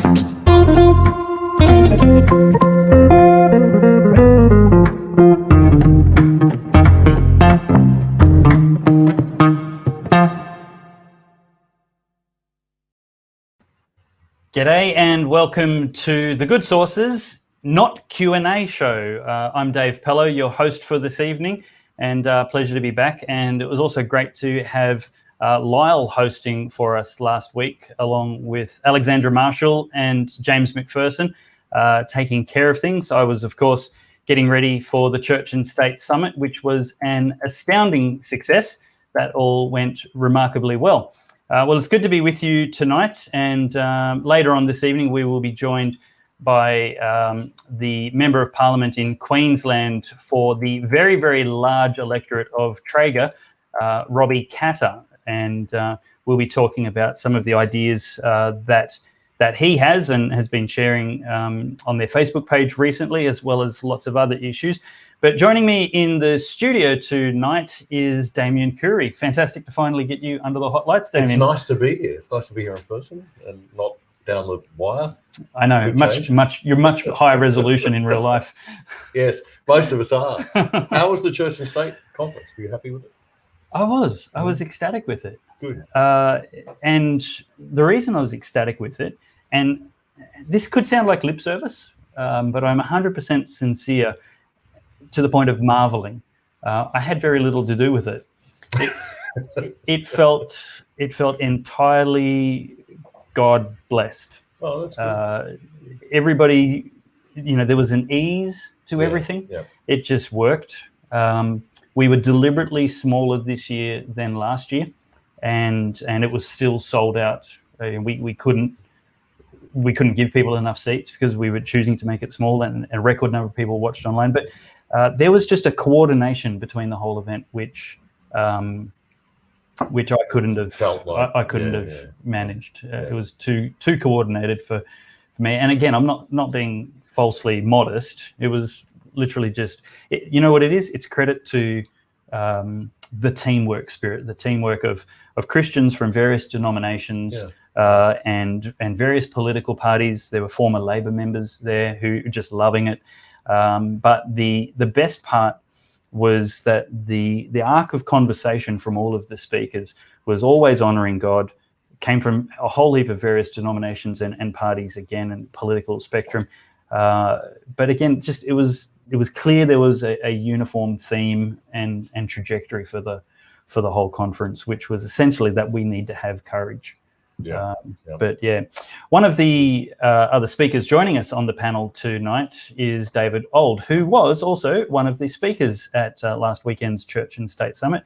G'day and welcome to The Good Sources, not Q&A show. I'm Dave Pellowe, your host for this evening, and pleasure to be back. And it was also great to have Lyle hosting for us last week, along with Alexandra Marshall and James McPherson, taking care of things. I was, of course, getting ready for the Church and State Summit, which was an astounding success. That all went remarkably well. Well, it's good to be with you tonight, and later on this evening we will be joined by the Member of Parliament in Queensland for the very, very large electorate of Traeger, Robbie Katter, and we'll be talking about some of the ideas that he has and has been sharing on their Facebook page recently, as well as lots of other issues. But joining me in the studio tonight is Damian Coory. Fantastic to finally get you under the hot lights, Damian. It's nice to be here. It's nice to be here in person and not down the wire. I know, you're much higher resolution in real life. Yes, most of us are. How was the Church and State conference? Were you happy with it? I was ecstatic with it. Good. And the reason I was ecstatic with it, and this could sound like lip service, but I'm 100% sincere, to the point of marveling. I had very little to do with it. It felt entirely God blessed. Oh, that's good. Everybody, there was an ease to everything. Yeah. It just worked. We were deliberately smaller this year than last year, and it was still sold out. We couldn't give people enough seats because we were choosing to make it small, and a record number of people watched online. But there was just a coordination between the whole event, which I couldn't have felt like. I couldn't have managed. It was too coordinated for me. And again, I'm not being falsely modest. It was literally just, you know what it is? It's credit to the teamwork spirit, the teamwork of Christians from various denominations. And various political parties. There were former Labor members there who were just loving it. But the best part was that the arc of conversation from all of the speakers was always honouring God, came from a whole heap of various denominations and parties again, and political spectrum. But again, just it was clear there was a uniform theme and trajectory for the whole conference, which was essentially that we need to have courage. But one of the other speakers joining us on the panel tonight is David Ould, who was also one of the speakers at last weekend's Church and State Summit.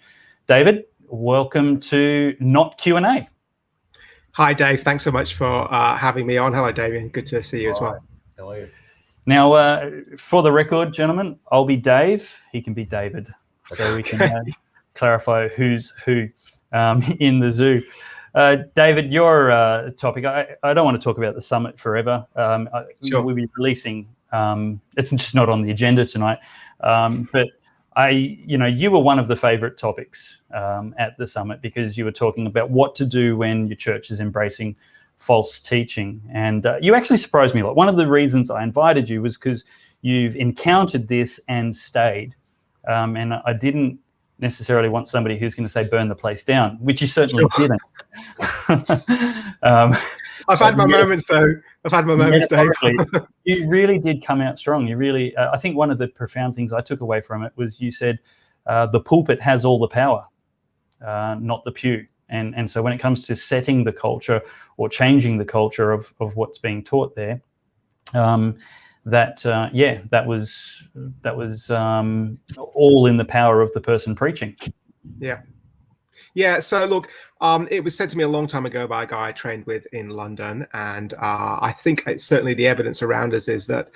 David, welcome to Not Q&A. Hi, Dave. Thanks so much for having me on. Hello, Damian. Good to see you as well. How are you? Now, for the record, gentlemen, I'll be Dave. He can be David, so we can clarify who's who in the zoo. David, your topic, I don't want to talk about the summit forever. Sure. We'll be releasing, it's just not on the agenda tonight, but you were one of the favourite topics at the summit, because you were talking about what to do when your church is embracing false teaching. And you actually surprised me a lot. One of the reasons I invited you was because you've encountered this and stayed. And I didn't necessarily want somebody who's going to say burn the place down, which you certainly didn't. I've had my moments, though. I've had my moments, Dave. You really did come out strong. You really, I think one of the profound things I took away from it was you said the pulpit has all the power, not the pew. And so when it comes to setting the culture or changing the culture of what's being taught there, that was all in the power of the person preaching. Yeah. So look, it was said to me a long time ago by a guy I trained with in London, and I think it's certainly the evidence around us is that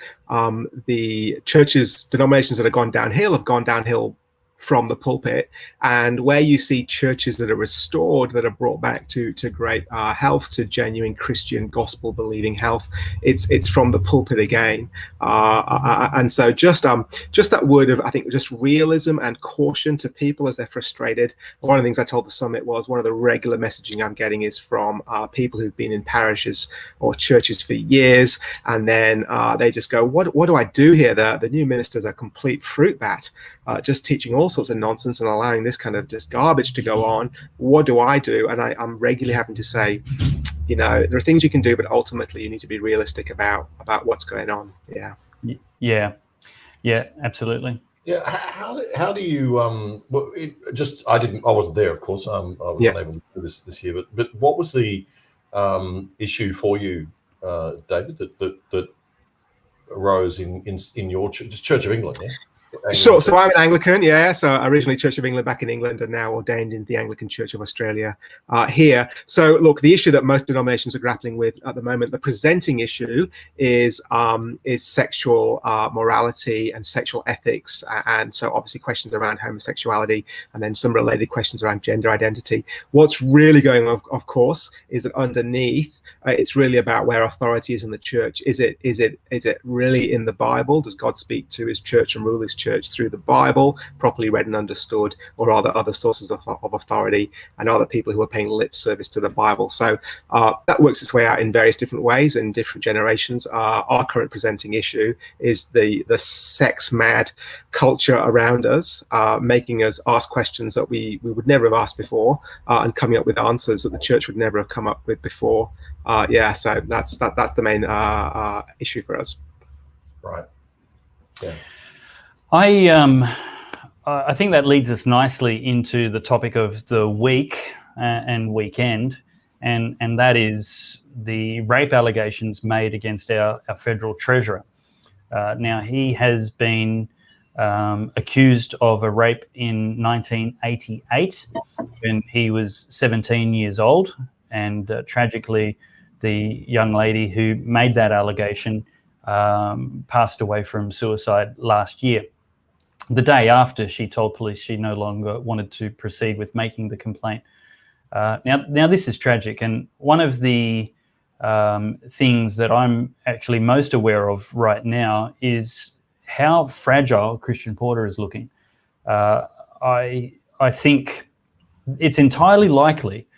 the churches, denominations that have gone downhill from the pulpit. And where you see churches that are restored, that are brought back to great health, to genuine Christian gospel believing health, it's from the pulpit again. And so just that word of, I think, just realism and caution to people as they're frustrated. One of the things I told the summit was one of the regular messaging I'm getting is from people who've been in parishes or churches for years, and then they just go, what do I do here? The new minister's a complete fruit bat, just teaching all sorts of nonsense and allowing this kind of just garbage to go on. What do I do? And I'm regularly having to say, there are things you can do, but ultimately you need to be realistic about what's going on. Yeah, absolutely. Yeah, how do you well, I wasn't there, of course. I was unable to do this year, but what was the issue for you, David, that arose in your Church of England? Yeah. Sure. So I'm an Anglican, so originally Church of England back in England, and now ordained in the Anglican Church of Australia here. So look, the issue that most denominations are grappling with at the moment, the presenting issue is sexual morality and sexual ethics, and so obviously questions around homosexuality, and then some related questions around gender identity. What's really going on, of course, is that underneath it's really about where authority is in the church. Is it really in the Bible? Does God speak to his church and rule his church through the Bible, properly read and understood, or are there other sources of authority, and are there people who are paying lip service to the Bible? So that works its way out in various different ways in different generations. Our current presenting issue is the sex mad culture around us, making us ask questions that we would never have asked before, and coming up with answers that the church would never have come up with before. So that's the main issue for us. Right. Yeah. I think that leads us nicely into the topic of the week and weekend, and that is the rape allegations made against our federal treasurer. Now, he has been accused of a rape in 1988 when he was 17 years old, and tragically, the young lady who made that allegation passed away from suicide last year. The day after, she told police she no longer wanted to proceed with making the complaint. Now this is tragic, and one of the things that I'm actually most aware of right now is how fragile Christian Porter is looking. I think it's entirely likely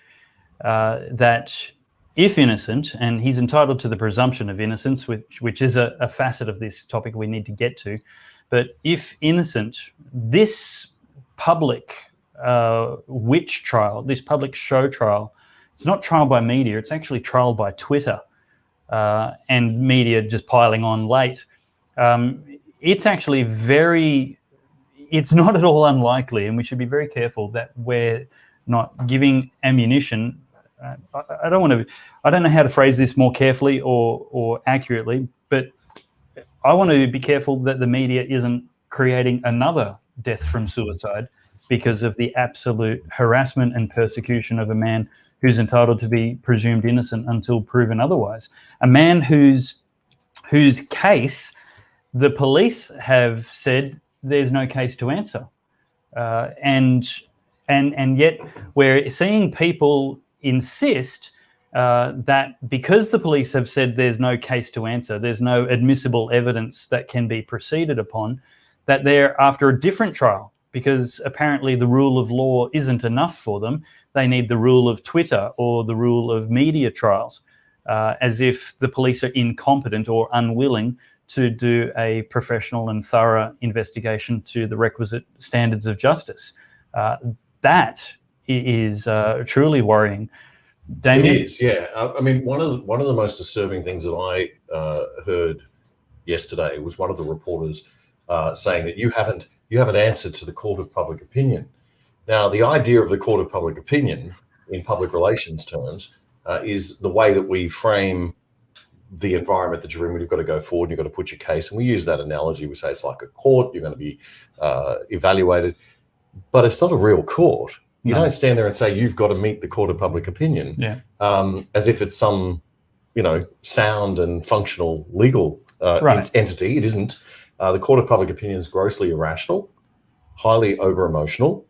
that if innocent, and he's entitled to the presumption of innocence, which is a facet of this topic we need to get to, but if innocent, this public witch trial, this public show trial, it's not trial by media, it's actually trial by Twitter and media just piling on late. It's actually it's not at all unlikely, and we should be very careful that we're not giving ammunition. I don't know how to phrase this more carefully or accurately, but I want to be careful that the media isn't creating another death from suicide because of the absolute harassment and persecution of a man who's entitled to be presumed innocent until proven otherwise. A man whose case the police have said there's no case to answer, and yet we're seeing people insist that because the police have said there's no case to answer, there's no admissible evidence that can be proceeded upon, that they're after a different trial because apparently the rule of law isn't enough for them. They need the rule of Twitter or the rule of media trials, as if the police are incompetent or unwilling to do a professional and thorough investigation to the requisite standards of justice. That is truly worrying. Damian? It is, yeah. I mean, one of the most disturbing things that I heard yesterday was one of the reporters saying that you haven't answered to the court of public opinion. Now, the idea of the court of public opinion in public relations terms is the way that we frame the environment that you're in when you've got to go forward and you've got to put your case. And we use that analogy. We say it's like a court. You're going to be evaluated, but it's not a real court. You don't stand there and say you've got to meet the court of public opinion, as if it's some, sound and functional legal entity. It isn't. The court of public opinion is grossly irrational, highly over-emotional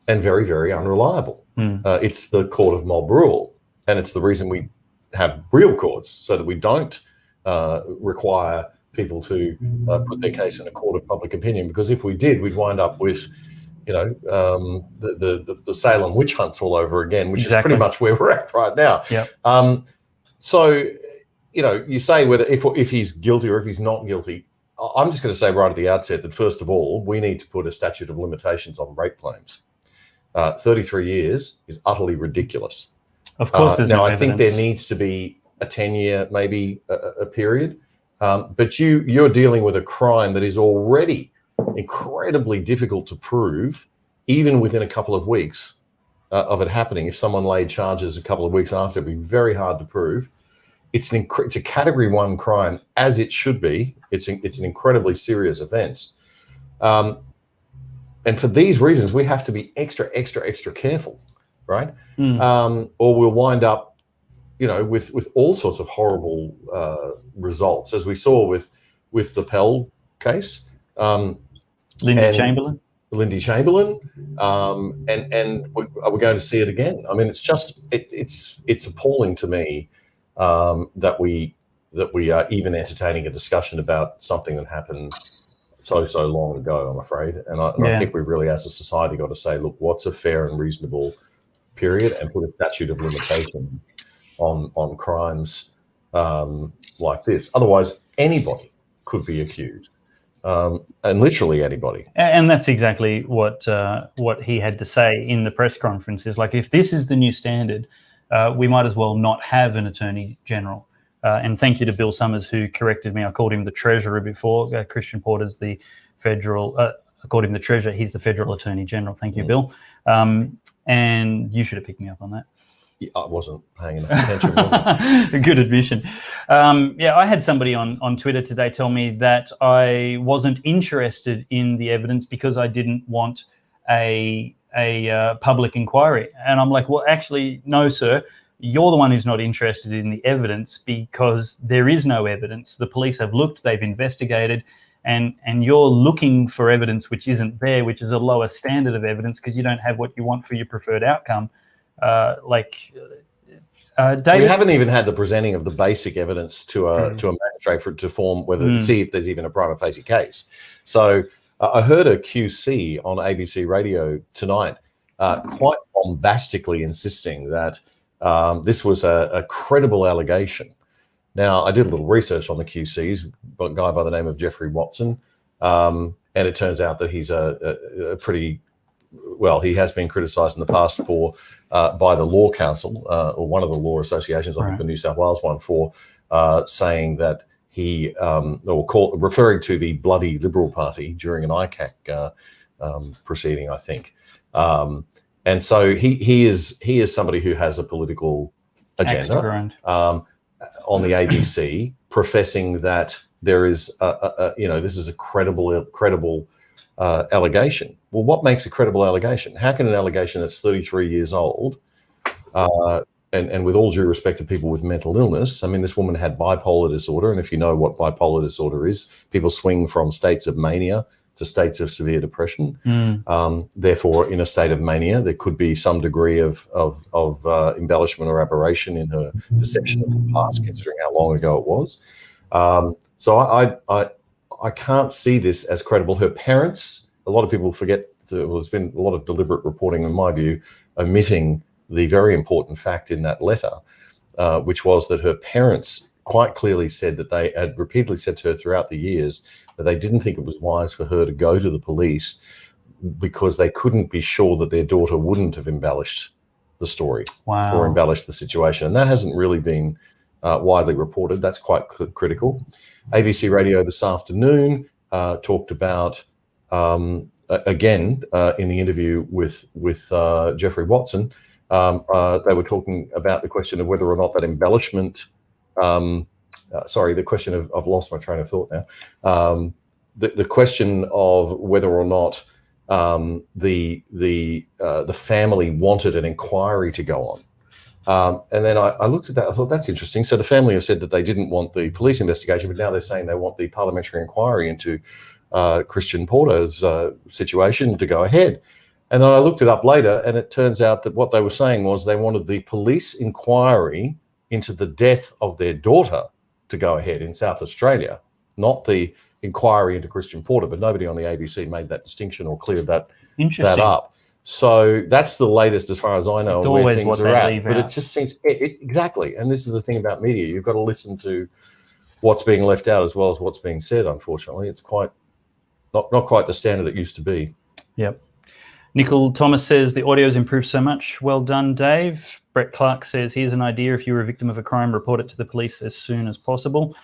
and very, very unreliable. It's the court of mob rule, and it's the reason we have real courts, so that we don't require people to put their case in a court of public opinion, because if we did, we'd wind up with, you know, the Salem witch hunts all over again, which is pretty much where we're at right now. So, you know, you say whether if he's guilty or if he's not guilty. I'm just going to say right at the outset that, first of all, we need to put a statute of limitations on rape claims. 33 years is utterly ridiculous. Of course, there's no evidence. I think there needs to be a 10-year, maybe a period. But you're dealing with a crime that is already incredibly difficult to prove, even within a couple of weeks of it happening. If someone laid charges a couple of weeks after, it'd be very hard to prove. It's a Category 1 crime, as it should be. It's an incredibly serious offence. And for these reasons, we have to be extra careful, right? Or we'll wind up, you know, with all sorts of horrible results, as we saw with the Pell case. Lindy Chamberlain, and are we going to see it again? I mean, it's just it's appalling to me that we are even entertaining a discussion about something that happened so long ago, I'm afraid. And I think we've really, as a society, got to say, look, what's a fair and reasonable period, and put a statute of limitation on crimes like this. Otherwise, anybody could be accused, and literally anybody. And that's exactly what he had to say in the press conference. Is like, if this is the new standard, we might as well not have an Attorney General. And thank you to Bill Summers, who corrected me. I called him the Treasurer before. Christian Porter's the federal, I called him the Treasurer. He's the Federal Attorney General. Thank you, Bill. And you should have picked me up on that. I wasn't paying enough attention. Was Good admission. I had somebody on Twitter today tell me that I wasn't interested in the evidence because I didn't want a public inquiry. And I'm like, well, actually, no, sir. You're the one who's not interested in the evidence, because there is no evidence. The police have looked, they've investigated, and you're looking for evidence which isn't there, which is a lower standard of evidence, because you don't have what you want for your preferred outcome. David, we haven't even had the presenting of the basic evidence to a magistrate to form see if there's even a prima facie case. So I heard a QC on ABC radio tonight quite bombastically insisting that this was a credible allegation. Now, I did a little research on the QCs, a guy by the name of Jeffrey Watson, and it turns out that he's a pretty, well, he has been criticised in the past for by the Law Council, or one of the law associations, I think the New South Wales one, for saying that he, referring to the bloody Liberal Party during an ICAC proceeding, I think. And so he is somebody who has a political agenda on the ABC, professing that there is this is a credible allegation. Well, what makes a credible allegation? How can an allegation that's 33 years old, and with all due respect to people with mental illness, I mean, this woman had bipolar disorder, and if you know what bipolar disorder is, people swing from states of mania to states of severe depression. Therefore, in a state of mania, there could be some degree of embellishment or aberration in her perception of the past, considering how long ago it was. So I can't see this as credible. Her parents, a lot of people forget, there's been a lot of deliberate reporting, in my view, omitting the very important fact in that letter, which was that her parents quite clearly said that they had repeatedly said to her throughout the years that they didn't think it was wise for her to go to the police because they couldn't be sure that their daughter wouldn't have embellished the story or embellished the situation. And that hasn't really been widely reported. That's quite critical. ABC Radio this afternoon talked about, again, in the interview with Jeffrey Watson, they were talking about the question of whether or not that embellishment, the question of, I've lost my train of thought now. The question of whether or not the family wanted an inquiry to go on. And then I looked at that, I thought, that's interesting. So the family have said that they didn't want the police investigation, but now they're saying they want the parliamentary inquiry into Christian Porter's situation to go ahead. And then I looked it up later, and it turns out that what they were saying was they wanted the police inquiry into the death of their daughter to go ahead in South Australia, not the inquiry into Christian Porter. But nobody on the ABC made that distinction or cleared that up. So that's the latest, as far as I know, where things are at. But it just seems exactly. And this is the thing about media: you've got to listen to what's being left out as well as what's being said. Unfortunately, it's not quite the standard it used to be. Yep. Nicole Thomas says the audio's improved so much. Well done, Dave. Brett Clark says, here's an idea. If you were a victim of a crime, report it to the police as soon as possible.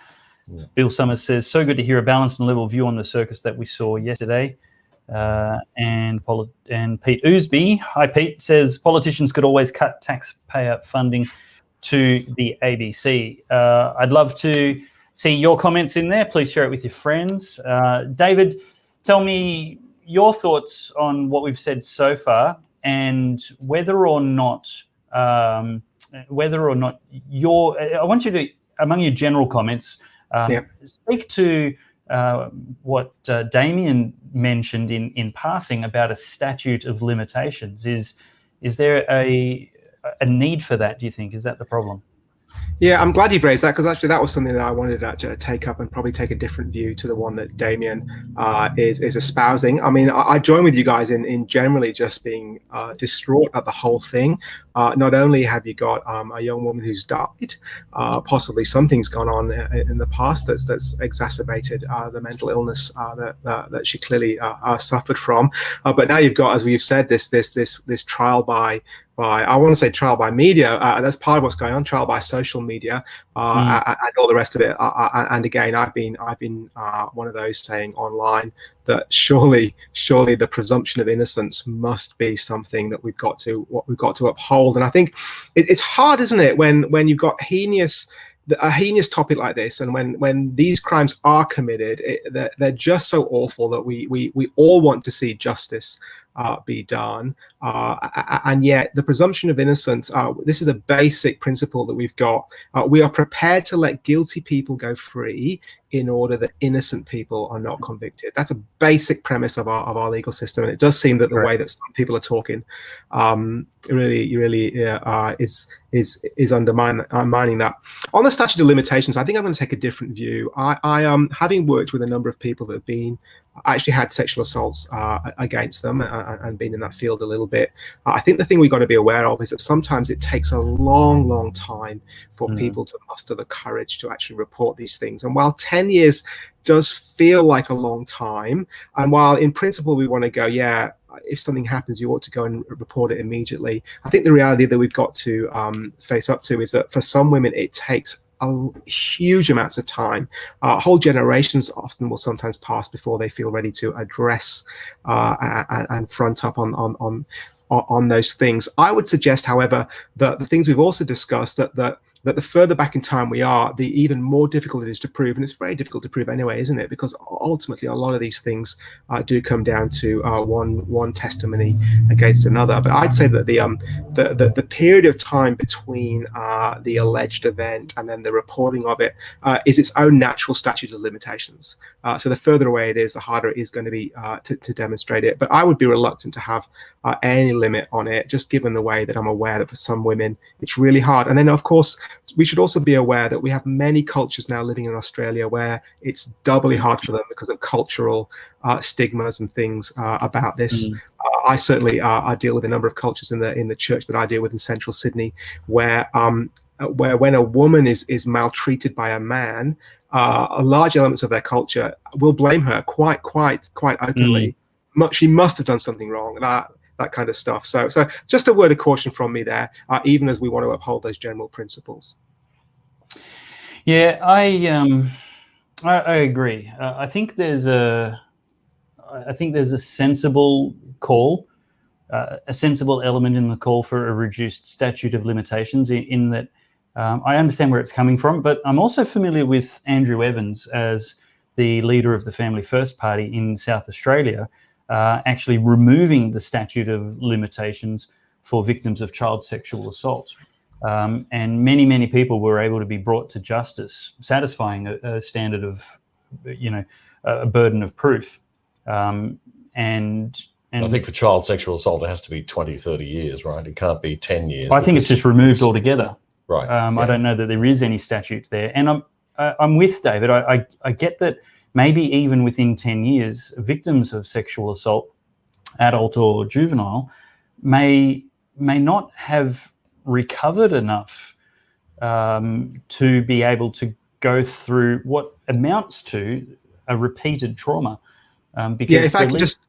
Yeah. Bill Summers says, so good to hear a balanced and level view on the circus that we saw yesterday. And Pete Ousby, hi Pete, says politicians could always cut taxpayer funding to the ABC. I'd love to see your comments in there. Please share it with your friends. David, tell me your thoughts on what we've said so far, and whether or not I want you to, among your general comments, speak to what Damian mentioned in passing about a statute of limitations. Is there a need for that, do you think? Is that the problem? Yeah, I'm glad you've raised that, because actually that was something that I wanted to take up and probably take a different view to the one that Damian is espousing. I mean, I join with you guys in generally just being distraught at the whole thing. Not only have you got a young woman who's died, possibly something's gone on in the past that's exacerbated the mental illness that she clearly suffered from, but now you've got, as we've said, this trial by I want to say trial by media. That's part of what's going on. Trial by social media and all the rest of it. And again, I've been one of those saying online that surely the presumption of innocence must be something that we've got to uphold. And I think it's hard, isn't it, when you've got a heinous topic like this, and when these crimes are committed, they're just so awful that we all want to see justice be done, and yet the presumption of innocence, this is a basic principle that we've got. We are prepared to let guilty people go free in order that innocent people are not convicted. That's a basic premise of our legal system, and it does seem that the way that some people are talking really is undermining that. On the statute of limitations, I think I'm going to take a different view. I having worked with a number of people that have been actually had sexual assaults against them and been in that field a little bit. I think the thing we've got to be aware of is that sometimes it takes a long time for people to muster the courage to actually report these things. And while 10 years does feel like a long time, and while in principle we want to go, yeah, if something happens, you ought to go and report it immediately, I think the reality that we've got to face up to is that for some women it takes huge amounts of time. Whole generations often will sometimes pass before they feel ready to address and front up on those things. I would suggest, however, that the things we've also discussed, that the further back in time we are, the even more difficult it is to prove. And it's very difficult to prove anyway, isn't it? Because ultimately a lot of these things do come down to one testimony against another. But I'd say that the period of time between the alleged event and then the reporting of it is its own natural statute of limitations. So the further away it is, the harder it is going to be to demonstrate it. But I would be reluctant to have any limit on it, just given the way that I'm aware that for some women it's really hard. And then of course we should also be aware that we have many cultures now living in Australia where it's doubly hard for them because of cultural stigmas and things about this. I certainly deal with a number of cultures in the church that I deal with in central Sydney, where when a woman is maltreated by a man, large elements of their culture will blame her quite openly. She must have done something wrong. That kind of stuff. So just a word of caution from me there, even as we want to uphold those general principles. Yeah, I agree. I think there's a sensible call, a sensible element in the call for a reduced statute of limitations. In that, I understand where it's coming from, but I'm also familiar with Andrew Evans as the leader of the Family First Party in South Australia, actually removing the statute of limitations for victims of child sexual assault. And many people were able to be brought to justice, satisfying a standard of, a burden of proof. And I think for child sexual assault, it has to be 20, 30 years, right? It can't be 10 years. I think it's just removed altogether. Right. I don't know that there is any statute there. And I'm with David. I get that maybe even within 10 years, victims of sexual assault, adult or juvenile, may not have recovered enough to be able to go through what amounts to a repeated trauma. Because if I can just...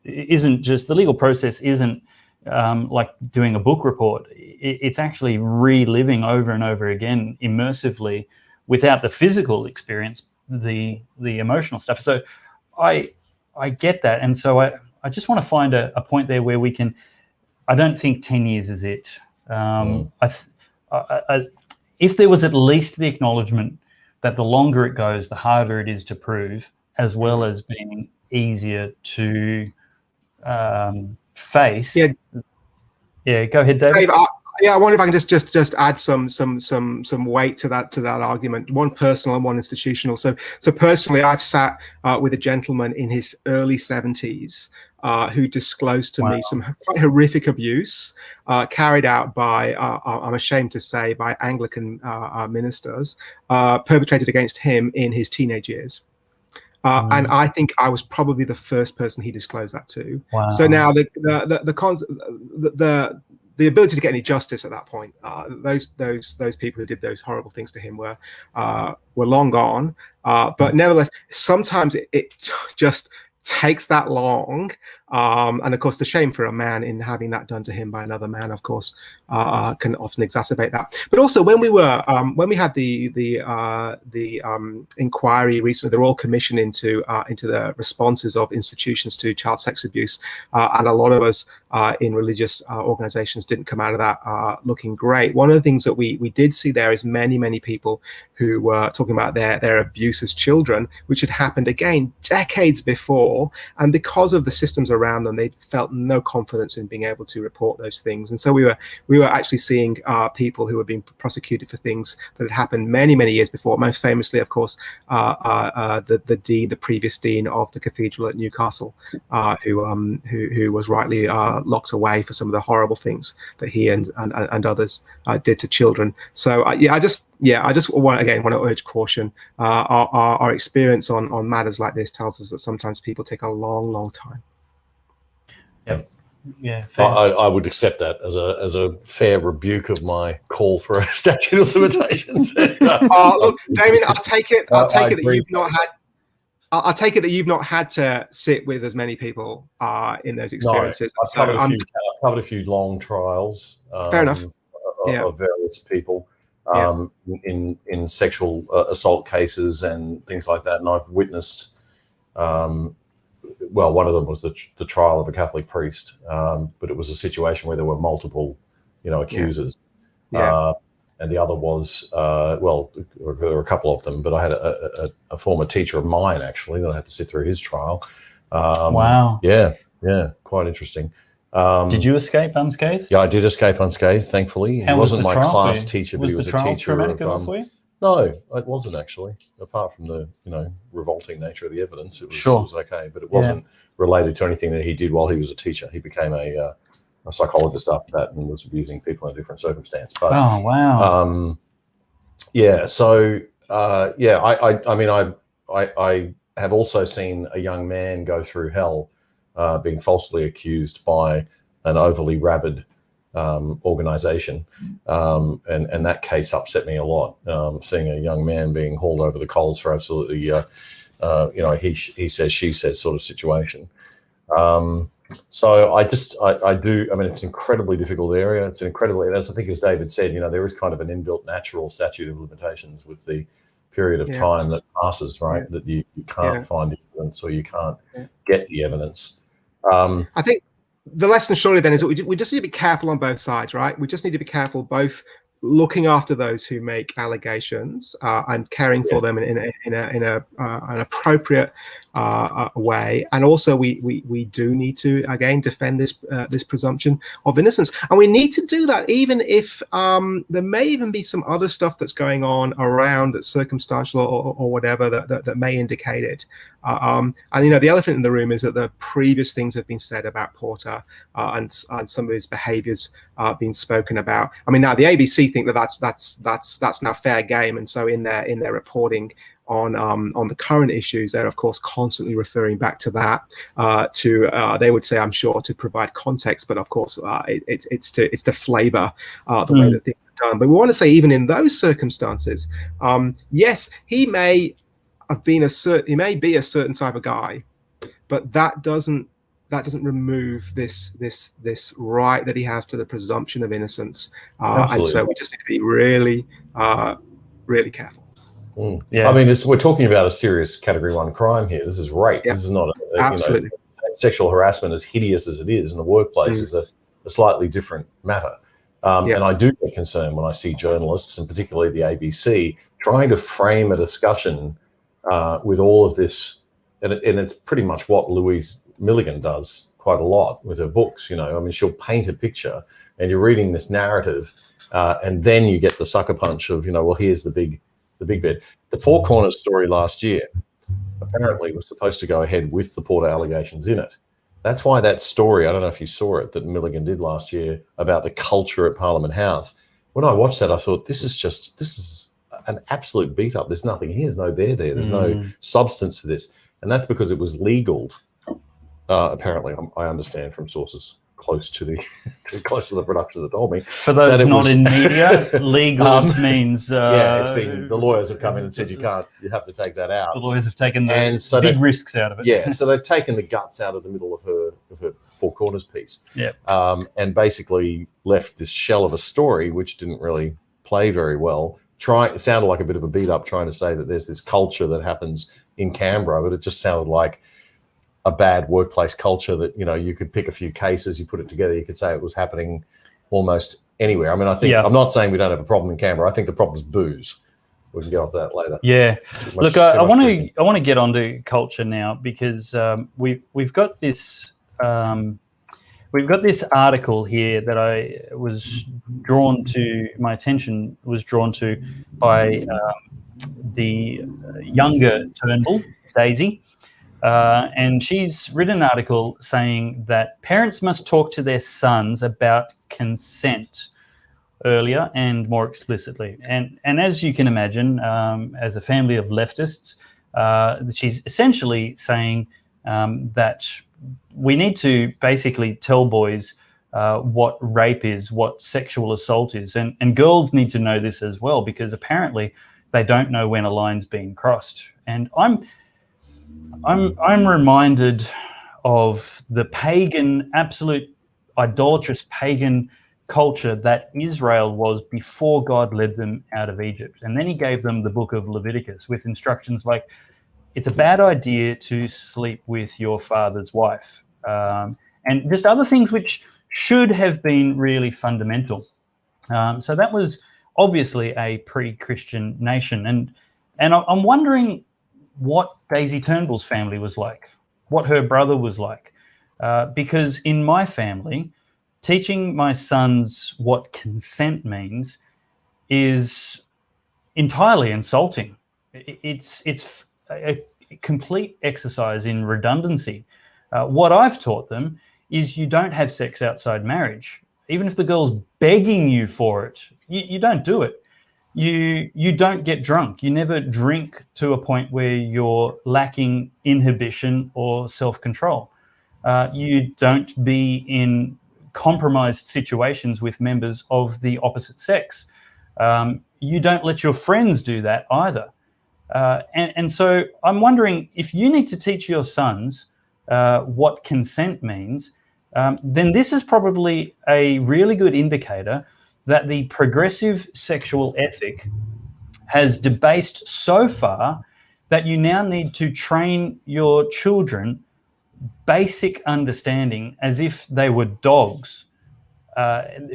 the legal process isn't like doing a book report. It's actually reliving over and over again immersively, without the physical experience, the emotional stuff. So I get that, and so I just want to find a point there where we can. I don't think 10 years is it. If there was at least the acknowledgement that the longer it goes, the harder it is to prove, as well as being easier to face. Yeah, go ahead, David. I wonder if I can just add some weight to that argument. One personal and one institutional. So personally, I've sat with a gentleman in his early 70s who disclosed to me some quite horrific abuse carried out by, I'm ashamed to say, by Anglican ministers, perpetrated against him in his teenage years. And I think I was probably the first person he disclosed that to. Wow. So now the ability to get any justice at that point, those people who did those horrible things to him were long gone. But nevertheless, sometimes it just takes that long, and of course the shame for a man in having that done to him by another man, of course, can often exacerbate that. But also when we had the inquiry recently, the Royal Commission into the responses of institutions to child sex abuse, and a lot of us in religious organizations didn't come out of that looking great. One of the things that we did see there is many people who were talking about their abuse as children, which had happened again decades before, and because of the systems around them, they felt no confidence in being able to report those things. And so we were actually seeing people who were being prosecuted for things that had happened many years before. Most famously, of course, the previous dean of the cathedral at Newcastle, who was rightly locked away for some of the horrible things that he and others did to children. So I just want to urge caution. Our experience on matters like this tells us that sometimes people take a long time. Yeah, I would accept that as a fair rebuke of my call for a statute of limitations. Look, Damian, I'll take it that you've not had to sit with as many people in those experiences. No, I've covered a few long trials. Fair enough. Of various people in sexual assault cases and things like that, and I've witnessed. Well, one of them was the trial of a Catholic priest, but it was a situation where there were multiple, accusers. And the other was, there were a couple of them, but I had a former teacher of mine, actually, that I had to sit through his trial. Wow. Yeah, quite interesting. Did you escape unscathed? Yeah, I did escape unscathed, thankfully. He wasn't my class teacher, but he was a teacher of... for you? No, it wasn't actually. Apart from the revolting nature of the evidence, it was okay. But it wasn't related to anything that he did while he was a teacher. He became a psychologist after that and was abusing people in a different circumstance. But, oh wow! So I have also seen a young man go through hell, being falsely accused by an overly rabid organization, and that case upset me a lot. Seeing a young man being hauled over the coals for absolutely, he says, she says sort of situation. So I do. I mean, it's an incredibly difficult area. It's incredibly. That's, I think, as David said, there is kind of an inbuilt natural statute of limitations with the period of time that passes, right? That you can't find the evidence or you can't get the evidence. I think the lesson surely then is that we just need to be careful on both sides, right? We just need to be careful both looking after those who make allegations and caring for them in an appropriate way. And also we do need to again defend this presumption of innocence, and we need to do that even if there may even be some other stuff that's going on around that's circumstantial or whatever that may indicate it. And the elephant in the room is that the previous things have been said about Porter and some of his behaviours being spoken about. I mean, now the ABC think that's now fair game, and so in their reporting on the current issues, they're of course constantly referring back to that they would say, I'm sure, to provide context, but of course it's to flavour the way that things are done. But we want to say, even in those circumstances, yes, he may be a certain type of guy, but that doesn't remove this right that he has to the presumption of innocence, and so we just need to be really careful. Yeah. I mean, we're talking about a serious Category 1 crime here. This is rape. This is not absolutely sexual harassment, as hideous as it is in the workplace, is a slightly different matter. And I do get concerned when I see journalists, and particularly the ABC, trying to frame a discussion with all of this, and it's pretty much what Louise Milligan does quite a lot with her books. I mean, she'll paint a picture, and you're reading this narrative, and then you get the sucker punch of, well, here's the big bit. The Four Corners story last year apparently was supposed to go ahead with the Porter allegations in it. That's why that story, I don't know if you saw it, that Milligan did last year about the culture at Parliament House. When I watched that, I thought, this is an absolute beat up. There's nothing here. There's no there. There's no substance to this. And that's because it was legaled, apparently, I understand from sources close to the production that told me. For those not in media, legal means it's been, the lawyers have come in and said you have to take that out. The lawyers have taken the big risks out of it. Yeah, so they've taken the guts out of the middle of her Four Corners piece. Yeah. And basically left this shell of a story which didn't really play very well. It sounded like a bit of a beat up, trying to say that there's this culture that happens in Canberra, but it just sounded like a bad workplace culture that, you could pick a few cases, you put it together, you could say it was happening almost anywhere. I mean, I think, I'm not saying we don't have a problem in Canberra. I think the problem is booze. We can get onto that later. Yeah. Look, I want to get onto culture now, because we've got this article here that my attention was drawn to by the younger Turnbull, Daisy. And she's written an article saying that parents must talk to their sons about consent earlier and more explicitly. And as you can imagine, as a family of leftists, she's essentially saying that we need to basically tell boys what rape is, what sexual assault is, and girls need to know this as well, because apparently they don't know when a line's been crossed. And I'm reminded of the pagan, absolute idolatrous pagan culture that Israel was before God led them out of Egypt. And then he gave them the book of Leviticus with instructions like, it's a bad idea to sleep with your father's wife. And just other things which should have been really fundamental. So that was obviously a pre-Christian nation. And I'm wondering what Daisy Turnbull's family was like, what her brother was like. Because in my family, teaching my sons what consent means is entirely insulting. It's a complete exercise in redundancy. What I've taught them is you don't have sex outside marriage. Even if the girl's begging you for it, you don't do it. You don't get drunk. You never drink to a point where you're lacking inhibition or self-control. You don't be in compromised situations with members of the opposite sex. You don't let your friends do that either. And so I'm wondering, if you need to teach your sons what consent means, then this is probably a really good indicator that the progressive sexual ethic has debased so far that you now need to train your children basic understanding as if they were dogs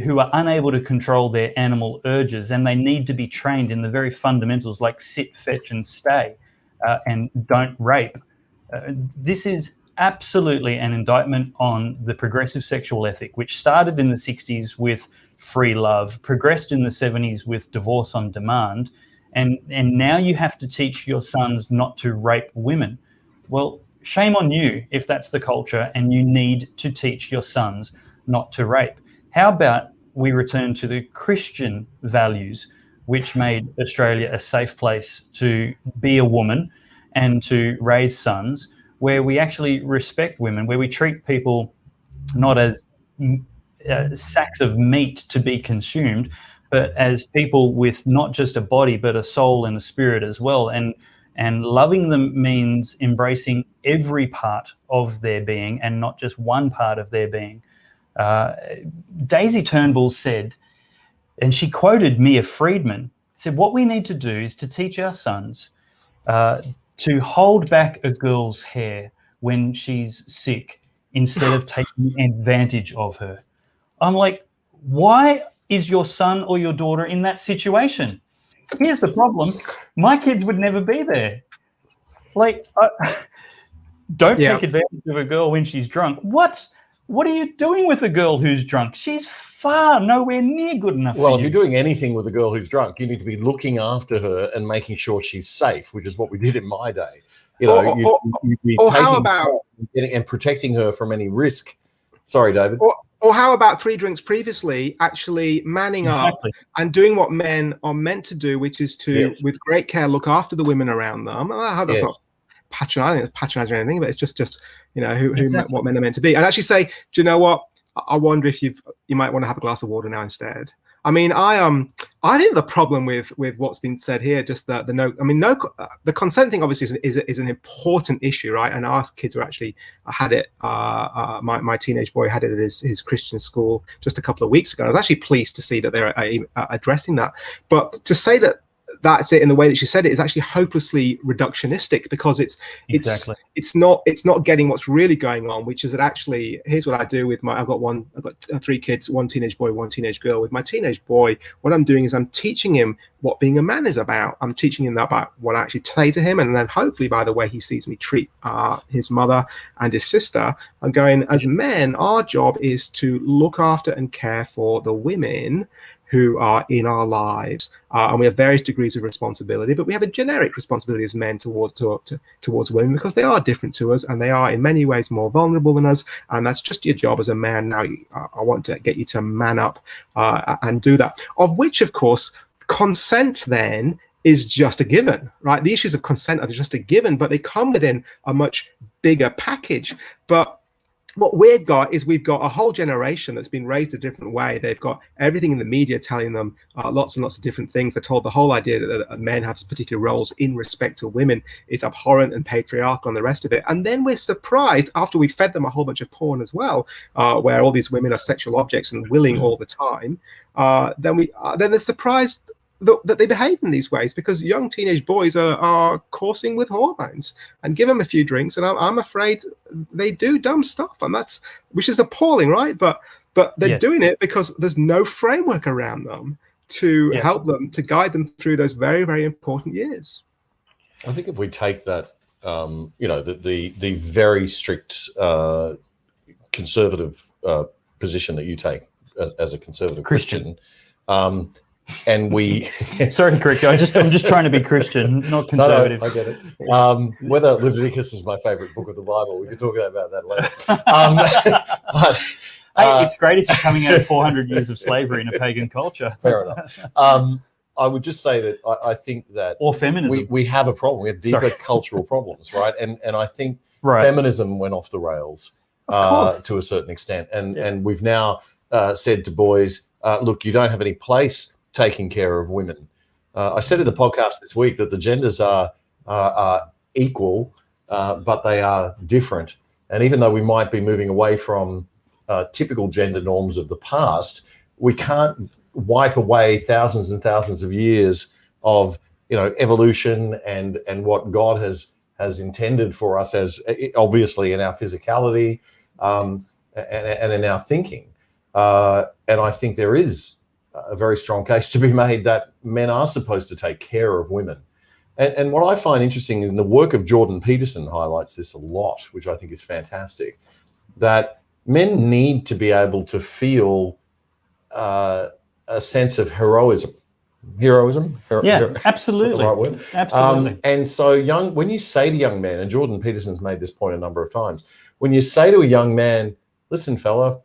who are unable to control their animal urges, and they need to be trained in the very fundamentals like sit, fetch, and stay, and don't rape. This is absolutely an indictment on the progressive sexual ethic, which started in the 60s with free love, progressed in the 70s with divorce on demand, and now you have to teach your sons not to rape women. Well, shame on you if that's the culture and you need to teach your sons not to rape. How about we return to the Christian values which made Australia a safe place to be a woman and to raise sons, where we actually respect women, where we treat people not as sacks of meat to be consumed, but as people with not just a body, but a soul and a spirit as well. And loving them means embracing every part of their being and not just one part of their being. Daisy Turnbull said, and she quoted Mia Friedman, said, what we need to do is to teach our sons to hold back a girl's hair when she's sick instead of taking advantage of her. I'm like, why is your son or your daughter in that situation? Here's the problem. My kids would never be there. Like, don't take advantage of a girl when she's drunk. What are you doing with a girl who's drunk? She's far nowhere near good enough. Well, for if you. you're doing anything with a girl who's drunk, you need to be looking after her and making sure she's safe, which is what we did in my day. You know, you'd be taking and protecting her from any risk. Sorry, David. Or how about 3 drinks previously actually manning up and doing what men are meant to do, which is to, with great care, look after the women around them. I hope that's not patronizing. It's patronizing or anything, but it's just you know what men are meant to be. And actually say, do you know what? I wonder if you might want to have a glass of water now instead. I mean, I think the problem with what's been said here, just the consent thing obviously is an important issue, right? And our kids were actually had it. My teenage boy had it at his Christian school just a couple of weeks ago. I was actually pleased to see that they're addressing that. But to say that that's it in the way that she said it is actually hopelessly reductionistic, because it's not getting what's really going on, which is that actually, here's what I do with I've got 3 kids, 1 teenage boy, 1 teenage girl. With my teenage boy, what I'm doing is I'm teaching him what being a man is about. I'm teaching him about what I actually say to him, and then hopefully by the way he sees me treat his mother and his sister, I'm going, as men, our job is to look after and care for the women who are in our lives, and we have various degrees of responsibility, but we have a generic responsibility as men towards women, because they are different to us and they are in many ways more vulnerable than us, and that's just your job as a man. Now I want to get you to man up and do that, of which of course consent then is just a given, right? The issues of consent are just a given, but they come within a much bigger package. But what we've got a whole generation that's been raised a different way. They've got everything in the media telling them lots and lots of different things. They're told the whole idea that men have particular roles in respect to women is abhorrent and patriarchal and the rest of it. And then we're surprised, after we've fed them a whole bunch of porn as well, where all these women are sexual objects and willing all the time, then they're surprised that they behave in these ways, because young teenage boys are coursing with hormones, and give them a few drinks and I'm afraid they do dumb stuff, and which is appalling, right? But they're doing it because there's no framework around them to help them, to guide them through those very, very important years. I think if we take that, the very strict conservative position that you take as a conservative Christian, and we sorry to correct you, I'm just trying to be Christian, not conservative. No, I get it. Whether Leviticus is my favorite book of the Bible, we can talk about that later. But hey, it's great if you're coming out of 400 years of slavery in a pagan culture. Fair enough. I would just say that I think that, or feminism, we have a problem. We have deeper cultural problems, right? And I think feminism went off the rails to a certain extent, and we've now said to boys, look, you don't have any place taking care of women. I said in the podcast this week that the genders are equal, but they are different. And even though we might be moving away from typical gender norms of the past, we can't wipe away thousands and thousands of years of evolution and what God has intended for us, as obviously in our physicality and in our thinking. And I think there is a very strong case to be made that men are supposed to take care of women. And what I find interesting in the work of Jordan Peterson highlights this a lot, which I think is fantastic, that men need to be able to feel a sense of heroism. Absolutely. The right word? Absolutely. And so when you say to young men, and Jordan Peterson's made this point a number of times, when you say to a young man, listen, fella,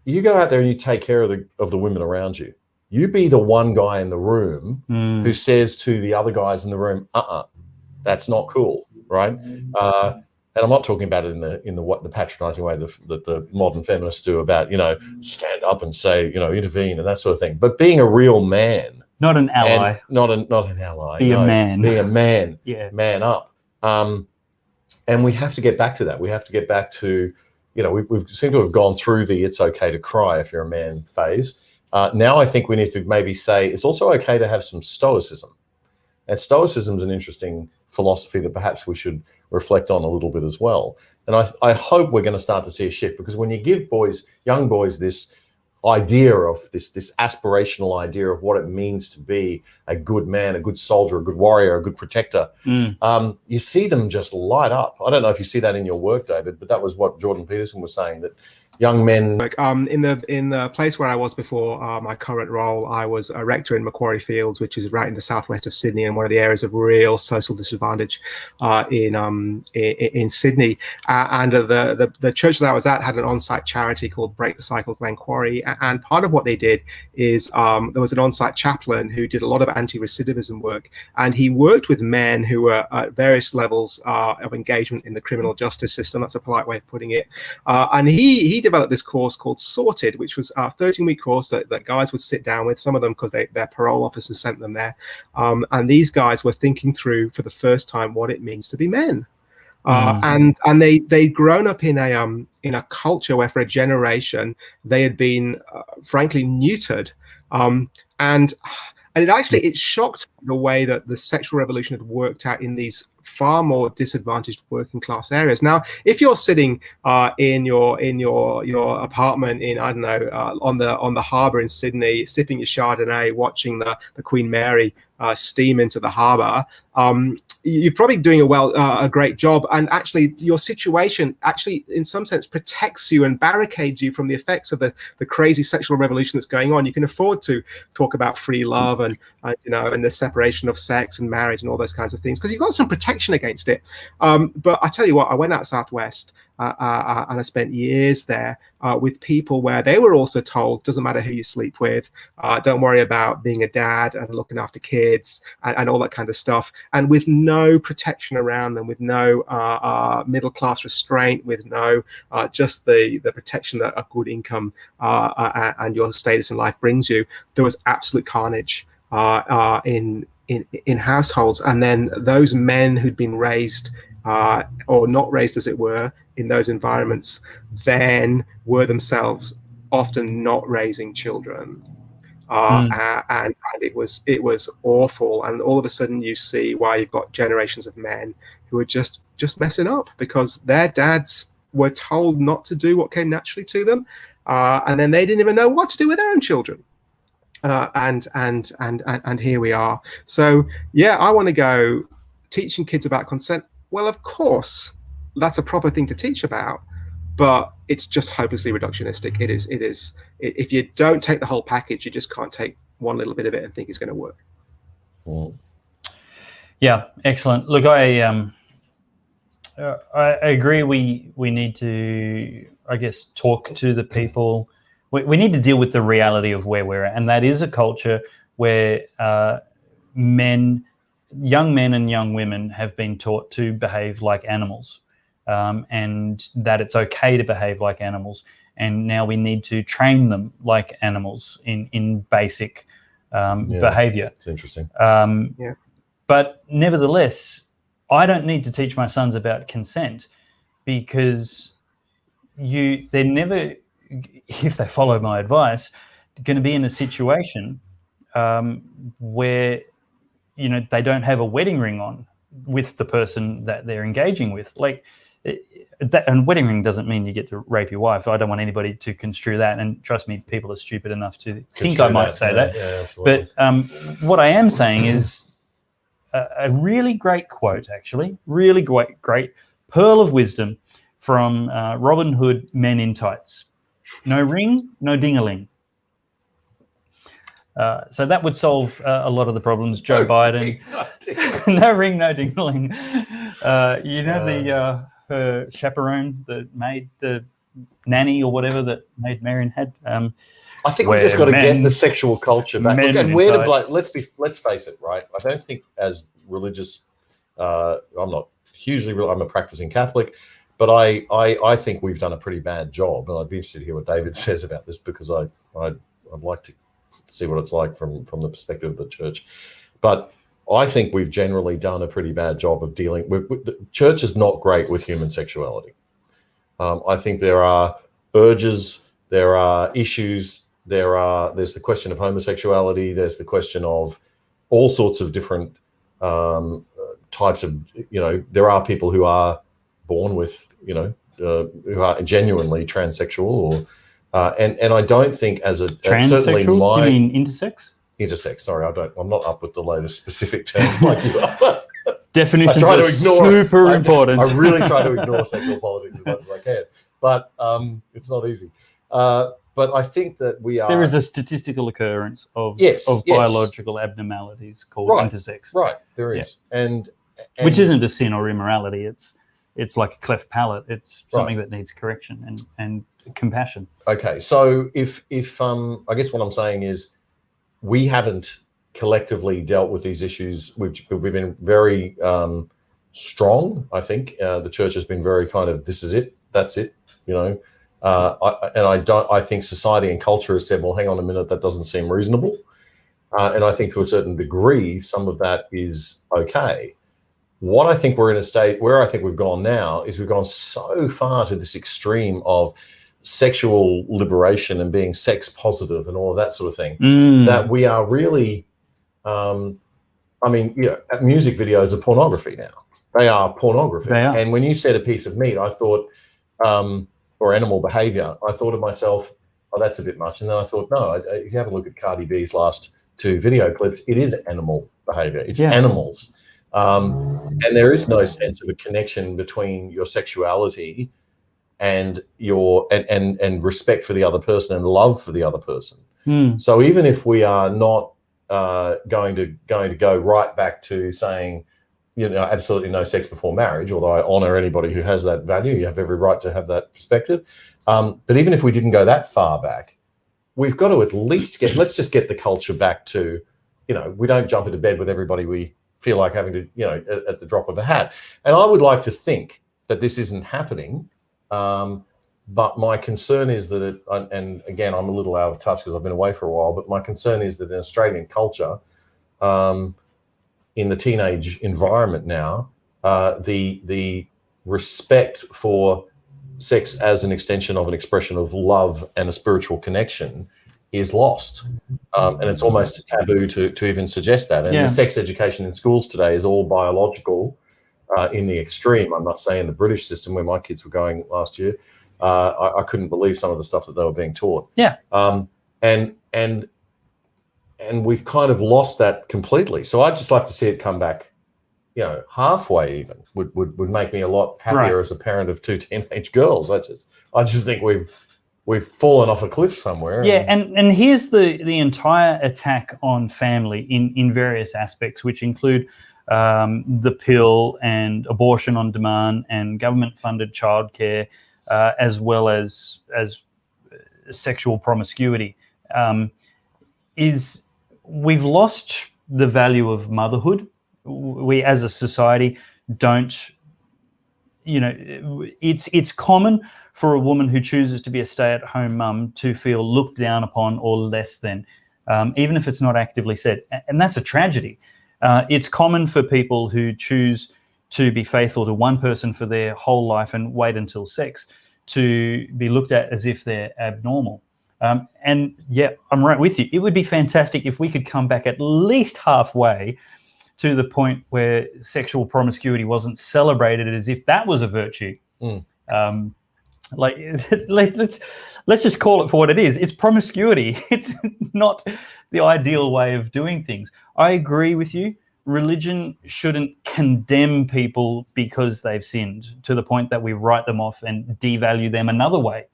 you go out there and you take care of the women around you. You be the one guy in the room who says to the other guys in the room, that's not cool, right? And I'm not talking about it in the patronizing way that the modern feminists do about, stand up and say, intervene and that sort of thing. But being a real man, not an ally, not an ally, be a man, yeah, man up. And we have to get back to that. We have to get back to, we seem to have gone through the "it's okay to cry if you're a man" phase. Now I think we need to maybe say it's also okay to have some stoicism. And stoicism is an interesting philosophy that perhaps we should reflect on a little bit as well. And I hope we're going to start to see a shift, because when you give young boys this idea of this aspirational idea of what it means to be a good man, a good soldier, a good warrior, a good protector, you see them just light up. I don't know if you see that in your work, David, but that was what Jordan Peterson was saying, that young men. Like in the place where I was before my current role, I was a rector in Macquarie Fields, which is right in the southwest of Sydney, and one of the areas of real social disadvantage in Sydney. And the church that I was at had an on-site charity called Break the Cycle Glen Quarry, and part of what they did is there was an on-site chaplain who did a lot of anti-recidivism work, and he worked with men who were at various levels of engagement in the criminal justice system. That's a polite way of putting it. And he developed this course called Sorted, which was a 13-week course that guys would sit down with, some of them because their parole officers sent them there. And these guys were thinking through for the first time what it means to be men. And they'd grown up in a culture where for a generation they had been frankly neutered. And it shocked the way that the sexual revolution had worked out in these far more disadvantaged working class areas. Now, if you're sitting in your apartment in, I don't know, on the harbour in Sydney, sipping your Chardonnay, watching the Queen Mary steam into the harbour, you're probably doing a great job, and actually your situation actually in some sense protects you and barricades you from the effects of the crazy sexual revolution that's going on. You can afford to talk about free love and the separation of sex and marriage and all those kinds of things, because you've got some protection against it. But I tell you what, I went out southwest and I spent years there with people where they were also told, doesn't matter who you sleep with, don't worry about being a dad and looking after kids and all that kind of stuff, and with no protection around them, with no middle class restraint, with no just the protection that a good income and your status in life brings you. There was absolute carnage in households, and then those men who'd been raised or not raised, as it were, in those environments, then were themselves often not raising children. And it was awful. And all of a sudden you see why you've got generations of men who are just messing up because their dads were told not to do what came naturally to them, and then they didn't even know what to do with their own children. And here we are. So yeah, I want to go teaching kids about consent. Well, of course, that's a proper thing to teach about, but it's just hopelessly reductionistic. It is. If you don't take the whole package, you just can't take one little bit of it and think it's going to work. Yeah, excellent. Look, I agree. We need to, I guess, talk to the people. We need to deal with the reality of where we're at, and that is a culture where young men and young women have been taught to behave like animals, and that it's okay to behave like animals. And now we need to train them like animals in basic behavior. It's interesting. But nevertheless, I don't need to teach my sons about consent, because they're never, if they follow my advice, going to be in a situation where they don't have a wedding ring on with the person that they're engaging with. Like that, and wedding ring doesn't mean you get to rape your wife. I don't want anybody to construe that. And trust me, people are stupid enough to think I might say that. Yeah, but what I am saying is a really great quote, actually, really great pearl of wisdom from Robin Hood, Men in Tights. No ring, no ding-a-ling. So that would solve a lot of the problems. Joe Biden. No ring, no ding-a-ling. Her chaperone that made the nanny or whatever that Maid Marian had. I think we've just got to get the sexual culture back. Look, and where to blame? Let's face it, right? I don't think as religious, I'm not hugely. I'm a practicing Catholic, but I think we've done a pretty bad job. And I'd be interested to hear what David says about this, because I'd like to see what it's like from the perspective of the church. But I think we've generally done a pretty bad job of dealing with the church is not great with human sexuality. I think there are urges, there are issues, there's the question of homosexuality, there's the question of all sorts of different types of, there are people who are born with, who are genuinely transsexual, or and I don't think as a certainly my, you mean intersex? Intersex. Sorry, I'm not up with the latest specific terms like you are. Definitions are super important. I really try to ignore sexual politics as much as I can, but it's not easy. But I think that there is a statistical occurrence of biological abnormalities called intersex. Right, there is, and which isn't a sin or immorality. It's like a cleft palate. It's something that needs correction and compassion. Okay, so if I guess what I'm saying is, we haven't collectively dealt with these issues. We've been very strong. I think the church has been very kind of, this is it, that's it, I think society and culture has said, well, hang on a minute, that doesn't seem reasonable. And I think to a certain degree, some of that is okay. What I think we're in a state where I think we've gone now is we've gone so far to this extreme of sexual liberation and being sex positive and all of that sort of thing, that we are really, music videos are pornography now. They are pornography. They are. And when you said a piece of meat, I thought, or animal behavior, I thought to myself, oh, that's a bit much. And then I thought, no, if you have a look at Cardi B's last 2 video clips, it is animal behavior. It's animals. And there is no sense of a connection between your sexuality and your and respect for the other person and love for the other person. So even if we are not going to go right back to saying, absolutely no sex before marriage, although I honor anybody who has that value, you have every right to have that perspective. But even if we didn't go that far back, we've got to at least let's just get the culture back to, we don't jump into bed with everybody we feel like having to, at the drop of a hat. And I would like to think that this isn't happening. But my concern is that and again, I'm a little out of touch because I've been away for a while, but my concern is that in Australian culture, in the teenage environment now, the respect for sex as an extension of an expression of love and a spiritual connection is lost. And it's almost taboo to even suggest that. And the sex education in schools today is all biological in the extreme. I'm not saying the British system where my kids were going last year, I couldn't believe some of the stuff that they were being taught. Yeah. And we've kind of lost that completely. So I'd just like to see it come back, halfway even would make me a lot happier as a parent of 2 teenage girls. I just think we've fallen off a cliff somewhere. Yeah, and here's the entire attack on family in various aspects, which include the pill and abortion on demand and government-funded childcare, as well as sexual promiscuity. We've lost the value of motherhood. We, as a society, don't. It's common for a woman who chooses to be a stay-at-home mum to feel looked down upon or less than, even if it's not actively said, and that's a tragedy. It's common for people who choose to be faithful to one person for their whole life and wait until sex to be looked at as if they're abnormal. And yeah, I'm right with you. It would be fantastic if we could come back at least halfway to the point where sexual promiscuity wasn't celebrated as if that was a virtue. Let's just call it for what it is. It's promiscuity. It's not the ideal way of doing things. I agree with you religion shouldn't condemn people because they've sinned to the point that we write them off and devalue them another way.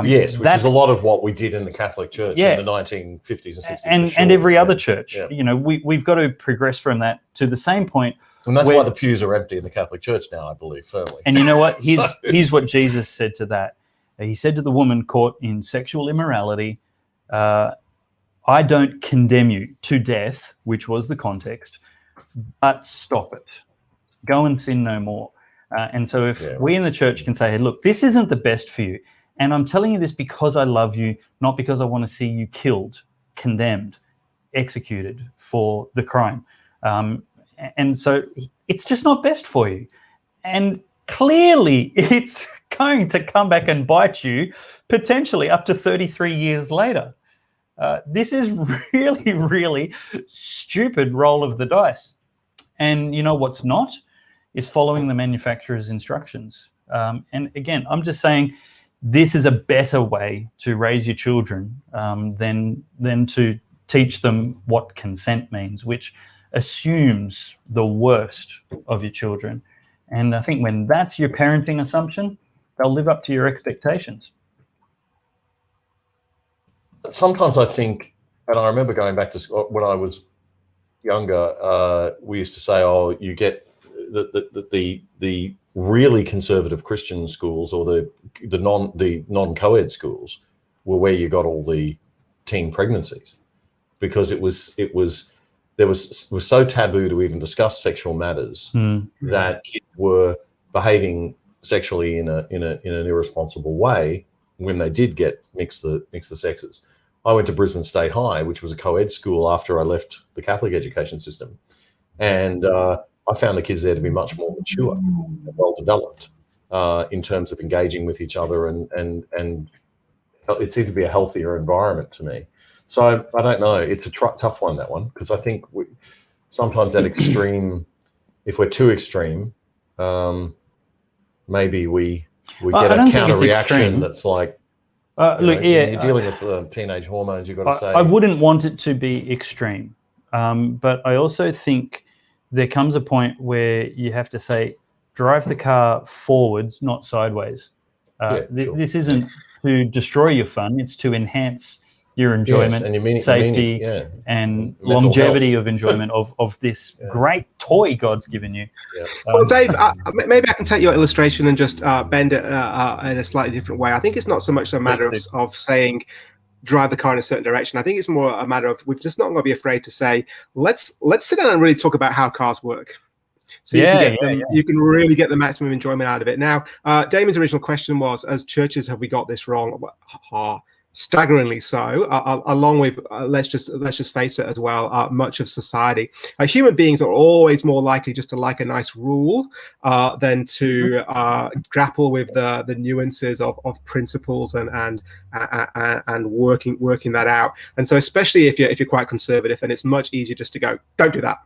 Yes, which is a lot of what we did in the Catholic Church in the 1950s and 60s. And every other church. You know, we've got to progress from that to the same point. And that's why the pews are empty in the Catholic Church now, I believe, firmly. And you know what? Here's what Jesus said to that. He said to the woman caught in sexual immorality, I don't condemn you to death, which was the context, but stop it. Go and sin no more. And so if we in the church can say, hey, look, this isn't the best for you, and I'm telling you this because I love you, not because I want to see you killed, condemned, executed for the crime. And so it's just not best for you. And clearly it's going to come back and bite you potentially up to 33 years later. This is really, really stupid roll of the dice. And you know what's not? Is following the manufacturer's instructions. And again, I'm just saying this is a better way to raise your children than to teach them what consent means, which assumes the worst of your children. And I think when that's your parenting assumption, they'll live up to your expectations. Sometimes I think, and I remember going back to school when I was younger, we used to say, oh, you get the really conservative Christian schools or the non-co-ed schools were where you got all the teen pregnancies, because it was so taboo to even discuss sexual matters that kids were behaving sexually in an irresponsible way when they did get mix the sexes. I went to Brisbane State High, which was a co-ed school after I left the Catholic education system, and I found the kids there to be much more mature and well developed in terms of engaging with each other, and it seemed to be a healthier environment to me. So I don't know. It's a tough one, that one, because I think sometimes that extreme, if we're too extreme, maybe we get a counter reaction that's like, look, you're dealing with teenage hormones. You've got to say. I wouldn't want it to be extreme, but I also think there comes a point where you have to say, drive the car forwards, not sideways. Sure. This isn't to destroy your fun; it's to enhance your enjoyment, and safety, and longevity of enjoyment of this great toy God's given you. Well, Dave, maybe I can take your illustration and just bend it in a slightly different way. I think it's not so much a matter of saying drive the car in a certain direction. I think it's more a matter of we've just not going to be afraid to say, let's sit down and really talk about how cars work. So you can really get the maximum enjoyment out of it. Now, Damian's original question was, as churches, have we got this wrong? Staggeringly so, along with let's just face it as well, much of society. Human beings are always more likely just to like a nice rule than to grapple with the nuances of principles and working that out. And so, especially if you're quite conservative, then it's much easier just to go, don't do that.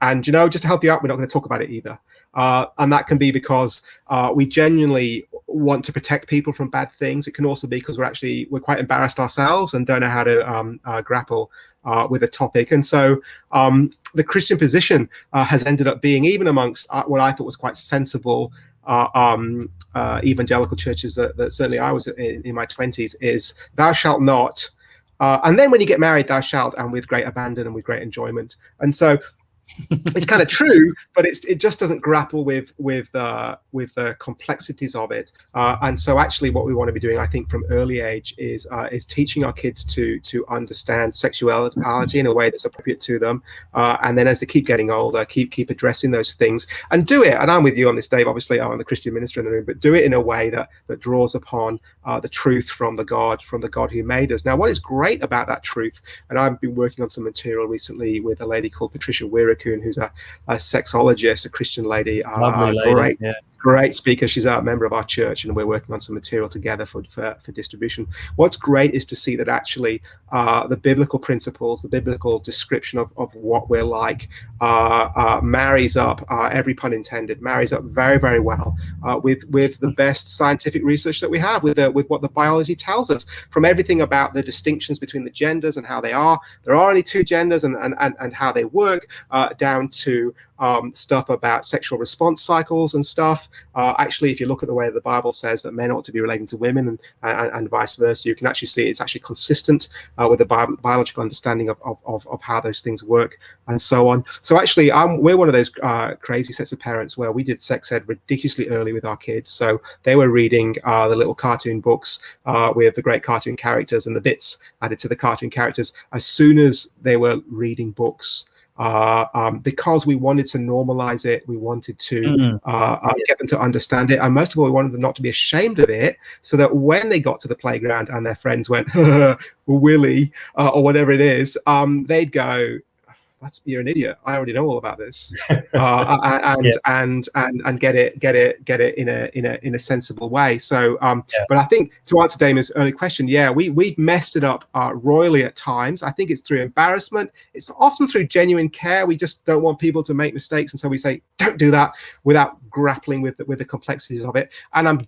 And just to help you out, we're not going to talk about it either. And that can be because we genuinely want to protect people from bad things. It can also be because we're quite embarrassed ourselves and don't know how to grapple with a topic. And so the Christian position has ended up being, even amongst what I thought was quite sensible evangelical churches that certainly I was in my 20s, is thou shalt not. And then when you get married, thou shalt, and with great abandon and with great enjoyment. And so it's kind of true, but it just doesn't grapple with the complexities of it. And so actually what we want to be doing, I think, from early age is teaching our kids to understand sexuality in a way that's appropriate to them. And then as they keep getting older, keep addressing those things and do it. And I'm with you on this, Dave. Obviously, I'm the Christian minister in the room, but do it in a way that draws upon the truth from the God who made us. Now, what is great about that truth, and I've been working on some material recently with a lady called Patricia Weiraccoon, who's a sexologist, a Christian lady. Lovely lady. great speaker. She's a member of our church, and we're working on some material together for distribution. What's great is to see that actually the biblical principles, the biblical description of what we're like marries up, every pun intended, marries up very, very well with the best scientific research that we have, with what the biology tells us, from everything about the distinctions between the genders and how they are. There are only two genders and how they work, down to stuff about sexual response cycles and stuff. Actually, if you look at the way the Bible says that men ought to be relating to women and vice versa, you can actually see it's actually consistent with the biological understanding of how those things work and so on. So actually, we're one of those crazy sets of parents where we did sex ed ridiculously early with our kids. So they were reading the little cartoon books with the great cartoon characters and the bits added to the cartoon characters as soon as they were reading books. Because we wanted to normalize it, we wanted to get them to understand it, and most of all, we wanted them not to be ashamed of it, so that when they got to the playground and their friends went Willie or whatever it is, they'd go, "You're an idiot. I already know all about this," and get it in a sensible way. So, but I think to answer Damian's early question, we've messed it up royally at times. I think it's through embarrassment. It's often through genuine care. We just don't want people to make mistakes, and so we say, "Don't do that," without grappling with the complexities of it. And I'm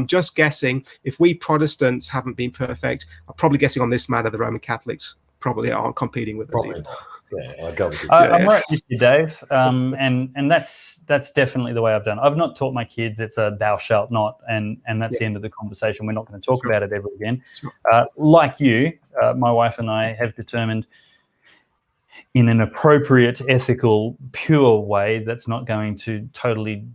just guessing, if we Protestants haven't been perfect, I'm probably guessing on this matter, the Roman Catholics probably aren't competing with us either. Yeah, I go with you. I'm right with you, Dave, and that's definitely the way I've done. I've not taught my kids it's a thou shalt not, and that's the end of the conversation. We're not going to talk about it ever again. Like you, my wife and I have determined, in an appropriate, ethical, pure way, that's not going to totally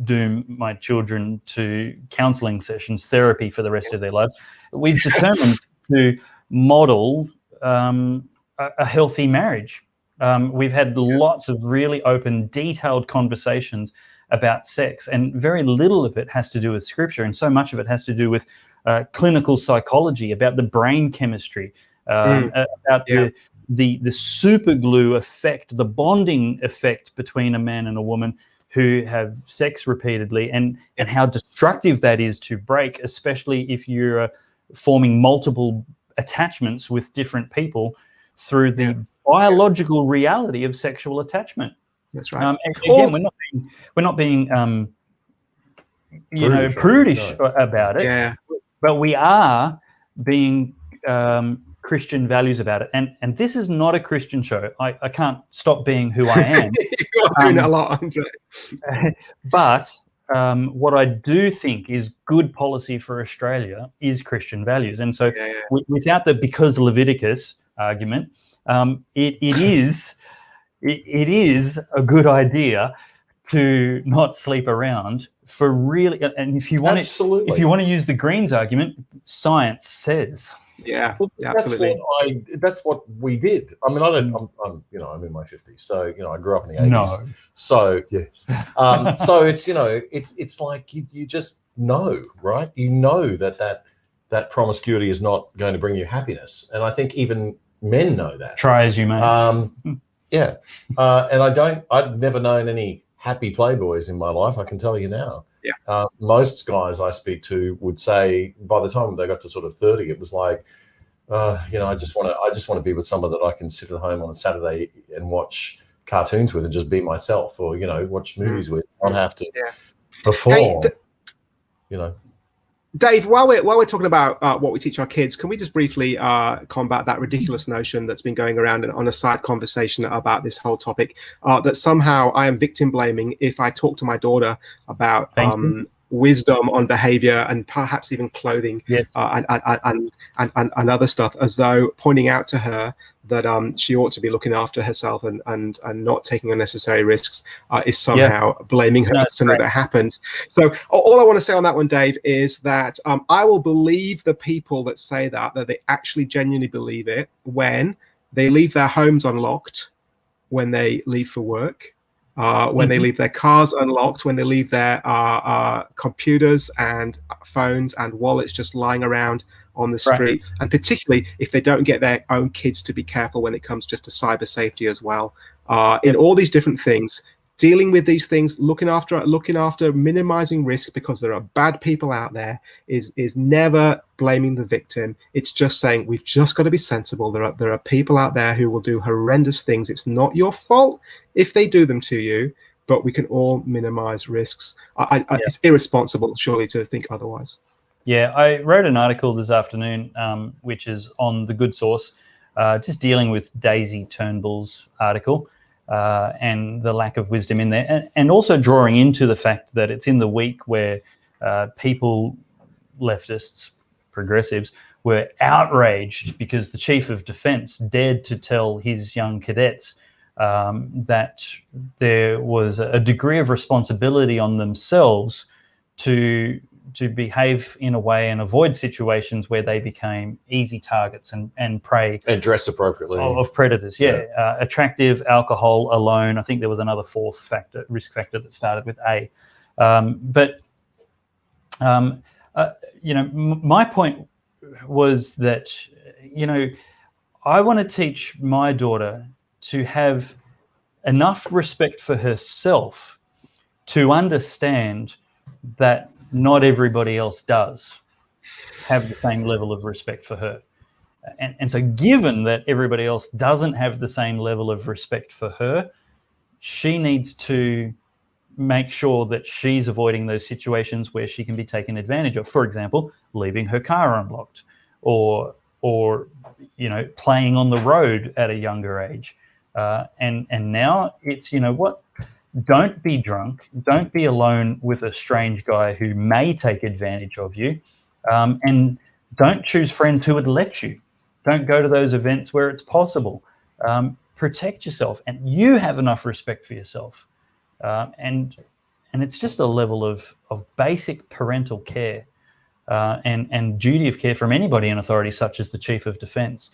doom my children to counselling sessions, therapy for the rest of their lives. We've determined to model a healthy marriage. We've had lots of really open, detailed conversations about sex, and very little of it has to do with scripture, and so much of it has to do with clinical psychology, about the brain chemistry, about the super glue effect, the bonding effect between a man and a woman who have sex repeatedly, and how destructive that is to break, especially if you're forming multiple attachments with different people through the biological reality of sexual attachment. That's right. Again, we're not being prudish about it. Yeah. But we are being Christian values about it. And this is not a Christian show. I can't stop being who I am. You're doing it a lot, aren't you? But what I do think is good policy for Australia is Christian values. And so without the because Leviticus argument, it is a good idea to not sleep around for really. And if you want to use the Greens argument, science says. Yeah, well, absolutely. That's what we did. I mean, I'm in my 50s, so I grew up in the 80s. No. So yes, so it's like you just know, right? You know that promiscuity is not going to bring you happiness, and I think even men know that. Try as you may. And I've never known any happy playboys in my life. I can tell you now. Yeah. Most guys I speak to would say by the time they got to sort of 30, it was like, I just want to be with someone that I can sit at home on a Saturday and watch cartoons with and just be myself, or watch movies with, not have to perform. Hey, Dave, while we're talking about what we teach our kids, can we just briefly combat that ridiculous notion that's been going around on a side conversation about this whole topic, that somehow I am victim blaming if I talk to my daughter about wisdom on behavior and perhaps even clothing and other stuff, as though pointing out to her that she ought to be looking after herself and not taking unnecessary risks is somehow blaming her for something that happens. So all I want to say on that one, Dave, is that I will believe the people that say that they actually genuinely believe it when they leave their homes unlocked, when they leave for work, when they leave their cars unlocked, when they leave their computers and phones and wallets just lying around on the street, and particularly if they don't get their own kids to be careful when it comes just to cyber safety as well. In all these different things, dealing with these things, looking after minimizing risk, because there are bad people out there, is never blaming the victim. It's just saying we've just got to be sensible. There are people out there who will do horrendous things. It's not your fault if they do them to you, but we can all minimize risks. It's irresponsible, surely, to think otherwise. Yeah, I wrote an article this afternoon, which is on the Good Source, just dealing with Daisy Turnbull's article. And the lack of wisdom in there, and also drawing into the fact that it's in the week where people, leftists, progressives, were outraged because the Chief of Defence dared to tell his young cadets that there was a degree of responsibility on themselves to behave in a way and avoid situations where they became easy targets and prey. And dress appropriately. Of predators, attractive, alcohol, alone. I think there was another fourth factor, risk factor, that started with A. My point was that, I want to teach my daughter to have enough respect for herself to understand that not everybody else does have the same level of respect for her. And so given that everybody else doesn't have the same level of respect for her, she needs to make sure that she's avoiding those situations where she can be taken advantage of. For example, leaving her car unlocked, or playing on the road at a younger age. And now it's, don't be drunk. Don't be alone with a strange guy who may take advantage of you. And don't choose friends who would let you. Don't go to those events where it's possible. Protect yourself, and you have enough respect for yourself. And it's just a level of basic parental care and duty of care from anybody in authority, such as the Chief of Defence,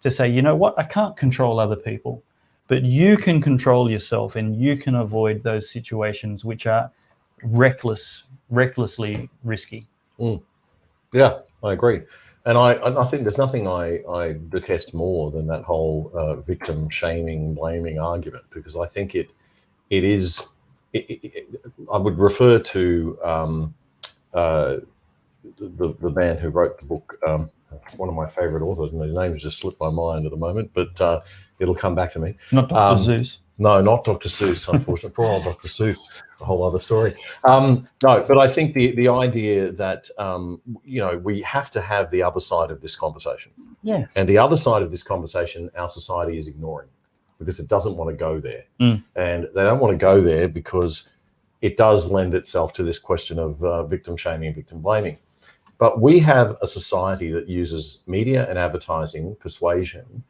to say, you know what, I can't control other people, but you can control yourself, and you can avoid those situations which are recklessly risky. Yeah, I agree. And I think there's nothing I detest more than that whole victim shaming, blaming argument, because I think it is. I would refer to the man who wrote the book. One of my favorite authors, and his name has just slipped my mind at the moment, but it'll come back to me. Not Dr. Seuss. No, not Dr. Seuss, unfortunately. Poor old Dr. Seuss, a whole other story. No, but I think the idea that, we have to have the other side of this conversation. Yes. And the other side of this conversation, our society is ignoring, because it doesn't want to go there. And they don't want to go there because it does lend itself to this question of victim shaming and victim blaming. But we have a society that uses media and advertising, persuasion,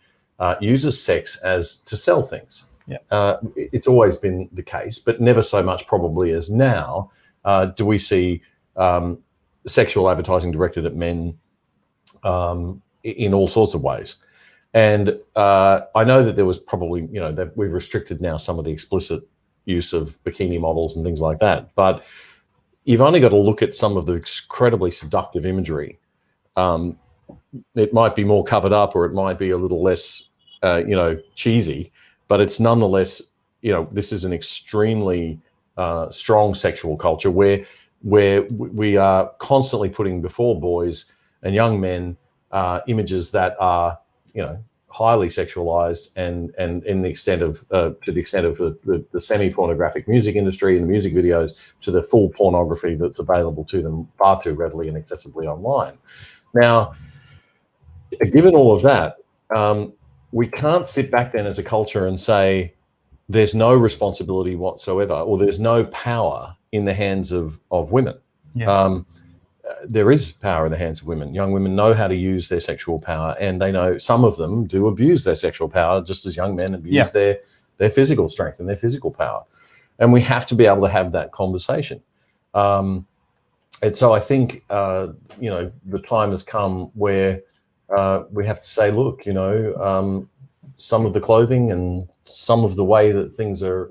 uses sex as to sell things. Yeah. It's always been the case, but never so much probably as now do we see sexual advertising directed at men in all sorts of ways. And I know that there was probably, that we've restricted now some of the explicit use of bikini models and things like that. But you've only got to look at some of the incredibly seductive imagery. It might be more covered up, or it might be a little less, cheesy, but it's nonetheless, this is an extremely strong sexual culture where we are constantly putting before boys and young men images that are, highly sexualized, and in the extent of to the extent of the semi-pornographic music industry and the music videos, to the full pornography that's available to them far too readily and accessibly online. Now, given all of that, we can't sit back then as a culture and say there's no responsibility whatsoever, or there's no power in the hands of women. Yeah. There is power in the hands of women. Young women know how to use their sexual power, and they know some of them do abuse their sexual power just as young men abuse their physical strength and their physical power. And we have to be able to have that conversation. And so I think, the time has come where we have to say, look, some of the clothing and some of the way that things are,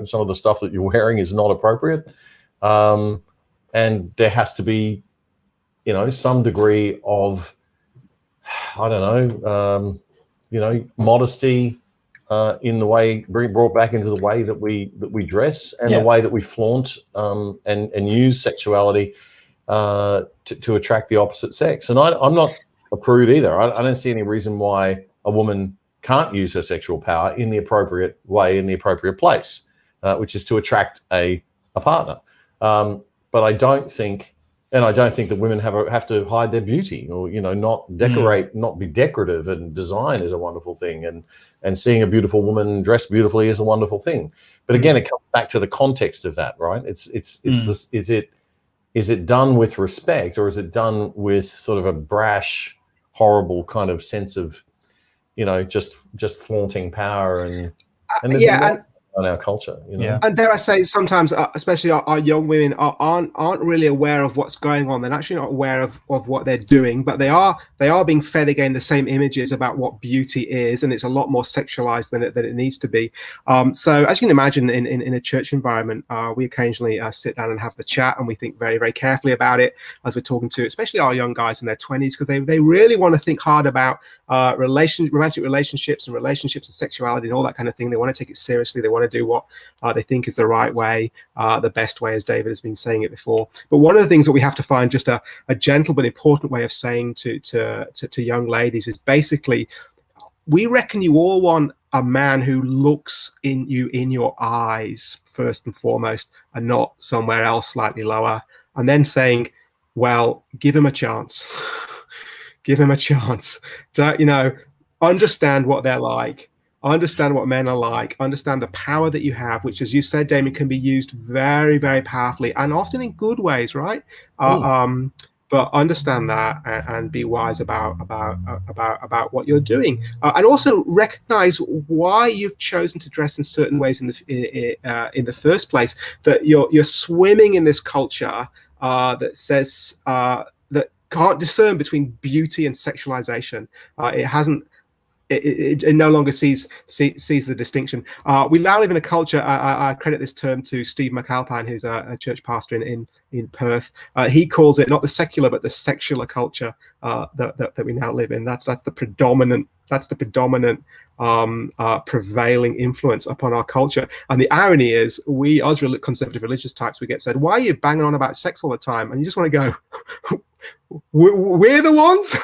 some of the stuff that you're wearing is not appropriate. And there has to be, some degree of, modesty, in the way, brought back into the way that we dress and the way that we flaunt and use sexuality to attract the opposite sex. And I'm not a prude either. I don't see any reason why a woman can't use her sexual power in the appropriate way, in the appropriate place, which is to attract a partner. But I don't think that women have to hide their beauty, or not decorate, not be decorative. And design is a wonderful thing, and seeing a beautiful woman dressed beautifully is a wonderful thing. But again, it comes back to the context of that, right? It's this. Is it done with respect, or is it done with sort of a brash, horrible kind of sense of, just flaunting power and there's on our culture, And dare I say, sometimes, especially our young women aren't really aware of what's going on. They're actually not aware of what they're doing, but they are being fed again the same images about what beauty is, and it's a lot more sexualized than it needs to be. So as you can imagine, in a church environment, we occasionally sit down and have the chat, and we think very, very carefully about it as we're talking to, especially our young guys in their 20s, because they really want to think hard about romantic relationships and sexuality and all that kind of thing. They want to take it seriously. They want to do what they think is the right way, the best way, as David has been saying it before. But one of the things that we have to find just a gentle but important way of saying to young ladies is basically, we reckon you all want a man who looks in your eyes first and foremost, and not somewhere else slightly lower, and then saying, well, give him a chance. Give him a chance to, understand what they're like. Understand what men are like, understand the power that you have, which, as you said, Damian, can be used very, very powerfully and often in good ways, right? But understand that and be wise about what you're doing, and also recognize why you've chosen to dress in certain ways in the first place. That you're swimming in this culture that says that can't discern between beauty and sexualization. It no longer sees the distinction. We now live in a culture. I credit this term to Steve McAlpine, who's a church pastor in Perth. He calls it not the secular but the sexular culture that we now live in. That's the predominant prevailing influence upon our culture. And the irony is, we as conservative religious types, we get said, "Why are you banging on about sex all the time?" And you just want to go, we're the ones.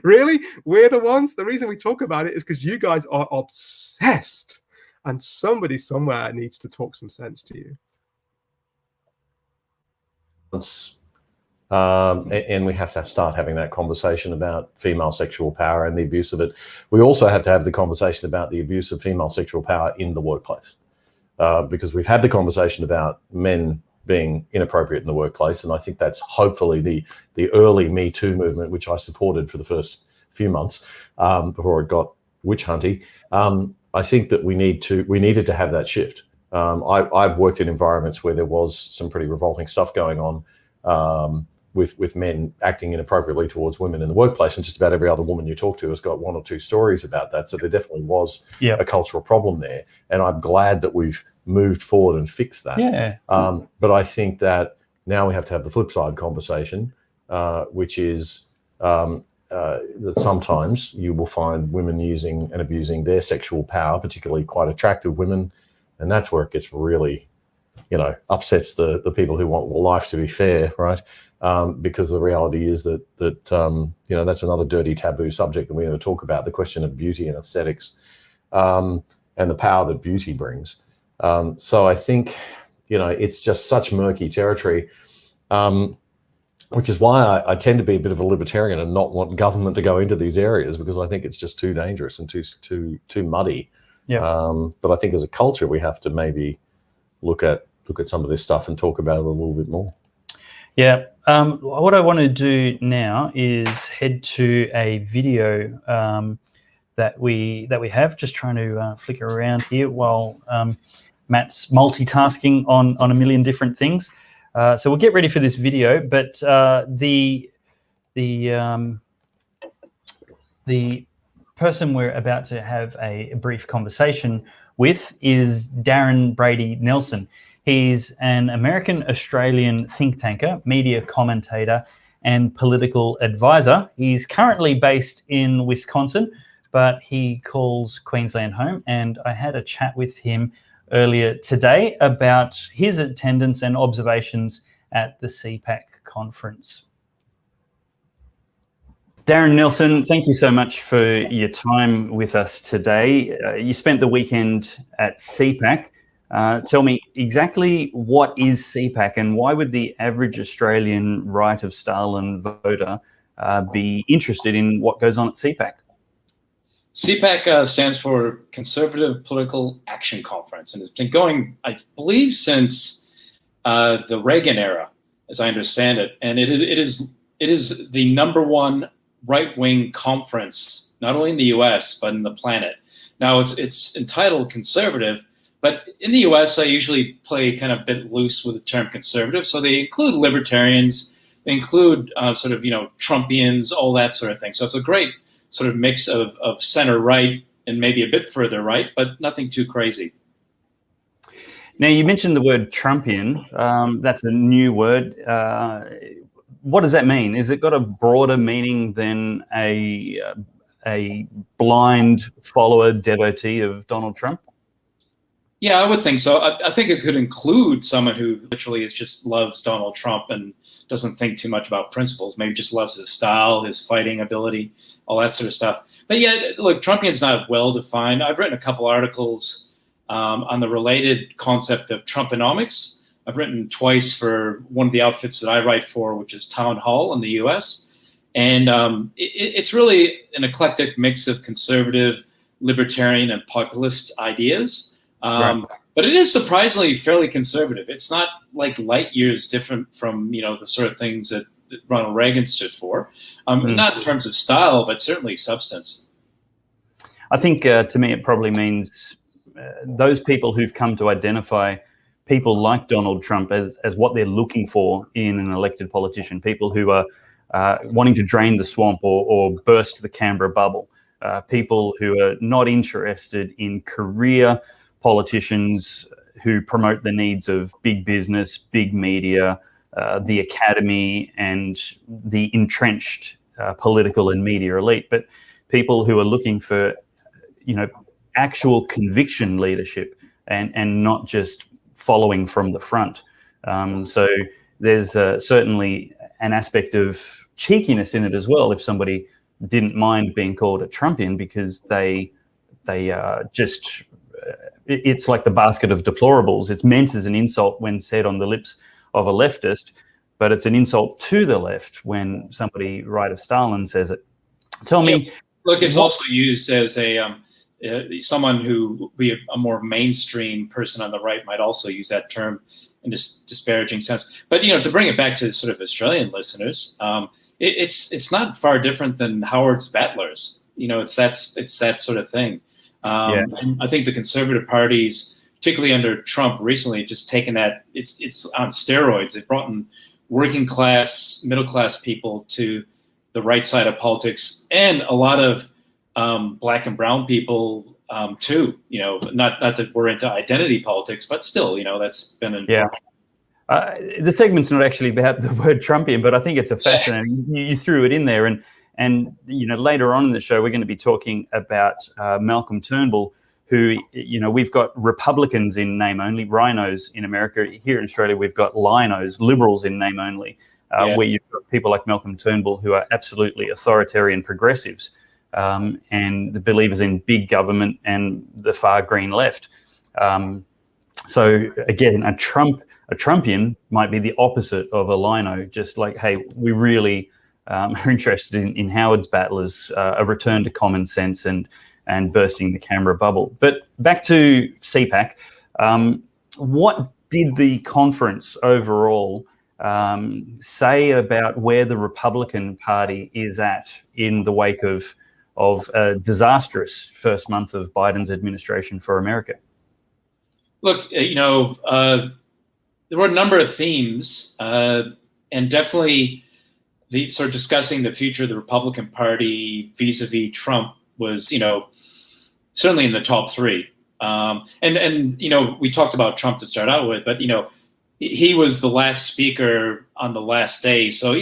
Really, we're the ones. The reason we talk about it is because you guys are obsessed, and somebody somewhere needs to talk some sense to you. And we have to start having that conversation about female sexual power and the abuse of it. We also have to have the conversation about the abuse of female sexual power in the workplace, because we've had the conversation about men being inappropriate in the workplace, and I think that's hopefully the early Me Too movement, which I supported for the first few months before it got witch hunty. I think that we needed to have that shift. I've worked in environments where there was some pretty revolting stuff going on with men acting inappropriately towards women in the workplace, and just about every other woman you talk to has got one or two stories about that. So there definitely was a cultural problem there, and I'm glad that we've moved forward and fixed that. But I think that now we have to have the flip side conversation, which is that sometimes you will find women using and abusing their sexual power, particularly quite attractive women, and that's where it gets really, upsets the people who want life to be fair, right? Because the reality is that that's another dirty taboo subject that we never talk about, the question of beauty and aesthetics, and the power that beauty brings. So I think, it's just such murky territory, which is why I tend to be a bit of a libertarian and not want government to go into these areas, because I think it's just too dangerous and too muddy. But I think as a culture, we have to maybe look at some of this stuff and talk about it a little bit more. What I want to do now is head to a video that we have, just trying to flicker around here while Matt's multitasking on a million different things. So we'll get ready for this video, but the person we're about to have a brief conversation with is Darren Brady Nelson. He's an American-Australian think tanker, media commentator, and political advisor. He's currently based in Wisconsin, but he calls Queensland home, and I had a chat with him earlier today about his attendance and observations at the CPAC conference. Darren Nelson, thank you so much for your time with us today. You spent the weekend at CPAC. Tell me exactly what is CPAC, and why would the average Australian right of Stalin voter be interested in what goes on at CPAC? CPAC stands for Conservative Political Action Conference, and it's been going, I believe, since the Reagan era, as I understand it. And it is the #1 right-wing conference, not only in the U.S. but in the planet. Now it's entitled conservative, but in the U.S. they usually play kind of a bit loose with the term conservative, so they include libertarians, they include sort of Trumpians, all that sort of thing. So it's a great sort of mix of center right and maybe a bit further right, but nothing too crazy. Now, you mentioned the word Trumpian. That's a new word. What does that mean? Is it got a broader meaning than a blind follower, devotee of Donald Trump? Yeah, I would think so. I think it could include someone who literally just loves Donald Trump and doesn't think too much about principles, maybe just loves his style, his fighting ability, all that sort of stuff. But yeah, look, Trumpian's not well defined. I've written a couple articles on the related concept of Trumponomics. I've written twice for one of the outfits that I write for, which is Town Hall in the US. And it's really an eclectic mix of conservative, libertarian, and populist ideas. Right. But it is surprisingly fairly conservative. It's not like light years different from the sort of things that Ronald Reagan stood for. Not in terms of style, but certainly substance. I think to me it probably means those people who've come to identify people like Donald Trump as what they're looking for in an elected politician, people who are wanting to drain the swamp or burst the Canberra bubble, people who are not interested in career politicians who promote the needs of big business, big media, the academy, and the entrenched political and media elite, but people who are looking for, actual conviction leadership and not just following from the front. So there's certainly an aspect of cheekiness in it as well. If somebody didn't mind being called a Trumpian because they just, it's like the basket of deplorables. It's meant as an insult when said on the lips of a leftist, but it's an insult to the left when somebody right of Stalin says it. Tell me. Look, it's also used as a someone who would be a more mainstream person on the right might also use that term in this disparaging sense. But to bring it back to sort of Australian listeners, it's not far different than Howard's battlers. It's that sort of thing. And I think the Conservative parties, particularly under Trump recently, have just taken that. It's on steroids. They've brought in working class, middle class people to the right side of politics, and a lot of black and brown people too. Not that we're into identity politics, but still, that's been important. The segment's not actually about the word Trumpian, but I think it's a fascinating. You threw it in there, and later on in the show we're going to be talking about Malcolm Turnbull, who we've got Republicans in name only, rhinos in America. Here in Australia we've got linos, liberals in name only, where you've got people like Malcolm Turnbull who are absolutely authoritarian progressives. And the believers in big government and the far green left. So again, a Trumpian might be the opposite of a lino, just like, hey, we really are interested in Howard's battlers, a return to common sense and bursting the Canberra bubble. But back to CPAC, what did the conference overall say about where the Republican Party is at in the wake of a disastrous first month of Biden's administration for America? Look, there were a number of themes, and definitely the sort of discussing the future of the Republican Party vis-a-vis Trump was, certainly in the top three. And we talked about Trump to start out with, but he was the last speaker on the last day, so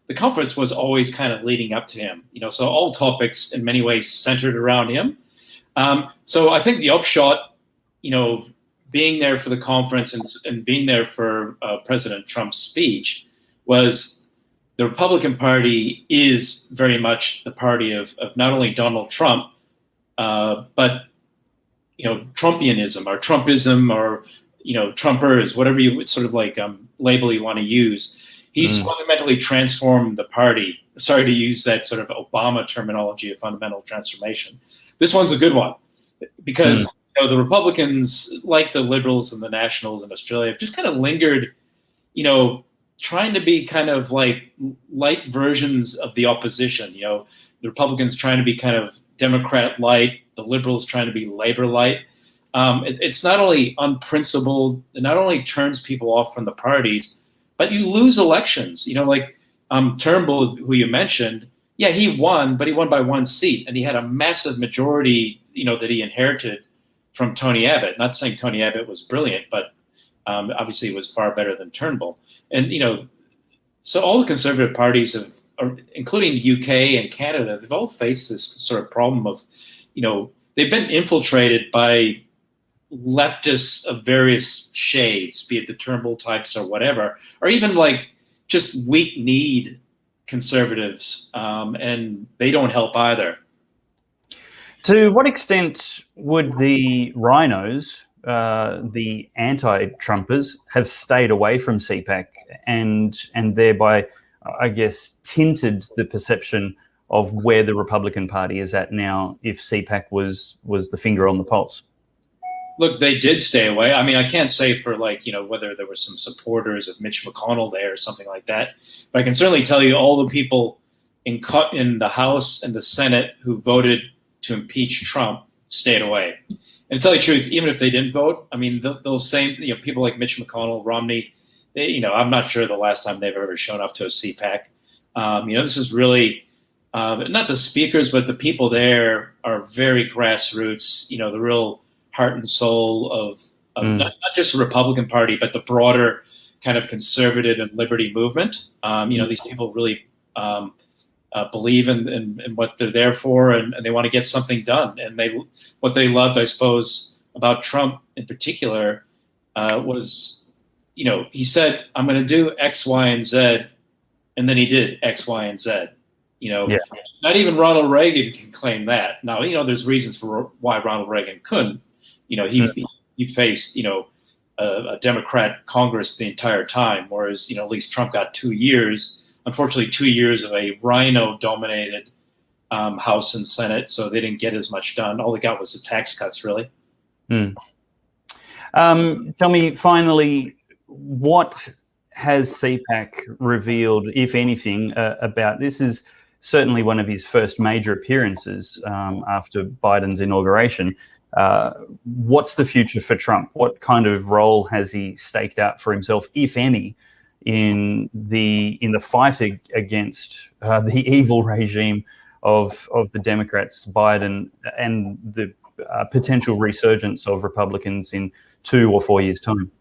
the conference was always kind of leading up to him. So all topics in many ways centered around him. So I think the upshot, being there for the conference and being there for President Trump's speech was the Republican Party is very much the party of not only Donald Trump, but Trumpianism or Trumpism or Trumpers, whatever you sort of like label you want to use. He's fundamentally transformed the party. Sorry to use that sort of Obama terminology of fundamental transformation. This one's a good one because the Republicans, like the Liberals and the Nationals in Australia, have just kind of lingered, trying to be kind of like light versions of the opposition. The Republicans trying to be kind of Democrat light, the Liberals trying to be Labor light. It's not only unprincipled, it not only turns people off from the parties, but you lose elections. Like Turnbull, who you mentioned, yeah, he won, but he won by 1 seat, and he had a massive majority, that he inherited from Tony Abbott. Not saying Tony Abbott was brilliant, but obviously it was far better than Turnbull. And so all the conservative parties including the UK and Canada, they've all faced this sort of problem of, they've been infiltrated by leftists of various shades, be it the Turnbull types or whatever, or even like just weak-kneed conservatives, and they don't help either. To what extent would the rhinos, the anti-Trumpers, have stayed away from CPAC and thereby, I guess, tinted the perception of where the Republican Party is at now if CPAC was the finger on the pulse? Look, they did stay away. I mean, I can't say for whether there were some supporters of Mitch McConnell there or something like that, but I can certainly tell you all the people in the House and the Senate who voted to impeach Trump stayed away. And to tell you the truth, even if they didn't vote, I mean, those same people like Mitch McConnell, Romney, I'm not sure the last time they've ever shown up to a CPAC. This is really not the speakers, but the people there are very grassroots. The real heart and soul of not just the Republican Party, but the broader kind of conservative and liberty movement. These people really believe in what they're there for, and they want to get something done. And what they loved, I suppose, about Trump in particular was, he said, I'm going to do X, Y, and Z, and then he did X, Y, and Z. Not even Ronald Reagan can claim that. Now, there's reasons for why Ronald Reagan couldn't. He faced, a Democrat Congress the entire time, whereas, at least Trump got 2 years. Unfortunately, 2 years of a rhino-dominated House and Senate, so they didn't get as much done. All they got was the tax cuts, really. Tell me, finally, what has CPAC revealed, if anything, about this? Is certainly one of his first major appearances after Biden's inauguration. What's the future for Trump? What kind of role has he staked out for himself, if any, in the fight against the evil regime of the Democrats, Biden, and the potential resurgence of Republicans in 2 or 4 years' time?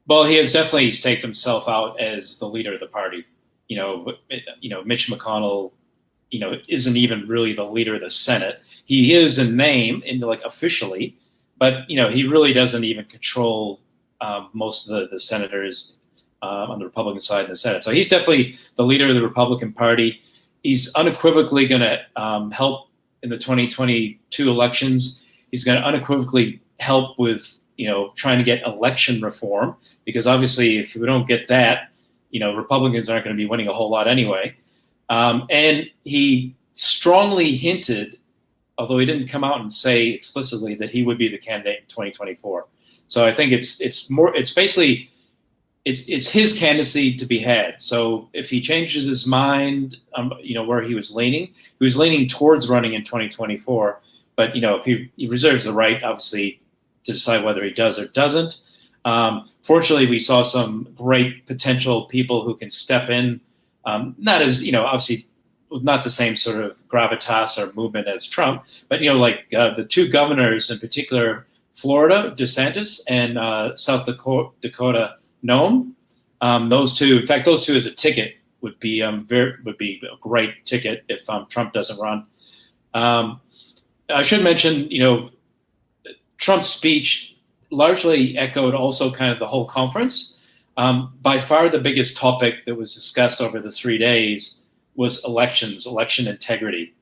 Well, he has definitely staked himself out as the leader of the party. Mitch McConnell, isn't even really the leader of the Senate. He is in name, officially, but he really doesn't even control most of the senators on the Republican side in the Senate. So he's definitely the leader of the Republican Party. He's unequivocally going to help in the 2022 elections. He's going to unequivocally help with trying to get election reform, because obviously if we don't get that, Republicans aren't going to be winning a whole lot anyway. And he strongly hinted, although he didn't come out and say explicitly, that he would be the candidate in 2024. So I think it's basically his candidacy to be had. So if he changes his mind, where he was leaning towards running in 2024. But if he reserves the right, obviously, to decide whether he does or doesn't. Fortunately, we saw some great potential people who can step in, not as, obviously not the same sort of gravitas or movement as Trump, but, the 2 governors in particular, Florida, DeSantis, and South Dakota, Noem. Those two as a ticket would be a great ticket if Trump doesn't run. I should mention, Trump's speech largely echoed also kind of the whole conference. By far the biggest topic that was discussed over the 3 days was election integrity.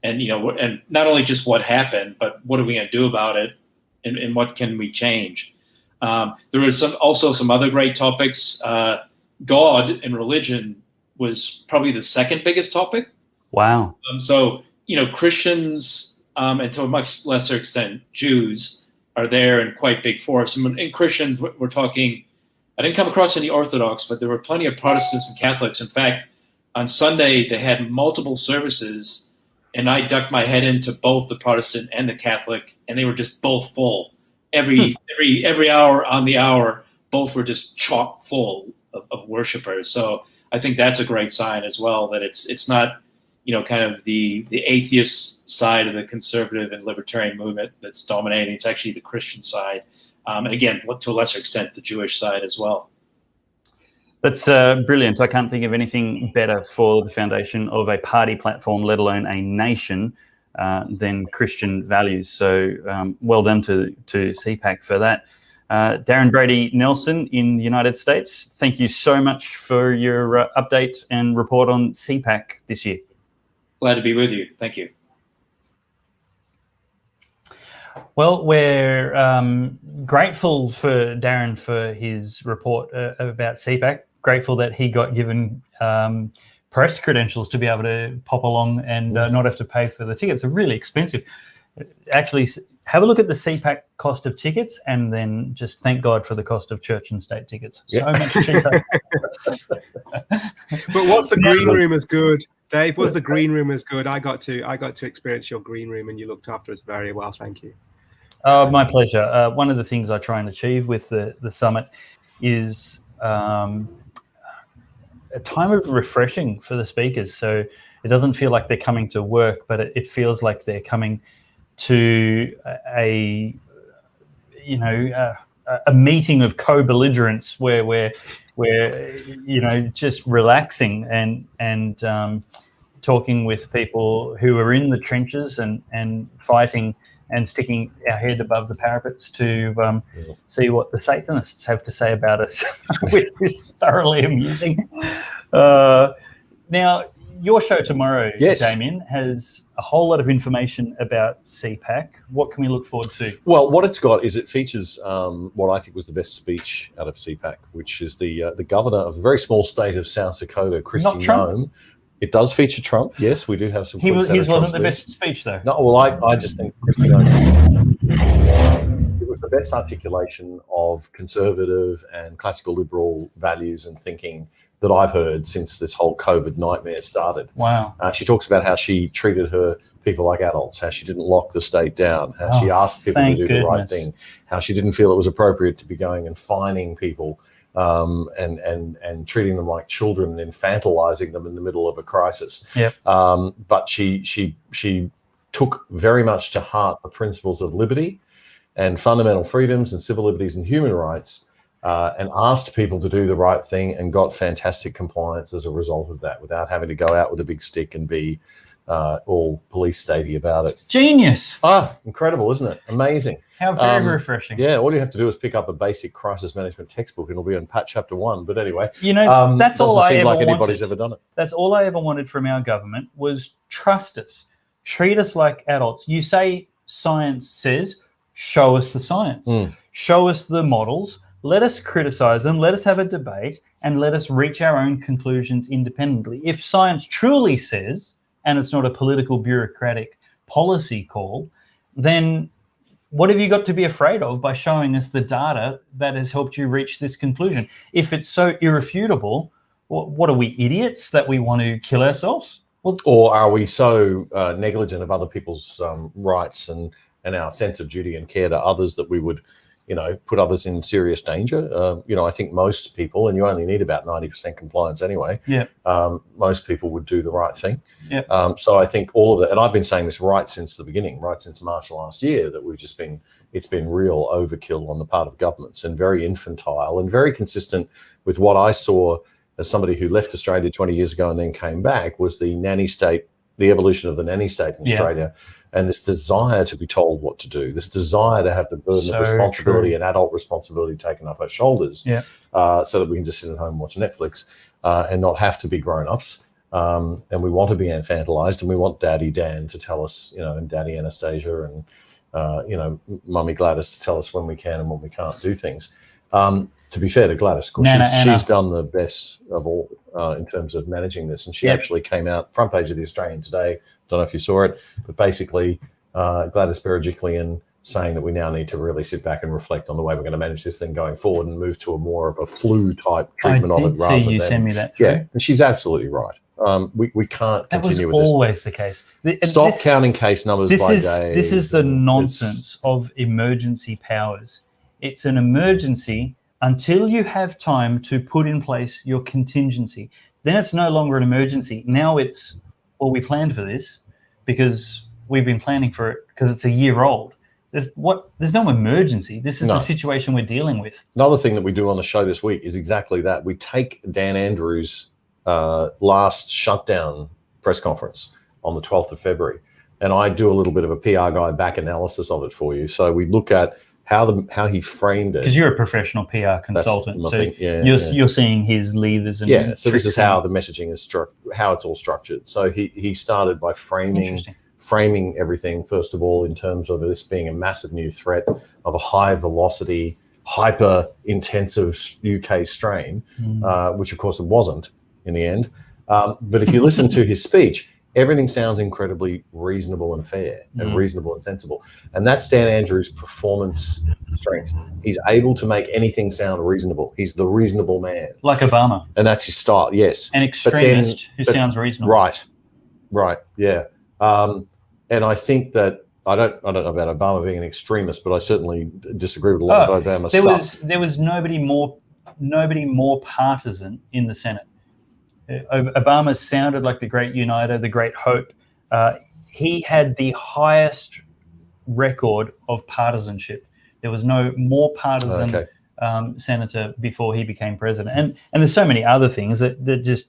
And, and not only just what happened, but what are we going to do about it, and what can we change? There was also some other great topics. God and religion was probably the second biggest topic. Wow. So, Christians, and to a much lesser extent, Jews are there in quite big force. And Christians, we're talking, I didn't come across any Orthodox, but there were plenty of Protestants and Catholics. In fact, on Sunday, they had multiple services, and I ducked my head into both the Protestant and the Catholic, and they were just both full. Every hour on the hour, both were just chock full of worshipers. So I think that's a great sign as well, that it's not, kind of the atheist side of the conservative and libertarian movement that's dominating. It's actually the Christian side. And again, to a lesser extent, the Jewish side as well. That's brilliant. I can't think of anything better for the foundation of a party platform, let alone a nation, than Christian values. So well done to CPAC for that. Darren Brady Nelson in the United States, thank you so much for your update and report on CPAC this year. Glad to be with you. Thank you. Well, we're grateful for Darren for his report about CPAC. Grateful that he got given press credentials to be able to pop along and not have to pay for the tickets. They're really expensive. Actually, have a look at the CPAC cost of tickets and then just thank God for the cost of church and state tickets. So much cheaper. But what's the green room as good? Dave, was the green room as good? I got to experience your green room and you looked after us very well. Thank you. My pleasure. One of the things I try and achieve with the summit is a time of refreshing for the speakers. So it doesn't feel like they're coming to work, but it feels like they're coming to a meeting of co-belligerents where we're just relaxing and talking with people who are in the trenches and fighting and sticking our head above the parapets to see what the Satanists have to say about us, which is thoroughly amusing. Now, your show tomorrow, yes, Damian, has a whole lot of information about CPAC. What can we look forward to? Well, what it's got is it features what I think was the best speech out of CPAC, which is the governor of the very small state of South Dakota, Kristi Noem. It does feature Trump. Yes, we do have some. His wasn't the best speech, though. No, well, I just think Kristi Noem, it was the best articulation of conservative and classical liberal values and thinking that I've heard since this whole COVID nightmare started. Wow. She talks about how she treated her people like adults, how she didn't lock the state down, how she asked people to do the right thing, how she didn't feel it was appropriate to be going and fining people and treating them like children and infantilizing them in the middle of a crisis. Yep. But she took very much to heart the principles of liberty and fundamental freedoms and civil liberties and human rights, and asked people to do the right thing and got fantastic compliance as a result of that without having to go out with a big stick and be all police statey about it. Genius. Incredible, isn't it? Amazing. How very refreshing. Yeah, all you have to do is pick up a basic crisis management textbook and it'll be on chapter 1. But anyway, that's all I ever wanted. Anybody's ever done it. That's all I ever wanted from our government was trust us. Treat us like adults. You say science says, show us the science. Show us the models. Let us criticize them. Let us have a debate and let us reach our own conclusions independently. If science truly says, and it's not a political bureaucratic policy call, then what have you got to be afraid of by showing us the data that has helped you reach this conclusion? If it's so irrefutable, what are we, idiots that we want to kill ourselves? Well, or are we so negligent of other people's rights and our sense of duty and care to others that we would, put others in serious danger? I think most people, and you only need about 90% compliance anyway. Yeah. Most people would do the right thing. Yeah. So I think all of that, and I've been saying this right since the beginning, right since March last year, that it's been real overkill on the part of governments and very infantile and very consistent with what I saw as somebody who left Australia 20 years ago and then came back, was the nanny state, the evolution of the nanny state in Australia, and this desire to be told what to do, this desire to have the burden of responsibility and adult responsibility taken up our shoulders, so that we can just sit at home and watch Netflix and not have to be grown-ups. And we want to be infantilized, and we want Daddy Dan to tell us, and Daddy Anastasia and, Mummy Gladys to tell us when we can and when we can't do things. To be fair to Gladys, she's done the best of all in terms of managing this. And she actually came out, front page of the Australian today, don't know if you saw it, but basically Gladys Berejiklian saying that we now need to really sit back and reflect on the way we're going to manage this thing going forward and move to a more of a flu-type treatment of it. I did see you send me that. Yeah, and she's absolutely right. We can't continue with this. That was always the case. Stop counting case numbers by days. This is the nonsense of emergency powers. It's an emergency until you have time to put in place your contingency. Then it's no longer an emergency. Now it's, well, we planned for this because we've been planning for it because it's a year old. There's no emergency. This is the situation we're dealing with. Another thing that we do on the show this week is exactly that. We take Dan Andrews' last shutdown press conference on the 12th of February, and I do a little bit of a PR guy back analysis of it for you. So we look at how he framed it. Because you're a professional PR consultant, so you're seeing his levers and so this is how the messaging is how it's all structured. So he started by framing everything, first of all, in terms of this being a massive new threat of a high velocity, hyper intensive UK strain, which of course it wasn't in the end. But if you listen to his speech, everything sounds incredibly reasonable and fair and reasonable and sensible. And that's Dan Andrews' performance strength. He's able to make anything sound reasonable. He's the reasonable man. Like Obama. And that's his style, yes. An extremist who sounds reasonable. Right, yeah. And I think that, I don't know about Obama being an extremist, but I certainly disagree with a lot of Obama's stuff. There was nobody more partisan in the Senate. Obama sounded like the great uniter, the great hope. He had the highest record of partisanship. There was no more partisan senator before he became president. And there's so many other things that just,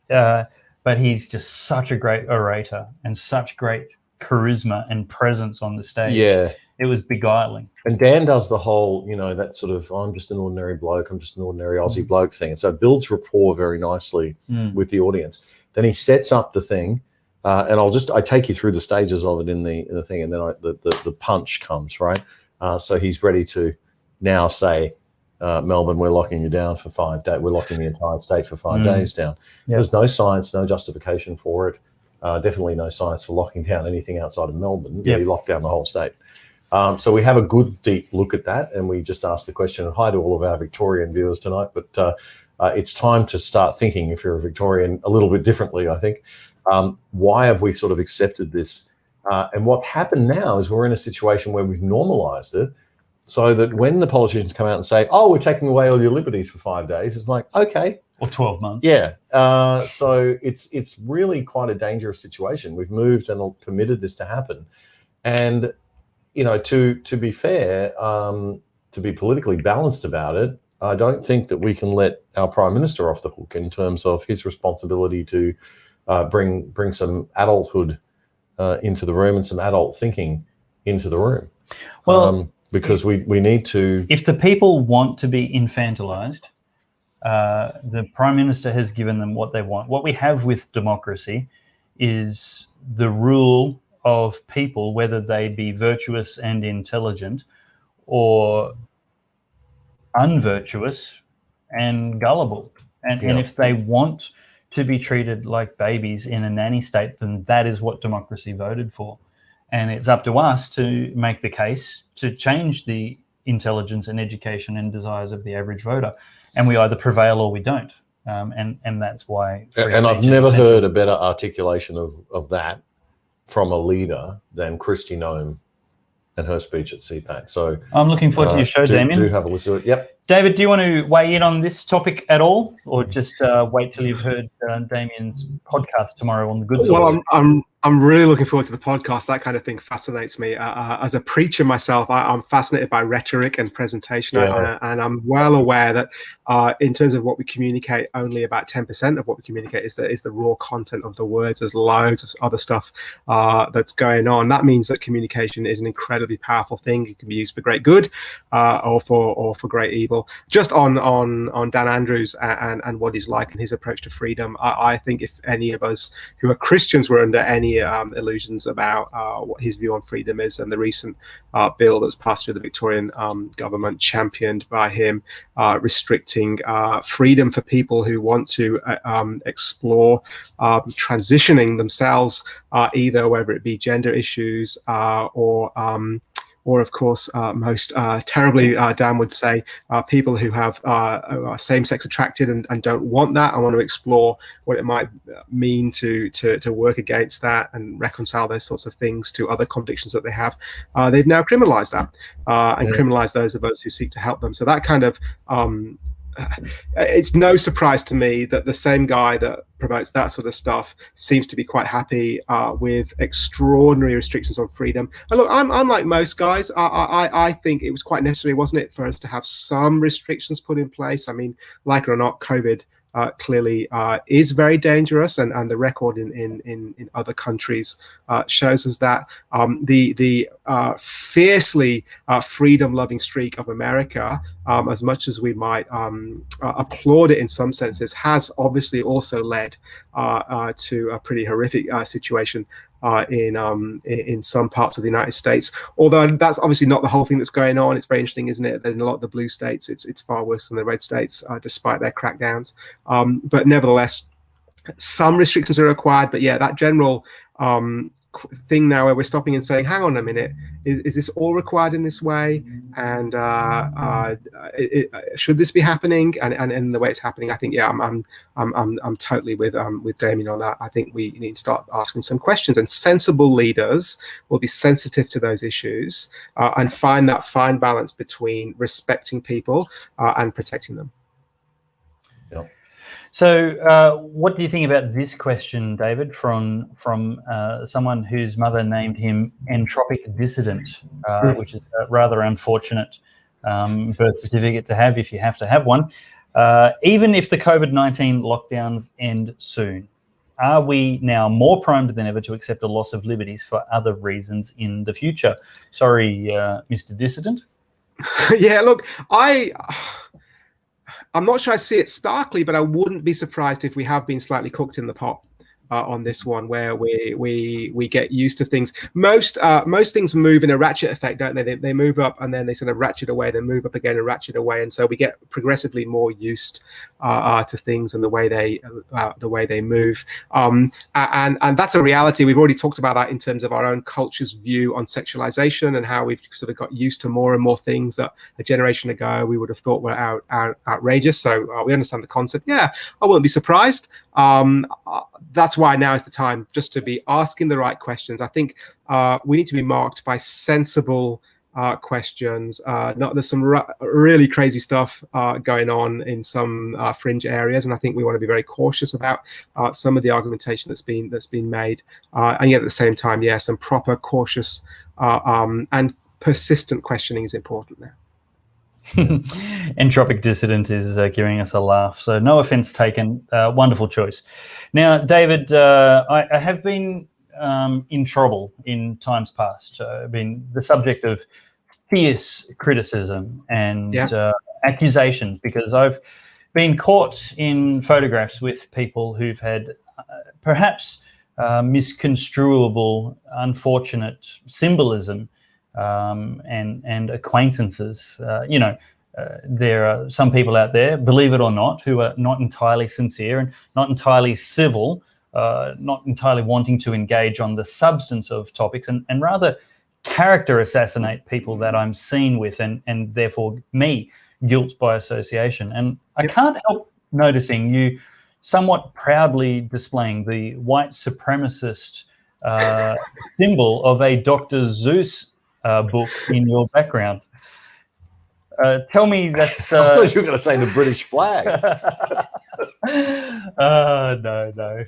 but he's just such a great orator and such great charisma and presence on the stage. Yeah. It was beguiling. And Dan does the whole, that sort of, I'm just an ordinary bloke, I'm just an ordinary Aussie bloke thing. And so it builds rapport very nicely with the audience. Then he sets up the thing, and I take you through the stages of it in the thing, and then the punch comes, right? So he's ready to now say, Melbourne, we're locking you down for 5 days. We're locking the entire state for 5 days down. Yep. There's no science, no justification for it. Definitely no science for locking down anything outside of Melbourne. He locked down the whole state. So we have a good deep look at that, and we just ask the question, and hi to all of our Victorian viewers tonight, but it's time to start thinking, if you're a Victorian, a little bit differently, I think. Why have we sort of accepted this? And what happened now is we're in a situation where we've normalized it, so that when the politicians come out and say, oh, we're taking away all your liberties for 5 days, it's like, okay. Or 12 months. Yeah. So it's really quite a dangerous situation. We've moved and permitted this to happen. And to be fair, to be politically balanced about it, I don't think that we can let our Prime Minister off the hook in terms of his responsibility to bring some adulthood into the room and some adult thinking into the room. Well, because we need to... If the people want to be infantilized, the Prime Minister has given them what they want. What we have with democracy is the rule of people, whether they be virtuous and intelligent or unvirtuous and gullible. And if they want to be treated like babies in a nanny state, then that is what democracy voted for. And it's up to us to make the case to change the intelligence and education and desires of the average voter. And we either prevail or we don't. And that's why... And I've never heard a better articulation of that from a leader than Kristi Noem and her speech at CPAC. So I'm looking forward to your show, Damian. Do have a listen to it. Yep. David, do you want to weigh in on this topic at all, or just wait till you've heard Damian's podcast tomorrow on the good side? Well, I'm I'm really looking forward to the podcast. That kind of thing fascinates me. As a preacher myself, I'm fascinated by rhetoric and presentation, and I'm well aware that in terms of what we communicate, only about 10% of what we communicate is the raw content of the words. There's loads of other stuff that's going on. That means that communication is an incredibly powerful thing. It can be used for great good or for great evil. Just on Dan Andrews and what he's like and his approach to freedom, I think if any of us who are Christians were under any illusions about what his view on freedom is, and the recent bill that's passed through the Victorian government, championed by him, restricting freedom for people who want to explore transitioning themselves, either whether it be gender issues or of course, most terribly, Dan would say, people who have same-sex attracted and don't want that and want to explore what it might mean to work against that and reconcile those sorts of things to other convictions that they have. They've now criminalized that and criminalized those of us who seek to help them. So that kind of it's no surprise to me that the same guy that promotes that sort of stuff seems to be quite happy with extraordinary restrictions on freedom. And look, I'm like most guys. I think it was quite necessary, wasn't it, for us to have some restrictions put in place? I mean, like it or not, COVID clearly is very dangerous, and the record in other countries shows us that. The fiercely freedom-loving streak of America, as much as we might applaud it in some senses, has obviously also led to a pretty horrific situation in some parts of the United States. Although that's obviously not the whole thing that's going on. It's very interesting, isn't it, that in a lot of the blue states, it's far worse than the red states, despite their crackdowns. But nevertheless, some restrictions are required. But yeah, that general thing now where we're stopping and saying, hang on a minute, is this all required in this way? And should this be happening? And the way it's happening, I think, yeah, I'm totally with Damian on that. I think we need to start asking some questions, and sensible leaders will be sensitive to those issues and find that fine balance between respecting people and protecting them. So what do you think about this question, David, from someone whose mother named him entropic dissident, which is a rather unfortunate birth certificate to have if you have to have one. Even if the COVID-19 lockdowns end soon, are we now more primed than ever to accept a loss of liberties for other reasons in the future? Sorry, Mr. Dissident. Yeah, look, I'm not sure I see it starkly, but I wouldn't be surprised if we have been slightly cooked in the pot on this one, where we get used to things. Most things move in a ratchet effect, don't they? They move up and then they sort of ratchet away, then move up again and ratchet away, and so we get progressively more used to things and the way they move. And that's a reality. We've already talked about that in terms of our own culture's view on sexualization and how we've sort of got used to more and more things that a generation ago we would have thought were outrageous. So we understand the concept. Yeah, I wouldn't be surprised. That's why now is the time just to be asking the right questions. I think we need to be marked by sensible questions. There's some really crazy stuff going on in some fringe areas, and I think we want to be very cautious about some of the argumentation that's been made. And yet at the same time, yeah, some proper, cautious and persistent questioning is important now. Entropic dissident is giving us a laugh, so no offense taken. Wonderful choice. Now, David, I have been in trouble in times past. Been the subject of fierce criticism and accusations, because I've been caught in photographs with people who've had perhaps misconstruable, unfortunate symbolism and acquaintances. There are some people out there, believe it or not, who are not entirely sincere and not entirely civil, not entirely wanting to engage on the substance of topics, and rather character assassinate people that I'm seen with, and therefore me, guilt by association. And I can't help noticing you somewhat proudly displaying the white supremacist symbol of a Dr. Seuss book in your background. Tell me that's... I thought you were going to say the British flag. No.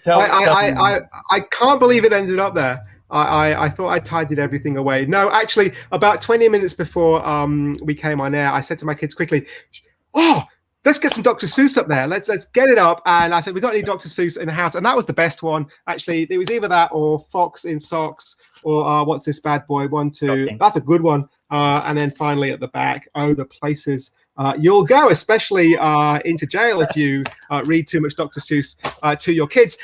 Tell I can't believe it ended up there. I thought I tidied everything away. No, actually, about 20 minutes before we came on air, I said to my kids quickly, "Oh, let's get some Dr. Seuss up there. Let's get it up." And I said, "We got any Dr. Seuss in the house?" And that was the best one. Actually, it was either that or Fox in Socks or what's this bad boy? 1, 2. Shocking. That's a good one. And then finally at the back, oh, the places you'll go, especially into jail if you read too much Dr. Seuss to your kids.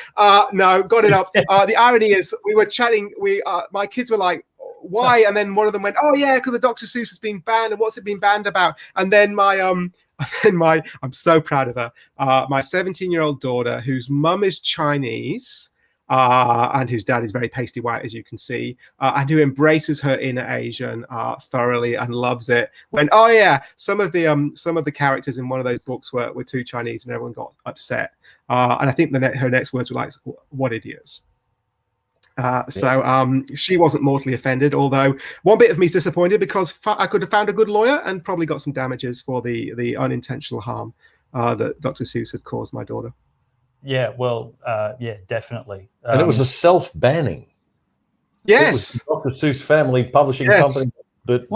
No, got it up. The irony is we were chatting. My kids were like, "Why?" And then one of them went, "Oh yeah, because the Dr. Seuss has been banned. And what's it been banned about?" And then I'm so proud of her. My 17-year-old daughter, whose mum is Chinese, and whose dad is very pasty white, as you can see, and who embraces her inner Asian thoroughly and loves it. When, "Oh yeah, some of the characters in one of those books were too Chinese," and everyone got upset. And I think her next words were like, "What idiots." So she wasn't mortally offended, although one bit of me is disappointed because I could have found a good lawyer and probably got some damages for the unintentional harm that Dr. Seuss had caused my daughter. Yeah, well, yeah, definitely. And it was a self-banning. Yes. It was the Dr. Seuss family publishing company. They're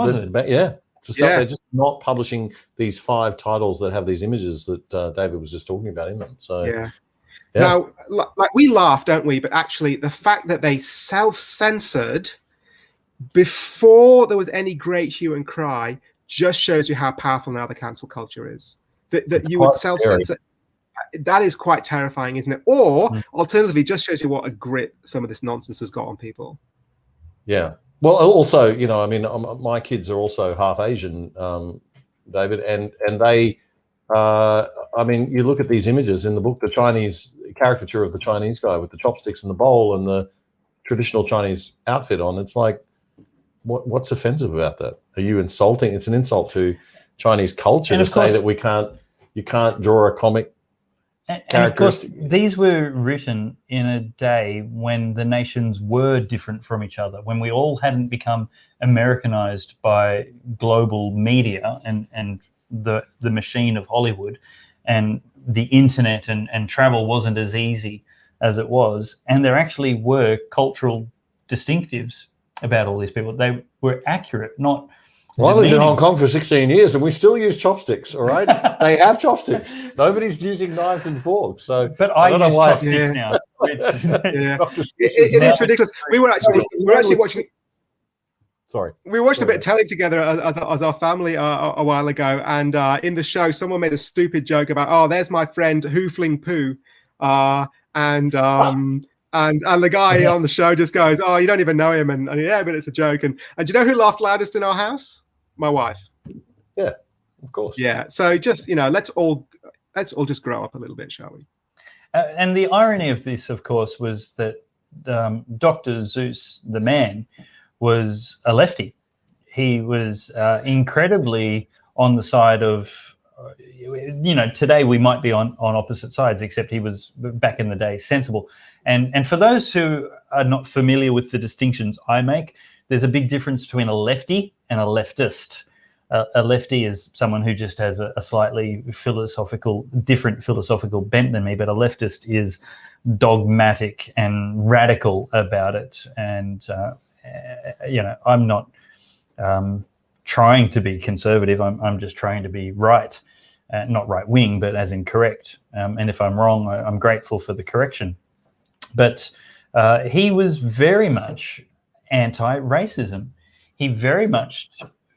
just not publishing these 5 titles that have these images that David was just talking about in them. So yeah. Now, like we laugh, don't we? But actually, the fact that they self-censored before there was any great hue and cry just shows you how powerful now the cancel culture is. That you would self-censor. That is quite terrifying, isn't it? Or alternatively, just shows you what a grip some of this nonsense has got on people. Yeah. Well, also, I mean, my kids are also half Asian, David, and they, I mean, you look at these images in the book, the Chinese caricature of the Chinese guy with the chopsticks and the bowl and the traditional Chinese outfit on. It's like, what's offensive about that? Are you insulting? It's an insult to Chinese culture to say that you can't draw a comic. And of course, these were written in a day when the nations were different from each other, when we all hadn't become Americanized by global media and the machine of Hollywood, and the internet and travel wasn't as easy as it was. And there actually were cultural distinctives about all these people. They were accurate, not... Well, I lived in Hong Kong for 16 years and we still use chopsticks, all right? They have chopsticks. Nobody's using knives and forks. So, but I use chopsticks now. It is ridiculous. We were actually watching... Sorry. We watched a bit of telly together as our family a while ago, and in the show, someone made a stupid joke about, "Oh, there's my friend Hoofling Poo," and the guy on the show just goes, "Oh, you don't even know him," and yeah, but it's a joke. And do you know who laughed loudest in our house? My wife. Yeah, of course. Yeah. So just let's all just grow up a little bit, shall we? And the irony of this, of course, was that Dr. Seuss, the man, was a lefty. He was incredibly on the side of, today we might be on opposite sides, except he was back in the day sensible. And for those who are not familiar with the distinctions I make, there's a big difference between a lefty and a leftist. A lefty is someone who just has a slightly different philosophical bent than me, but a leftist is dogmatic and radical about it. And I'm not trying to be conservative. I'm just trying to be right, not right wing, but as in correct. And if I'm wrong, I'm grateful for the correction. But he was very much anti-racism. He very much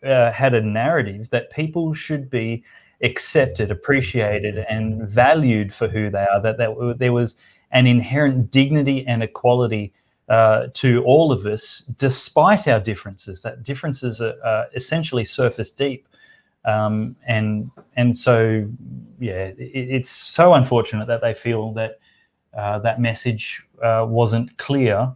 had a narrative that people should be accepted, appreciated, and valued for who they are, that there was an inherent dignity and equality to all of us, despite our differences. That differences are essentially surface deep. And so, yeah, it's so unfortunate that they feel that that message wasn't clear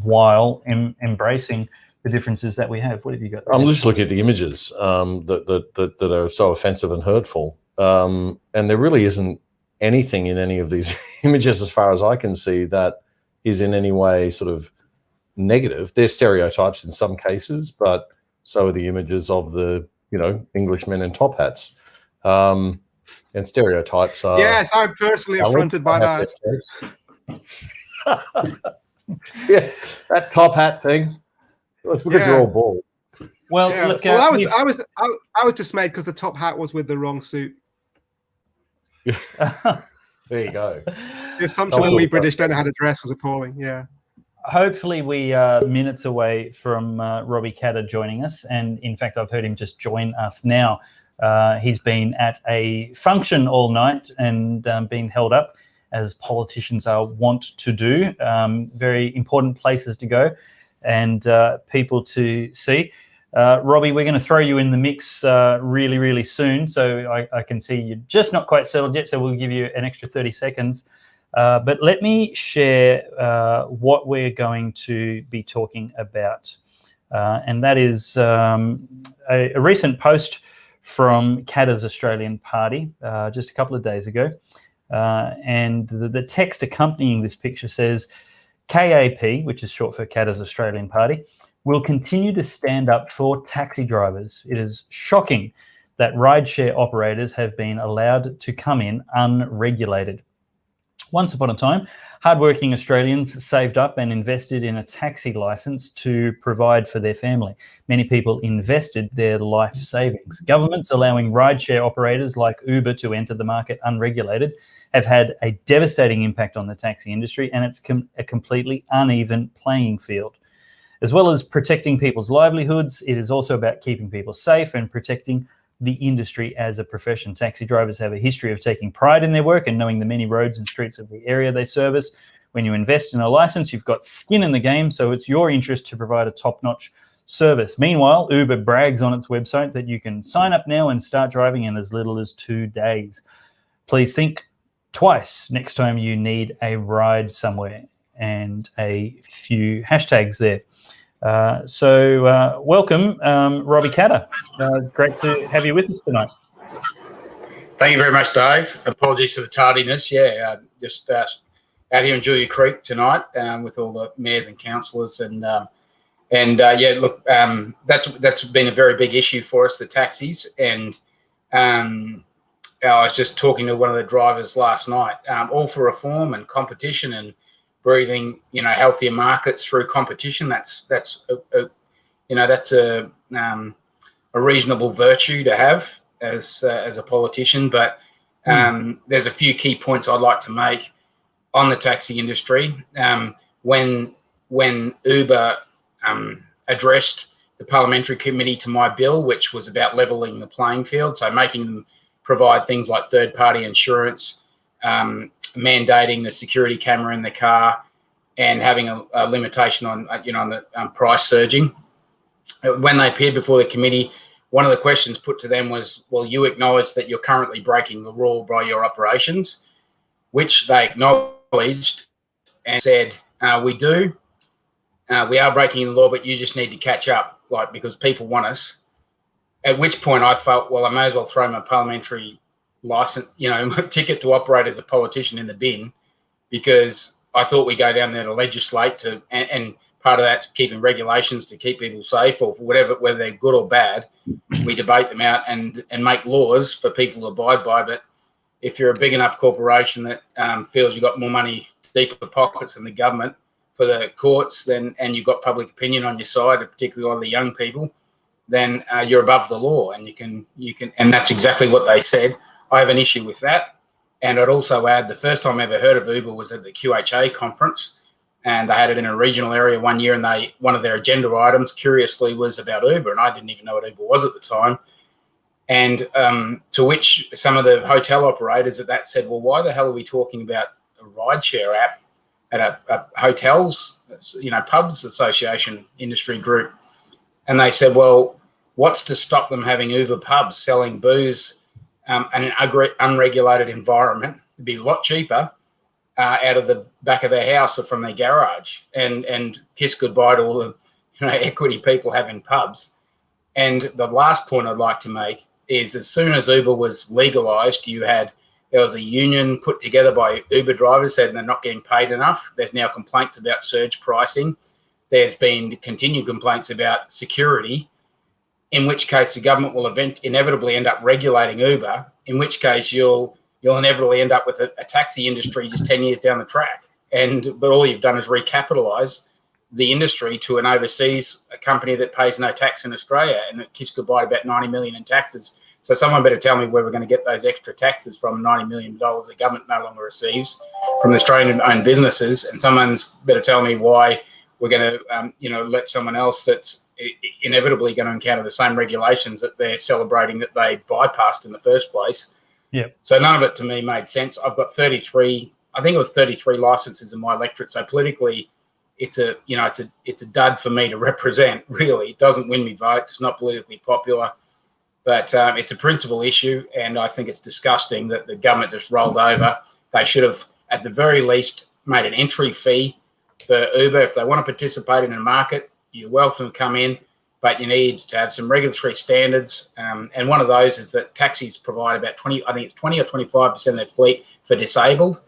while embracing the differences that we have. What have you got there? I'm just looking at the images that are so offensive and hurtful. And there really isn't anything in any of these images, as far as I can see, that is in any way sort of negative. They're stereotypes in some cases, but so are the images of the, Englishmen in top hats. And stereotypes are... Yes, I'm personally affronted by that. Yeah, that top hat thing. It's because you're all bald. Well, Yeah. look, Well, I was dismayed because the top hat was with the wrong suit. There you go. The assumption that we British don't know how to dress was appalling. Yeah. Hopefully we are minutes away from Robbie Katter joining us. And in fact, I've heard him just join us now. He's been at a function all night and been held up, as politicians are wont to do. Very important places to go and people to see. Robbie, we're going to throw you in the mix really, really soon. So I can see you're just not quite settled yet, so we'll give you an extra 30 seconds. But let me share what we're going to be talking about. And that is a recent post from Katter's Australian Party just a couple of days ago. And the text accompanying this picture says, KAP, which is short for Katter's Australian Party, will continue to stand up for taxi drivers. It is shocking that rideshare operators have been allowed to come in unregulated. Once upon a time, hardworking Australians saved up and invested in a taxi license to provide for their family. Many people invested their life savings. Governments allowing rideshare operators like Uber to enter the market unregulated have had a devastating impact on the taxi industry, and it's a completely uneven playing field. As well as protecting people's livelihoods, it is also about keeping people safe and protecting the industry as a profession. Taxi drivers have a history of taking pride in their work and knowing the many roads and streets of the area they service. When you invest in a license, you've got skin in the game, so it's your interest to provide a top-notch service. Meanwhile, Uber brags on its website that you can sign up now and start driving in as little as 2 days. Please think twice next time you need a ride somewhere, and a few hashtags there. Welcome, Robbie Katter. Great to have you with us tonight. Thank you very much, Dave. Apologies for the tardiness. Yeah, just out here in Julia Creek tonight with all the mayors and councillors, yeah, look, that's been a very big issue for us, the taxis, and I was just talking to one of the drivers last night, all for reform and competition and breathing, healthier markets through competition. That's a reasonable virtue to have as a politician. But there's a few key points I'd like to make on the taxi industry. When Uber addressed the parliamentary committee to my bill, which was about levelling the playing field, so making them provide things like third-party insurance, mandating the security camera in the car, and having a limitation on the price surging. When they appeared before the committee, one of the questions put to them was, well, you acknowledge that you're currently breaking the law by your operations, which they acknowledged and said, we do. We are breaking the law, but you just need to catch up, because people want us. At which point I felt, well, I may as well throw my parliamentary license, my ticket to operate as a politician in the bin, because I thought we go down there to legislate and part of that's keeping regulations to keep people safe, or for whether they're good or bad, we debate them out and make laws for people to abide by. But if you're a big enough corporation that feels you've got more money, deeper pockets than the government for the courts, and you've got public opinion on your side, particularly on the young people, then you're above the law, and you can, and that's exactly what they said. I have an issue with that. And I'd also add, the first time I ever heard of Uber was at the QHA conference, and they had it in a regional area one year, and one of their agenda items, curiously, was about Uber, and I didn't even know what Uber was at the time. And to which some of the hotel operators at that said, well, why the hell are we talking about a rideshare app at a hotels, pubs association industry group? And they said, well, what's to stop them having Uber pubs selling booze in an unregulated environment? It'd be a lot cheaper out of the back of their house or from their garage, and kiss goodbye to all the equity people having pubs. And the last point I'd like to make is, as soon as Uber was legalized, there was a union put together by Uber drivers saying they're not getting paid enough. There's now complaints about surge pricing. There's been continued complaints about security. in which case the government will inevitably end up regulating Uber, in which case you'll inevitably end up with a taxi industry just 10 years down the track. But all you've done is recapitalise the industry to an overseas company that pays no tax in Australia, and it kissed goodbye about 90 million in taxes. So someone better tell me where we're going to get those extra taxes from, $90 million the government no longer receives from the Australian-owned businesses, and someone's better tell me why we're going to, let someone else that's inevitably going to encounter the same regulations that they're celebrating that they bypassed in the first place. Yeah. So none of it to me made sense. I've got 33 licenses in my electorate. So politically, it's a dud for me to represent. Really, it doesn't win me votes. It's not politically popular, but it's a principal issue, and I think it's disgusting that the government just rolled over. They should have, at the very least, made an entry fee for Uber. If they want to participate in a market, you're welcome to come in, but you need to have some regulatory standards. And one of those is that taxis provide about 20 or 25% of their fleet for disabled.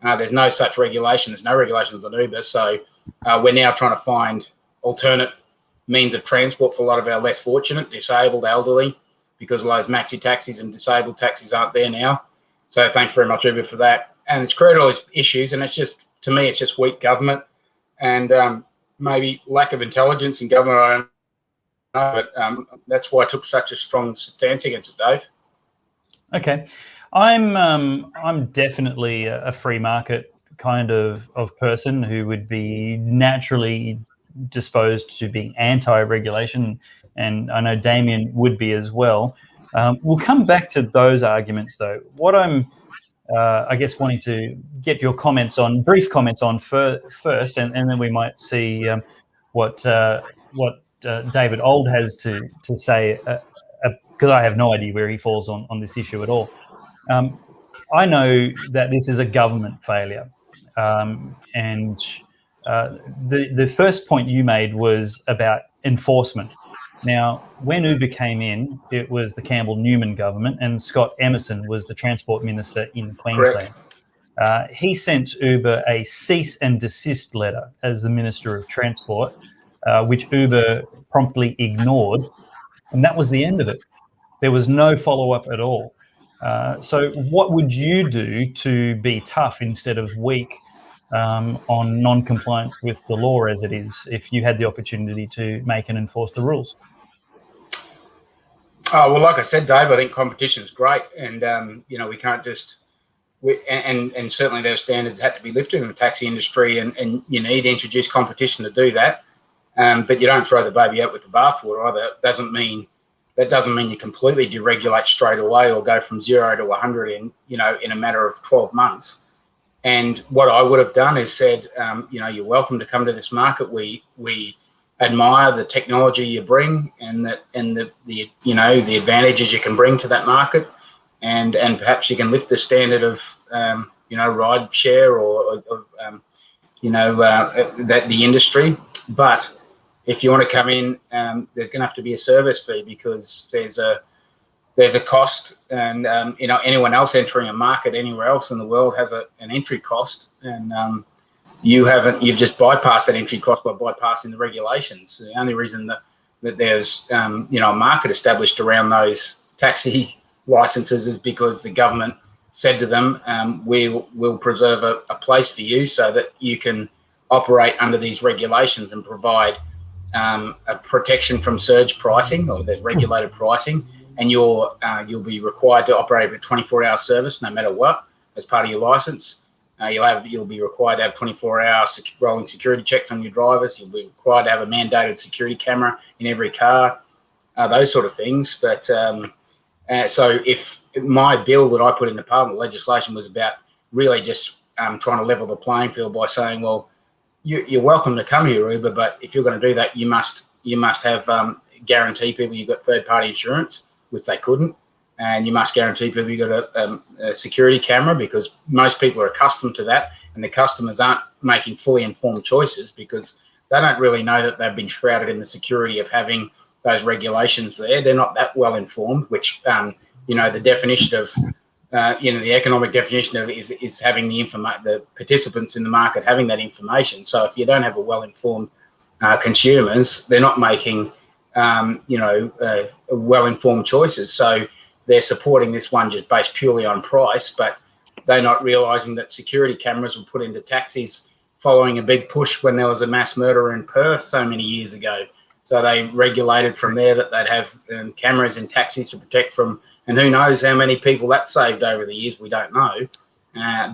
There's no such regulation. There's no regulations on Uber. So we're now trying to find alternate means of transport for a lot of our less fortunate, disabled, elderly, because a lot of those maxi taxis and disabled taxis aren't there now. So thanks very much, Uber, for that. And it's created all these issues, and it's just, to me, it's just weak government and maybe lack of intelligence in government. I don't know, but that's why I took such a strong stance against it, Dave. Okay. I'm definitely a free market kind of person who would be naturally disposed to being anti-regulation, and I know Damian would be as well. We'll come back to those arguments, though. What I'm, I guess, wanting to get your brief comments on first, and then we might see what David Ould has to say, because I have no idea where he falls on this issue at all. I know that this is a government failure, and the first point you made was about enforcement. Now, when Uber came in, it was the Campbell-Newman government, and Scott Emerson was the Transport Minister in Queensland. He sent Uber a cease and desist letter as the Minister of Transport, which Uber promptly ignored, and that was the end of it. There was no follow-up at all. So what would you do to be tough instead of weak on non-compliance with the law as it is, if you had the opportunity to make and enforce the rules? Well, like I said, Dave, I think competition is great, and we can't just and certainly their standards had to be lifted in the taxi industry, and you need to introduce competition to do that. But you don't throw the baby out with the bathwater either. That doesn't mean you completely deregulate straight away or go from 0 to 100 in a matter of 12 months. And what I would have done is said, you're welcome to come to this market. We admire the technology you bring and the advantages you can bring to that market, and perhaps you can lift the standard of ride share or that the industry. But if you want to come in, there's going to have to be a service fee, because there's a cost, and anyone else entering a market anywhere else in the world has an entry cost, and you've just bypassed that entry cost by bypassing the regulations. The only reason that there's a market established around those taxi licenses is because the government said to them, we'll preserve a place for you so that you can operate under these regulations and provide a protection from surge pricing, or there's regulated pricing, and you'll be required to operate a 24-hour service no matter what as part of your license. You'll be required to have 24-hour rolling security checks on your drivers. You'll be required to have a mandated security camera in every car, those sort of things. But so if my bill that I put into Parliament legislation was about really just trying to level the playing field by saying, well, you're welcome to come here, Uber, but if you're going to do that, you must have guarantee people you've got third-party insurance, which they couldn't, and you must guarantee people you've got a security camera, because most people are accustomed to that, and the customers aren't making fully informed choices because they don't really know that they've been shrouded in the security of having those regulations there. They're not that well informed, which the definition of the economic definition of it is having the participants in the market having that information. So if you don't have a well-informed consumers, they're not making well-informed choices. So they're supporting this one just based purely on price, but they're not realising that security cameras were put into taxis following a big push when there was a mass murder in Perth so many years ago. So they regulated from there that they'd have cameras in taxis to protect from, and who knows how many people that saved over the years, we don't know.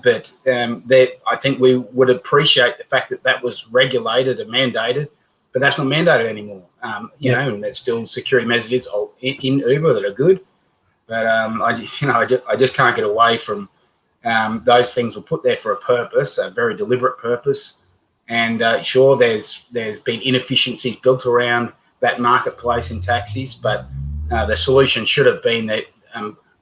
But I think we would appreciate the fact that that was regulated and mandated, but that's not mandated anymore. And there's still security measures in Uber that are good. But I just can't get away from those things were put there for a purpose, a very deliberate purpose. And sure, there's been inefficiencies built around that marketplace in taxis, but the solution should have been that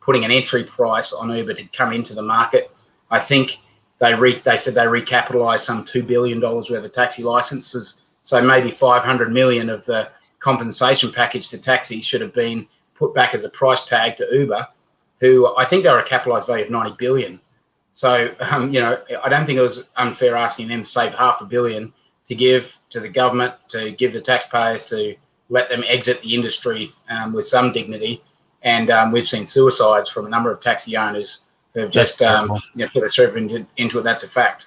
putting an entry price on Uber to come into the market. I think they said they recapitalised some $2 billion worth of taxi licenses, so maybe 500 million of the compensation package to taxis should have been put back as a price tag to Uber, who I think they were a capitalised value of 90 billion. So, I don't think it was unfair asking them to save $500 million to give to the government, to give the taxpayers, to let them exit the industry with some dignity. And we've seen suicides from a number of taxi owners who have just put their servant into it. That's a fact.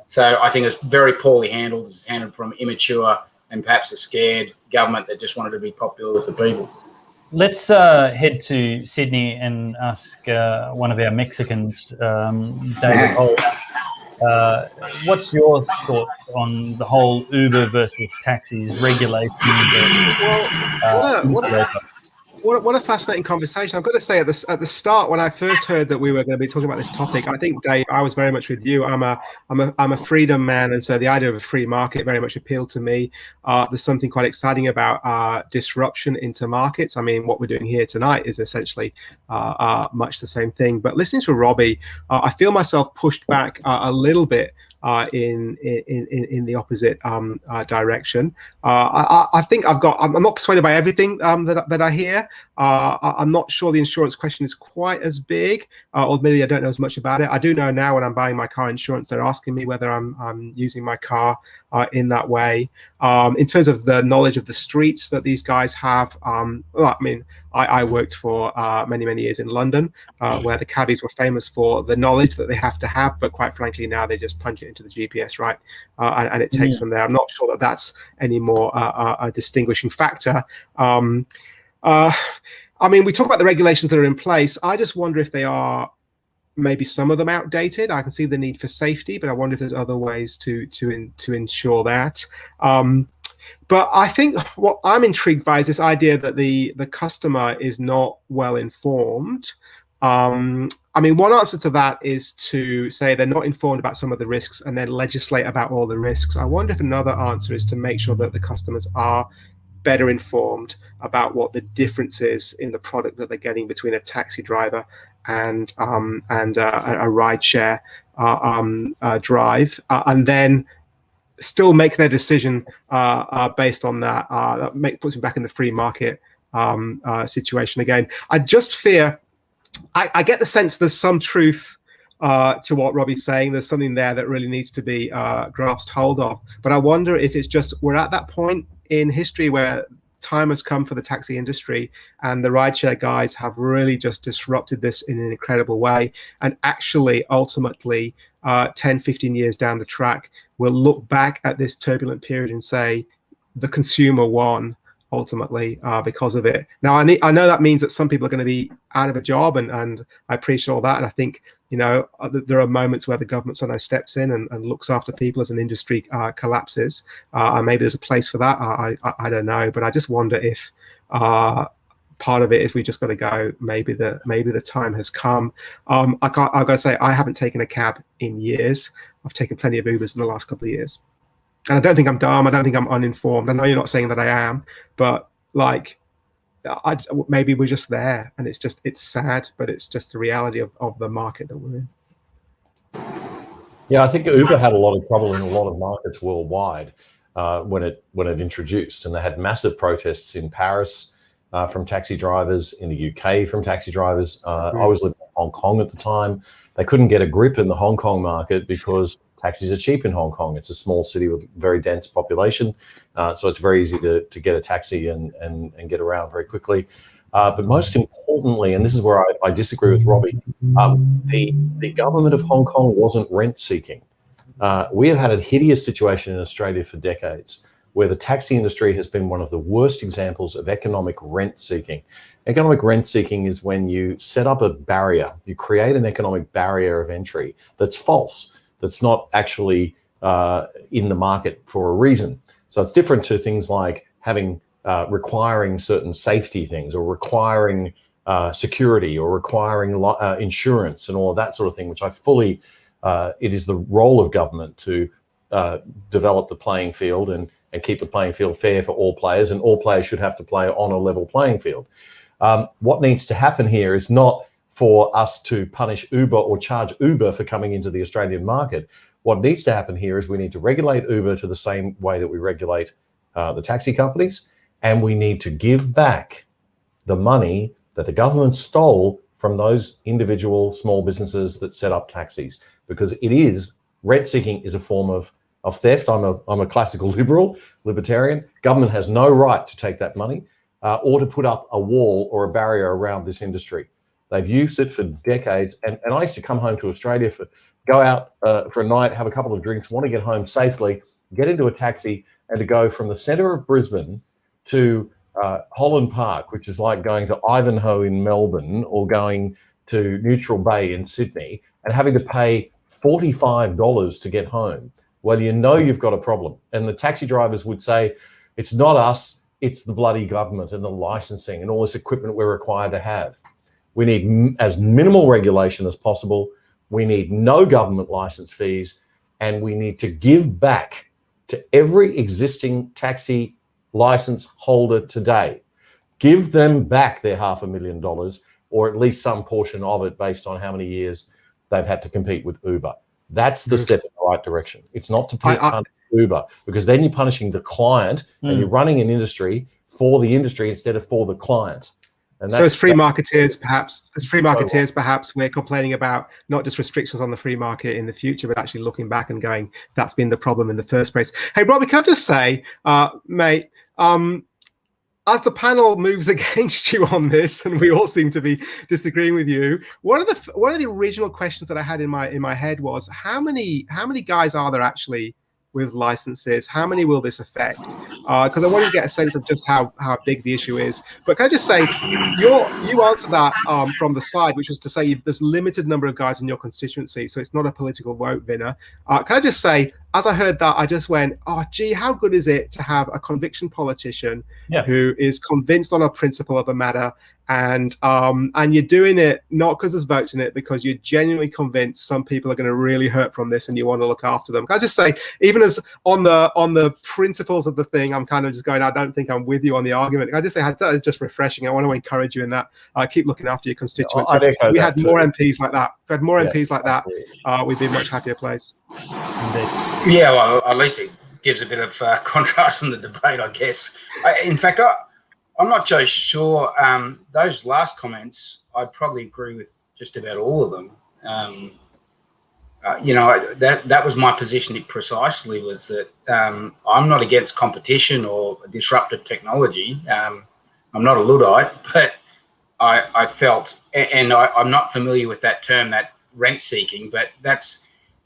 So I think it's very poorly handled. It's handled from immature and perhaps a scared government that just wanted to be popular with the people. Let's head to Sydney and ask one of our Mexicans, David Ould. What's your thoughts on the whole Uber versus taxis regulation? What a fascinating conversation. I've got to say, at the start, when I first heard that we were going to be talking about this topic, I think, Dave, I was very much with you. I'm a freedom man, and so the idea of a free market very much appealed to me. There's something quite exciting about disruption into markets. I mean, what we're doing here tonight is essentially much the same thing. But listening to Robbie, I feel myself pushed back a little bit in the opposite direction. I think I'm not persuaded by everything that I hear. I'm not sure the insurance question is quite as big, or maybe I don't know as much about it. I do know now when I'm buying my car insurance, they're asking me whether I'm using my car in that way. In terms of the knowledge of the streets that these guys have, I worked for many years in London, where the cabbies were famous for the knowledge that they have to have, but quite frankly now they just punch it into the GPS, right? And it takes them there. I'm not sure that that's any more a distinguishing factor. We talk about the regulations that are in place. I just wonder if they are maybe some of them outdated. I can see the need for safety, but I wonder if there's other ways to ensure that. But I think what I'm intrigued by is this idea that the customer is not well informed. One answer to that is to say they're not informed about some of the risks and then legislate about all the risks. I wonder if another answer is to make sure that the customers are better informed about what the difference is in the product that they're getting between a taxi driver and a rideshare drive, and then still make their decision based on that. That puts me back in the free market situation again. I just fear, I get the sense there's some truth to what Robbie's saying. There's something there that really needs to be grasped hold of. But I wonder if it's just we're at that point in history where time has come for the taxi industry and the rideshare guys have really just disrupted this in an incredible way. And actually, ultimately, 10, 15 years down the track, we'll look back at this turbulent period and say the consumer won ultimately because of it. Now, I know that means that some people are going to be out of a job, and I appreciate all that. And I think, there are moments where the government sometimes steps in and looks after people as an industry collapses. And maybe there's a place for that. I don't know, but I just wonder if part of it is we just got to go. Maybe the time has come. I've got to say, I haven't taken a cab in years. I've taken plenty of Ubers in the last couple of years. And I don't think I'm dumb. I don't think I'm uninformed. I know you're not saying that I am, but maybe we're just there, and it's sad, but it's just the reality of the market that we're in. Yeah, I think Uber had a lot of trouble in a lot of markets worldwide when it introduced, and they had massive protests in Paris from taxi drivers, in the UK from taxi drivers. I was living in Hong Kong at the time. They couldn't get a grip in the Hong Kong market because taxis are cheap in Hong Kong. It's a small city with a very dense population, so it's very easy to get a taxi and get around very quickly. But most importantly, and this is where I disagree with Robbie, the government of Hong Kong wasn't rent-seeking. We have had a hideous situation in Australia for decades, where the taxi industry has been one of the worst examples of economic rent-seeking. Economic rent-seeking is when you set up a barrier, you create an economic barrier of entry that's false, that's not actually in the market for a reason. So it's different to things like having requiring certain safety things, or requiring security, or requiring insurance and all of that sort of thing, which I fully, it is the role of government to develop the playing field and keep the playing field fair for all players, and all players should have to play on a level playing field. What needs to happen here is not for us to punish Uber or charge Uber for coming into the Australian market. What needs to happen here is we need to regulate Uber to the same way that we regulate the taxi companies, and we need to give back the money that the government stole from those individual small businesses that set up taxis, because it is, rent-seeking is a form of theft. I'm a classical libertarian. Government has no right to take that money or to put up a wall or a barrier around this industry. They've used it for decades. And I used to come home to Australia, go out for a night, have a couple of drinks, want to get home safely, get into a taxi, and to go from the centre of Brisbane to Holland Park, which is like going to Ivanhoe in Melbourne or going to Neutral Bay in Sydney, and having to pay $45 to get home. Well, you know you've got a problem. And the taxi drivers would say, it's not us, it's the bloody government and the licensing and all this equipment we're required to have. We need as minimal regulation as possible. We need no government license fees, and we need to give back to every existing taxi license holder today. Give them back their $500,000, or at least some portion of it, based on how many years they've had to compete with Uber. That's the step in the right direction. It's not to punish Uber, because then you're punishing the client and you're running an industry for the industry instead of for the client. And so as free marketeers, perhaps we're complaining about not just restrictions on the free market in the future, but actually looking back and going, that's been the problem in the first place. Hey, Robbie, can I just say, mate, as the panel moves against you on this, and we all seem to be disagreeing with you, one of the original questions that I had in my head was, how many guys are there actually with licenses? How many will this affect? Because I wanted to get a sense of just how big the issue is. But can I just say, you answered that from the side, which was to say there's limited number of guys in your constituency, so it's not a political vote winner. Can I just say, as I heard that, I just went, oh, gee, how good is it to have a conviction politician who is convinced on a principle of the matter, and you're doing it not because there's votes in it, because you're genuinely convinced some people are going to really hurt from this and you want to look after them. Can I just say, even as on the principles of the thing, I'm kind of just going, I don't think I'm with you on the argument. Can I just say, that is just refreshing. I want to encourage you in that. Keep looking after your constituents. If we had more MPs like that. If we had more MPs like that, we'd be a much happier place. Yeah, well, at least it gives a bit of contrast in the debate, I guess. In fact, I'm not so sure. Those last comments, I'd probably agree with just about all of them. That was my position precisely, was that I'm not against competition or disruptive technology. I'm not a Luddite, but I felt, and I'm not familiar with that term, that rent seeking, but that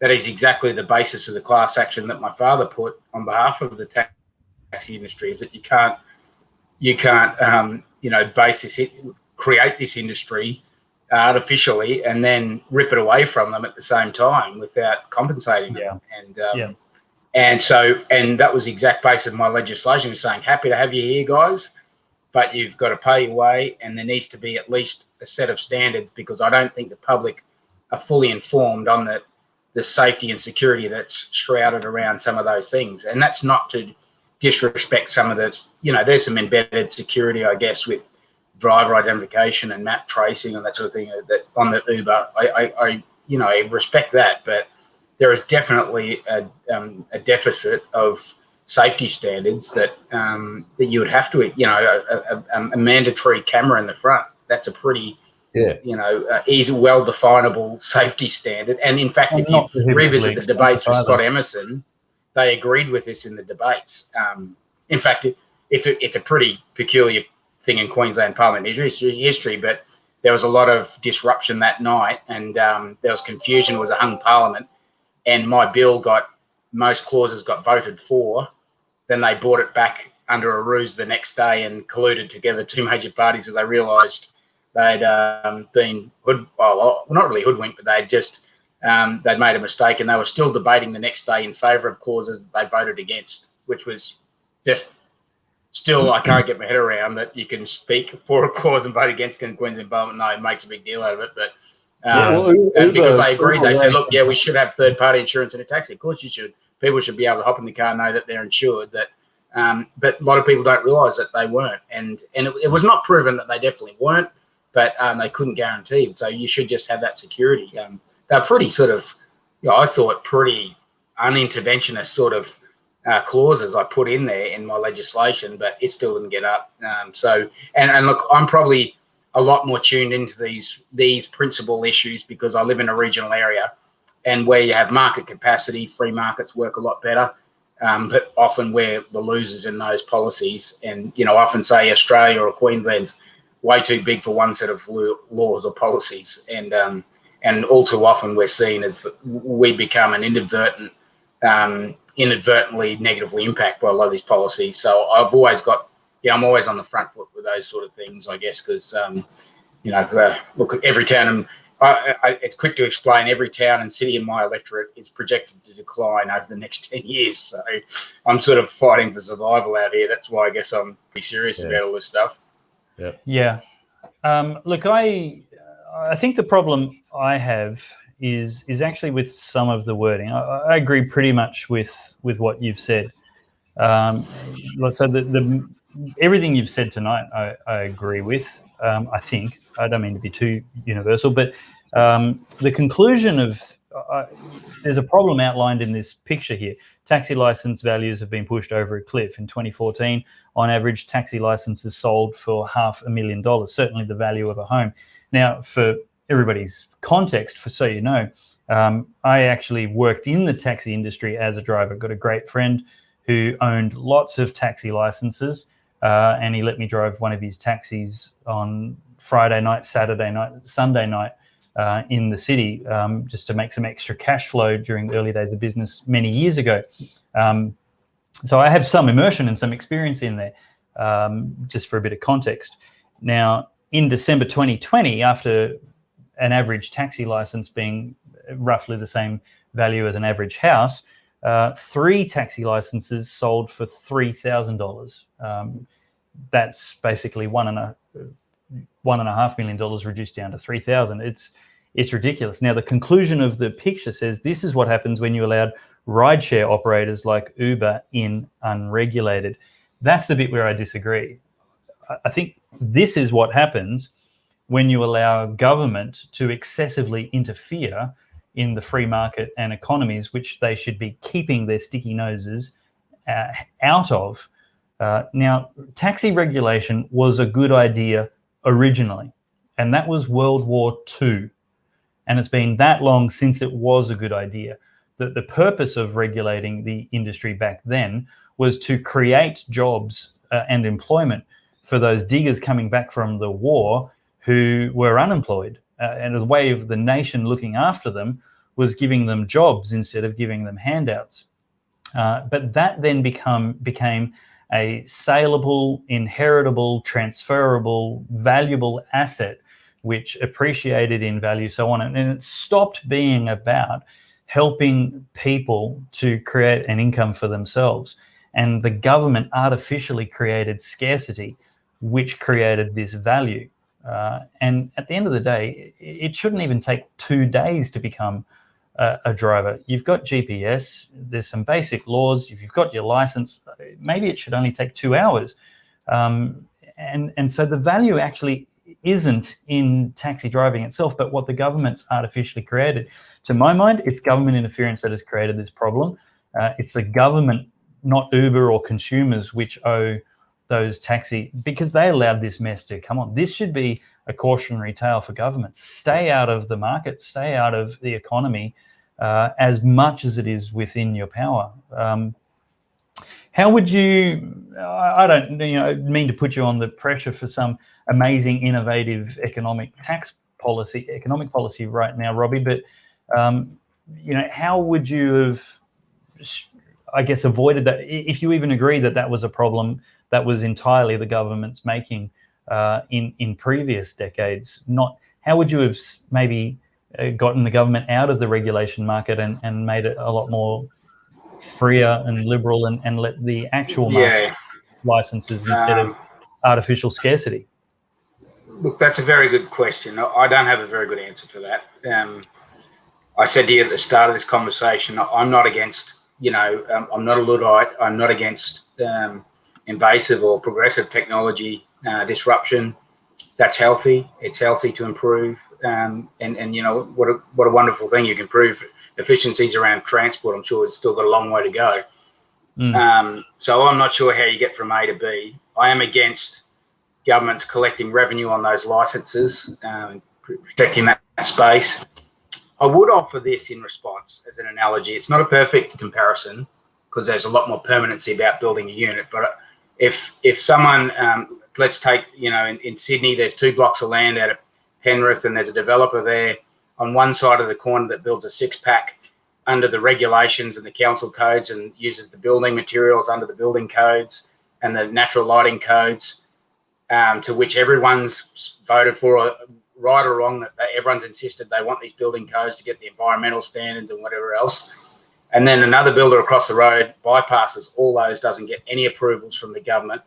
is exactly the basis of the class action that my father put on behalf of the taxi industry, is that you can't create this industry artificially and then rip it away from them at the same time without compensating them. And that was the exact base of my legislation, was saying, happy to have you here, guys, but you've got to pay your way, and there needs to be at least a set of standards, because I don't think the public are fully informed on the safety and security that's shrouded around some of those things. And that's not to disrespect some of the, there's some embedded security, I guess, with driver identification and map tracing and that sort of thing that on the Uber. I respect that, but there is definitely a deficit of safety standards that you would have to, a mandatory camera in the front. That's a pretty is a well-definable safety standard. And in fact, if you revisit the debates with Scott Emerson, they agreed with this in the debates. In fact, it's a pretty peculiar thing in Queensland Parliament history, but there was a lot of disruption that night, and there was confusion. It was a hung Parliament, and my bill most clauses got voted for. Then they brought it back under a ruse the next day and colluded together two major parties as they realised they'd been not really hoodwinked, but they'd made a mistake, and they were still debating the next day in favour of clauses that they voted against, which was just still, I can't get my head around that you can speak for a clause and vote against it in Queensland Parliament. No, it makes a big deal out of it, but because they agreed, they said, look, we should have third-party insurance in a taxi. Of course you should. People should be able to hop in the car and know that they're insured. But a lot of people don't realise that they weren't, and it was not proven that they definitely weren't, but they couldn't guarantee it. So you should just have that security. They're pretty sort of, I thought, pretty uninterventionist sort of clauses I put in there in my legislation, but it still didn't get up. And look, I'm probably a lot more tuned into these principal issues because I live in a regional area, and where you have market capacity, free markets work a lot better. But often we're the losers in those policies, and I often say Australia or Queensland's way too big for one set of laws or policies, and all too often we're seen as we become an inadvertently negatively impacted by a lot of these policies. So I've always I'm always on the front foot with those sort of things, I guess, because look, every town, and it's quick to explain, every town and city in my electorate is projected to decline over the next 10 years. So I'm sort of fighting for survival out here. That's why I guess I'm pretty serious about all this stuff. Yeah. Look, I think the problem I have is actually with some of the wording. I agree pretty much with what you've said. So everything you've said tonight, I agree with. I think I don't mean to be too universal, but the conclusion of there's a problem outlined in this picture here. Taxi license values have been pushed over a cliff. In 2014, on average, taxi licenses sold for $500,000, certainly the value of a home. Now, for everybody's context, so you know, I actually worked in the taxi industry as a driver. Got a great friend who owned lots of taxi licenses, and he let me drive one of his taxis on Friday night, Saturday night, Sunday night in the city, just to make some extra cash flow during the early days of business many years ago. So I have some immersion and some experience in there, just for a bit of context. Now, in December 2020, after an average taxi license being roughly the same value as an average house, 3 taxi licenses sold for $3,000. That's basically $1.5 million reduced down to $3,000. It's ridiculous. Now, the conclusion of the picture says this is what happens when you allowed rideshare operators like Uber in unregulated. That's the bit where I disagree. I think this is what happens when you allow government to excessively interfere in the free market and economies, which they should be keeping their sticky noses out of. Now, taxi regulation was a good idea originally, and that was World War II. And it's been that long since it was a good idea. The purpose of regulating the industry back then was to create jobs and employment for those diggers coming back from the war who were unemployed. And the way of the nation looking after them was giving them jobs instead of giving them handouts. But that then became a saleable, inheritable, transferable, valuable asset which appreciated in value, so on. And it stopped being about helping people to create an income for themselves. And the government artificially created scarcity, which created this value. And at the end of the day, it shouldn't even take 2 days to become a driver. You've got GPS, there's some basic laws. If you've got your license, maybe it should only take 2 hours. And so the value actually isn't in taxi driving itself, but what the government's artificially created. To my mind, it's government interference that has created this problem. It's the government, not Uber or consumers, which owe those taxi, because they allowed this mess to come on. This should be a cautionary tale for governments. Stay out of the market, stay out of the economy as much as it is within your power. How would you, I don't mean to put you on the pressure for some amazing, innovative economic policy right now, Robbie, but how would you have, I guess, avoided that, if you even agree that that was a problem that was entirely the government's making in previous decades? How would you have maybe gotten the government out of the regulation market and made it a lot more freer and liberal and let the actual market licenses instead of artificial scarcity? Look, that's a very good question. I don't have a very good answer for that. I said to you at the start of this conversation, I'm not against, I'm not a Luddite. I'm not against invasive or progressive technology disruption. That's healthy. It's healthy to improve. And what a wonderful thing. You can improve efficiencies around transport. I'm sure it's still got a long way to go. So I'm not sure how you get from A to B. I am against governments collecting revenue on those licenses, protecting that space. I would offer this in response as an analogy. It's not a perfect comparison because there's a lot more permanency about building a unit. But if someone, let's take, in Sydney, there's 2 blocks of land out of Penrith, and there's a developer there on one side of the corner that builds a 6-pack under the regulations and the council codes and uses the building materials under the building codes and the natural lighting codes, to which everyone's voted for, right or wrong, that everyone's insisted they want these building codes to get the environmental standards and whatever else. And then another builder across the road bypasses all those, doesn't get any approvals from the government.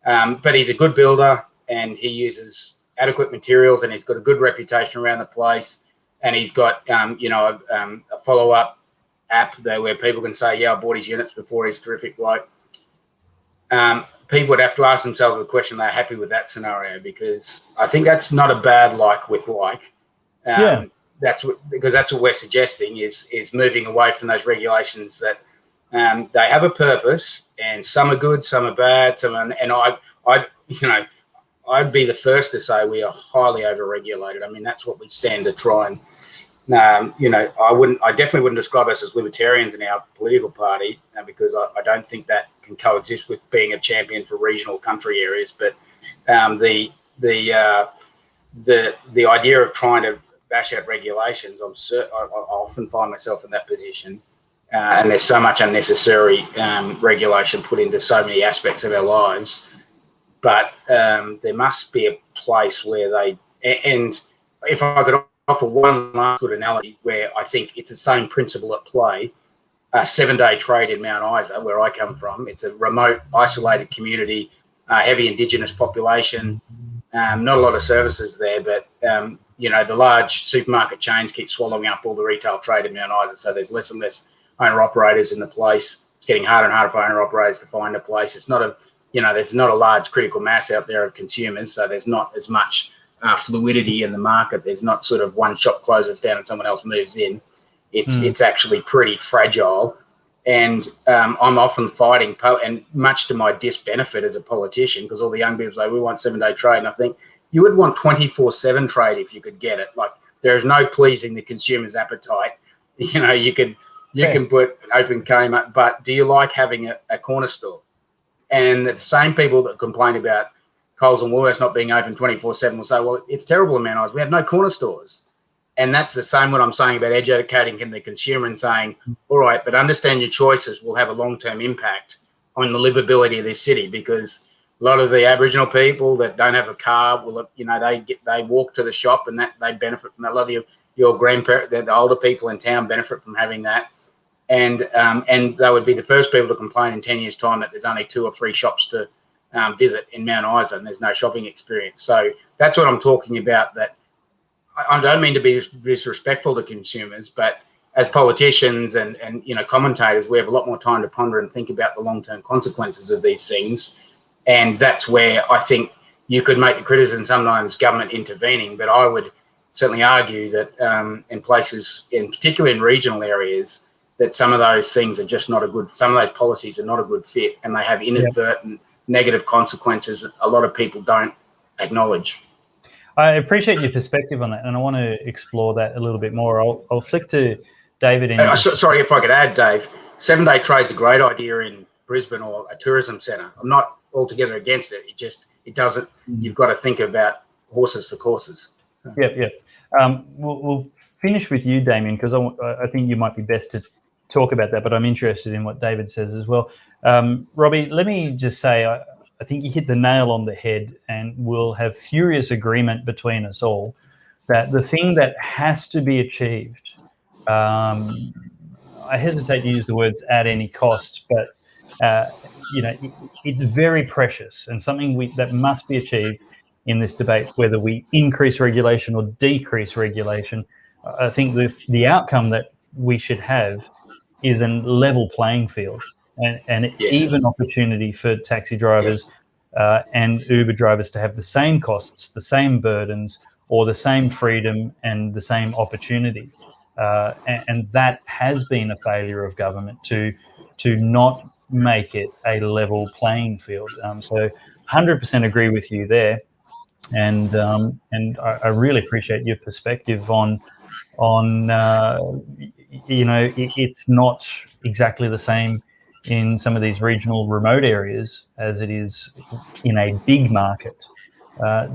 But he's a good builder and he uses adequate materials and he's got a good reputation around the place. And he's got, a follow-up app there where people can say, yeah, I bought his units before, he's a terrific bloke. People would have to ask themselves the question, they're happy with that scenario, because I think that's not a bad like with like. Because that's what we're suggesting is moving away from those regulations that they have a purpose, and some are good, some are bad, and I'd be the first to say we are highly overregulated. I mean, that's what we stand to try and, I definitely wouldn't describe us as libertarians in our political party, because I don't think that can coexist with being a champion for regional country areas. But the idea of trying to bash out regulations, I often find myself in that position, and there's so much unnecessary regulation put into so many aspects of our lives. But there must be a place where and if I could offer one last good analogy where I think it's the same principle at play, a 7-day trade in Mount Isa, where I come from. It's a remote, isolated community, heavy Indigenous population, not a lot of services there, but the large supermarket chains keep swallowing up all the retail trade in Mount Isa, so there's less and less owner-operators in the place. It's getting harder and harder for owner-operators to find a place. It's not there's not a large critical mass out there of consumers, so there's not as much fluidity in the market. There's not sort of one shop closes down and someone else moves in. It's actually pretty fragile, and I'm often fighting, and much to my disbenefit as a politician, because all the young people say we want 7-day trade, and I think you would want 24/7 trade if you could get it. Like, there is no pleasing the consumer's appetite. You can put an open Kmart, but do you like having a corner store? And the same people that complain about Coles and Woolworths not being open 24/7 will say, well, it's terrible in Mount Isa. We have no corner stores. And that's the same what I'm saying about educating the consumer and saying, all right, but understand your choices will have a long-term impact on the livability of this city, because a lot of the Aboriginal people that don't have a car will, they walk to the shop, and that they benefit from that. A lot of your grandparents, the older people in town benefit from having that. And they would be the first people to complain in 10 years' time that there's only 2 or 3 shops to visit in Mount Isa and there's no shopping experience. So that's what I'm talking about, that I don't mean to be disrespectful to consumers, but as politicians and commentators, we have a lot more time to ponder and think about the long-term consequences of these things. And that's where I think you could make the criticism sometimes government intervening, but I would certainly argue that in places, particularly in regional areas, that some of those things are just not some of those policies are not a good fit, and they have inadvertent negative consequences that a lot of people don't acknowledge. I appreciate your perspective on that, and I want to explore that a little bit more. I'll flick to David. Sorry, if I could add, Dave, 7-day trade's a great idea in Brisbane or a tourism centre. I'm not altogether against it. It doesn't. You've got to think about horses for courses. Yep. We'll finish with you, Damian, because I think you might be best to talk about that, but I'm interested in what David says as well. Robbie, let me just say, I think you hit the nail on the head, and we'll have furious agreement between us all that the thing that has to be achieved, I hesitate to use the words at any cost, but it's very precious and something that must be achieved in this debate, whether we increase regulation or decrease regulation. I think the outcome that we should have is a level playing field and even opportunity for taxi drivers and Uber drivers to have the same costs, the same burdens, or the same freedom and the same opportunity. And that has been a failure of government to not make it a level playing field. So 100% agree with you there. And I really appreciate your perspective on it's not exactly the same in some of these regional remote areas as it is in a big market.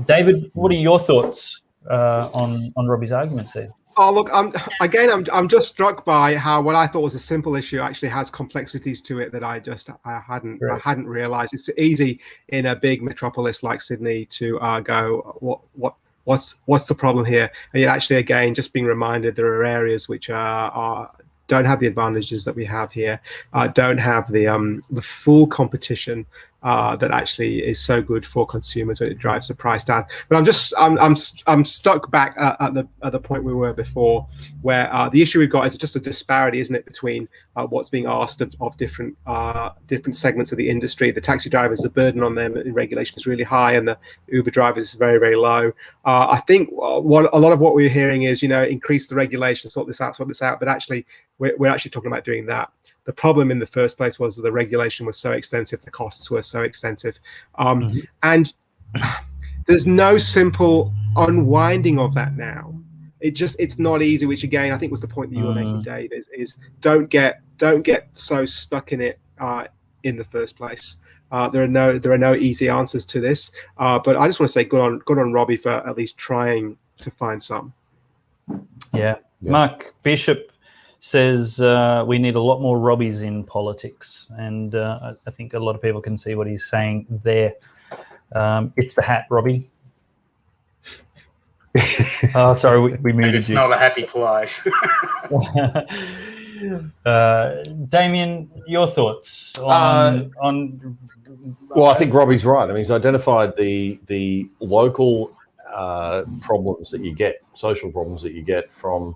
David, what are your thoughts on Robbie's arguments there? Oh, look, I'm just struck by how what I thought was a simple issue actually has complexities to it that I hadn't realised. It's easy in a big metropolis like Sydney to go, what's the problem here? And yet, actually, again, just being reminded there are areas which don't have the advantages that we have here, don't have the full competition that actually is so good for consumers when it drives the price down. But I'm stuck back at the point we were before, where the issue we've got is just a disparity, isn't it, between what's being asked of different segments of the industry. The taxi drivers, the burden on them in regulation is really high, and the Uber drivers is very, very low. I think a lot of what we're hearing is, increase the regulation, sort this out. But actually, we're actually talking about doing that. The problem in the first place was that the regulation was so extensive, the costs were so extensive, and there's no simple unwinding of that now. It's not easy, which again I think was the point that you were making, Dave, is don't get so stuck in it in the first place. There are no easy answers to this, but I just want to say good on Robbie for at least trying to find some. Yeah. Mark Bishop says we need a lot more Robbies in politics, and I think a lot of people can see what he's saying there. It's the hat, Robbie. Oh, sorry, we muted it's you. It's not a happy place. Damian, your thoughts on? Well, I think Robbie's right. I mean, he's identified the local problems that you get, social problems that you get from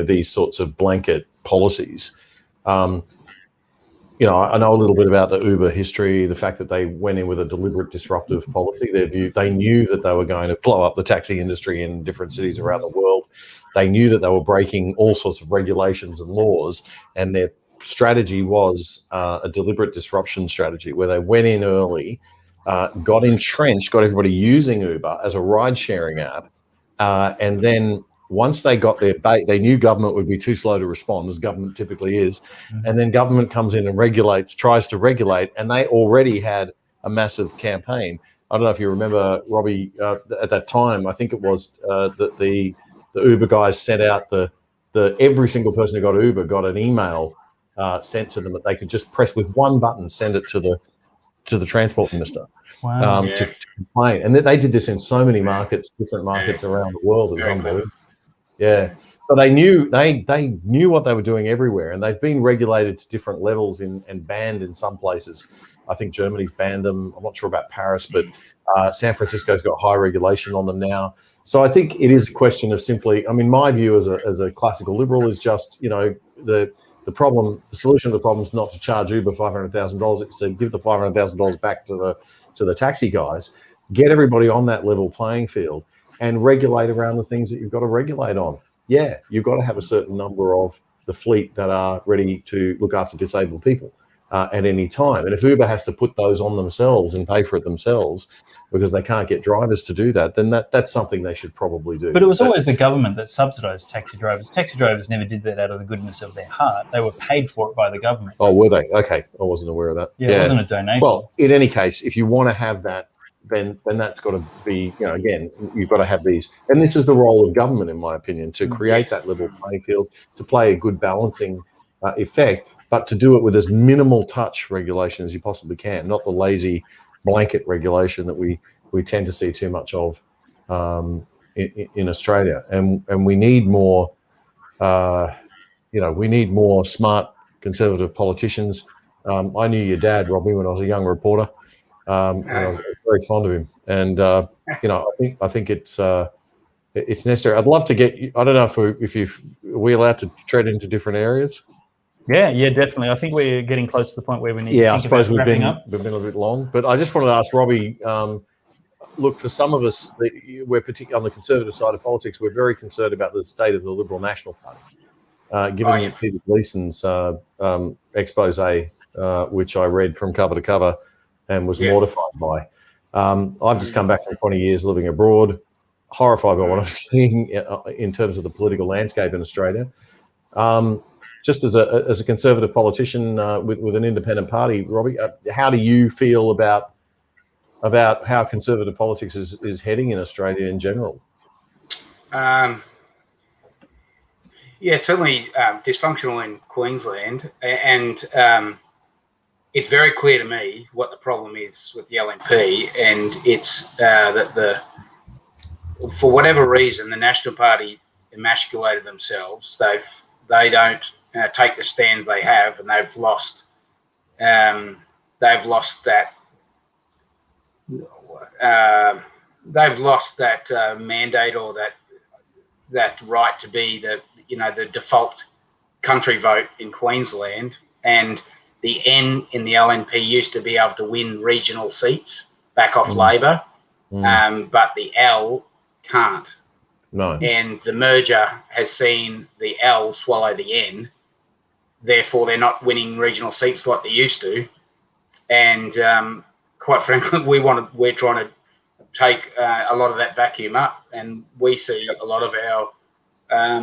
these sorts of blanket policies. I know a little bit about the Uber history, the fact that they went in with a deliberate disruptive policy. They knew that they were going to blow up the taxi industry in different cities around the world. They knew that they were breaking all sorts of regulations and laws, and their strategy was a deliberate disruption strategy where they went in early, got entrenched, got everybody using Uber as a ride-sharing app, and then once they got their bait, they knew government would be too slow to respond, as government typically is. And then government comes in and tries to regulate, and they already had a massive campaign. I don't know if you remember, Robbie, at that time, I think it was that the Uber guys sent out every single person who got Uber got an email sent to them that they could just press with one button, send it to the transport minister. Wow. To complain. And they did this in so many markets, different markets around the world. It was unbelievable. Yeah. So they knew what they were doing everywhere, and they've been regulated to different levels and banned in some places. I think Germany's banned them. I'm not sure about Paris, but San Francisco's got high regulation on them now. So I think it is a question of simply, I mean, my view as a classical liberal is just, the solution to the problem is not to charge Uber $500,000. It's to give the $500,000 back to the taxi guys, get everybody on that level playing field, and regulate around the things that you've got to regulate on. Yeah, you've got to have a certain number of the fleet that are ready to look after disabled people. at any time. And if Uber has to put those on themselves and pay for it themselves because they can't get drivers to do that, then that's something they should probably do. But it was always the government that subsidised taxi drivers. Taxi drivers never did that out of the goodness of their heart. They were paid for it by the government. Oh, were they? Okay, I wasn't aware of that. Yeah, it wasn't a donation. Well, in any case, if you want to have that, then that's got to be, again, you've got to have these. And this is the role of government, in my opinion, to create that level playing field, to play a good balancing effect, but to do it with as minimal touch regulation as you possibly can, not the lazy blanket regulation that we tend to see too much of in Australia. And we need more, we need more smart conservative politicians. I knew your dad, Robbie, when I was a young reporter. And I was very fond of him, and I think it's necessary. I'd love to get. I don't know if we're allowed to tread into different areas. Yeah, definitely. I think we're getting close to the point where we need. Yeah, to I suppose we've been up. a little bit long, but I just wanted to ask Robbie. Look, for some of us, we're particularly on the conservative side of politics. We're very concerned about the state of the Liberal National Party, given Peter Gleeson's expose, which I read from cover to cover and was mortified by. I've just come back from 20 years living abroad, horrified by what I'm seeing in terms of the political landscape in Australia. Just as a conservative politician with an independent party, Robbie, how do you feel about how conservative politics is heading in Australia in general? It's certainly dysfunctional in Queensland, and it's very clear to me what the problem is with the LNP, and it's that for whatever reason the National Party emasculated themselves. They don't take the stands they have, and they've lost that mandate or that right to be the default country vote in Queensland. And the N in the LNP used to be able to win regional seats back off Labor, but the L can't. No. And the merger has seen the L swallow the N. Therefore, they're not winning regional seats like they used to. And quite frankly, we're trying to take a lot of that vacuum up, and we see a lot of our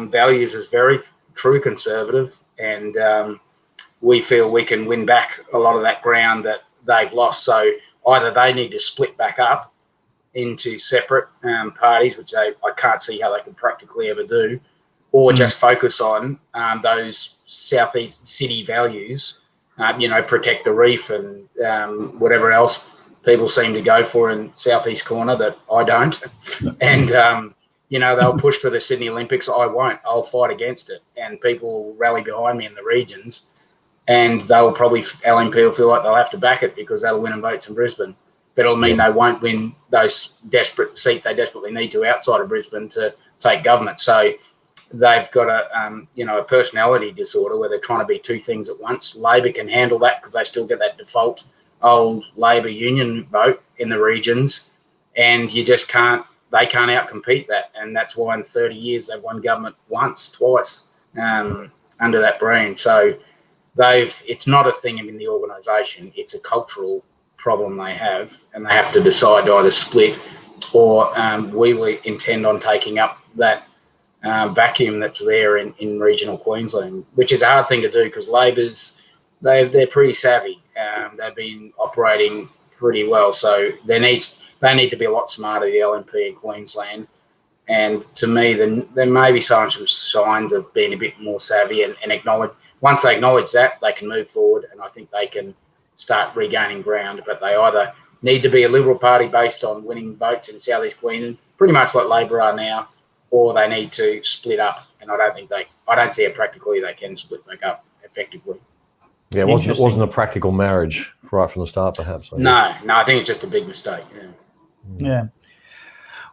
values as very true conservative, and we feel we can win back a lot of that ground that they've lost. So either they need to split back up into separate parties, which I can't see how they can practically ever do, or just focus on those southeast city values, protect the reef and whatever else people seem to go for in southeast corner that I don't. And, they'll push for the Sydney Olympics. I won't. I'll fight against it. And people will rally behind me in the regions. And LNP will feel like they'll have to back it because that'll win them votes in Brisbane. But it'll mean they won't win those desperate seats they desperately need to outside of Brisbane to take government. So they've got a personality disorder where they're trying to be two things at once. Labor can handle that because they still get that default old Labor union vote in the regions, and they can't outcompete that. And that's why in 30 years they've won government twice under that brand. So it's not a thing in the organisation, it's a cultural problem they have, and they have to decide to either split or we intend on taking up that vacuum that's there in regional Queensland, which is a hard thing to do because Labor's they're pretty savvy. They've been operating pretty well, so they need to be a lot smarter, the LNP in Queensland. And to me, there may be some signs of being a bit more savvy and acknowledge. Once they acknowledge that, they can move forward, and I think they can start regaining ground. But they either need to be a Liberal Party based on winning votes in South East Queensland, pretty much like Labor are now, or they need to split up. And I don't see it practically they can split back up effectively. Yeah, it wasn't a practical marriage right from the start, perhaps. No, I think it's just a big mistake. Yeah.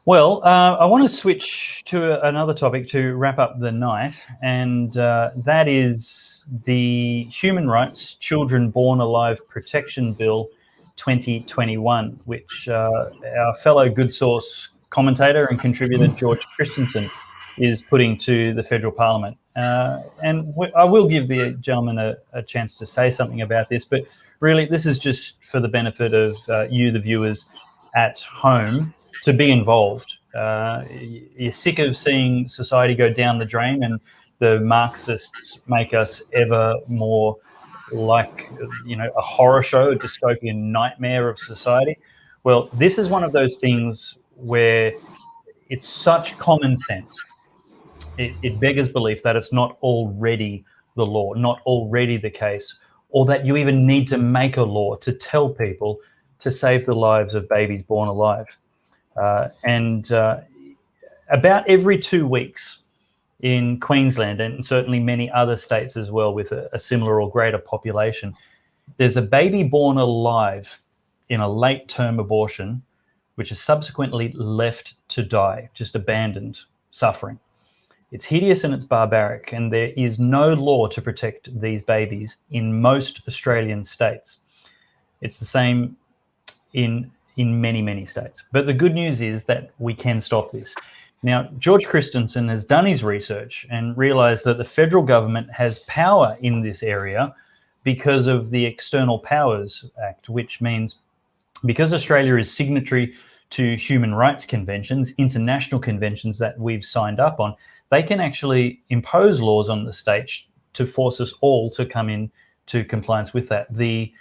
Well, I want to switch to another topic to wrap up the night, and that is the Human Rights Children Born Alive Protection Bill 2021, which our fellow Good Source commentator and contributor George Christensen is putting to the federal parliament. And I will give the gentleman a chance to say something about this, but really this is just for the benefit of you, the viewers at home, to be involved. You're sick of seeing society go down the drain and the Marxists make us ever more like, a horror show, a dystopian nightmare of society. Well, this is one of those things where it's such common sense. It beggars belief that it's not already the law, not already the case, or that you even need to make a law to tell people to save the lives of babies born alive. And about every 2 weeks in Queensland, and certainly many other states as well with a similar or greater population, there's a baby born alive in a late-term abortion, which is subsequently left to die, just abandoned, suffering. It's hideous and it's barbaric, and there is no law to protect these babies in most Australian states. It's the same in many, many states. But the good news is that we can stop this. Now, George Christensen has done his research and realised that the federal government has power in this area because of the External Powers Act, which means because Australia is signatory to human rights conventions, international conventions that we've signed up on, they can actually impose laws on the state to force us all to come into compliance with that. The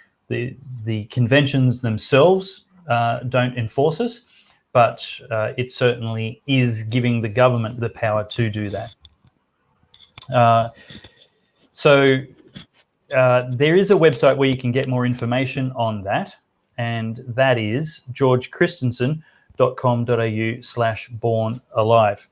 conventions themselves don't enforce us, but it certainly is giving the government the power to do that. So there is a website where you can get more information on that, and that is georgechristensen.com.au/bornalive.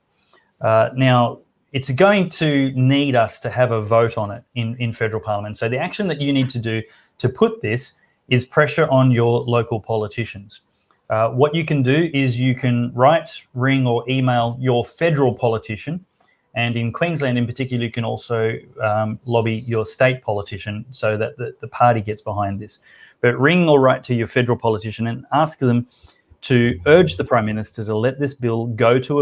Now, it's going to need us to have a vote on it in federal parliament. So the action that you need to do to put this is pressure on your local politicians. What you can do is you can write, ring or email your federal politician. And in Queensland in particular, you can also lobby your state politician so that the party gets behind this. But ring or write to your federal politician and ask them to urge the Prime Minister to let this bill go to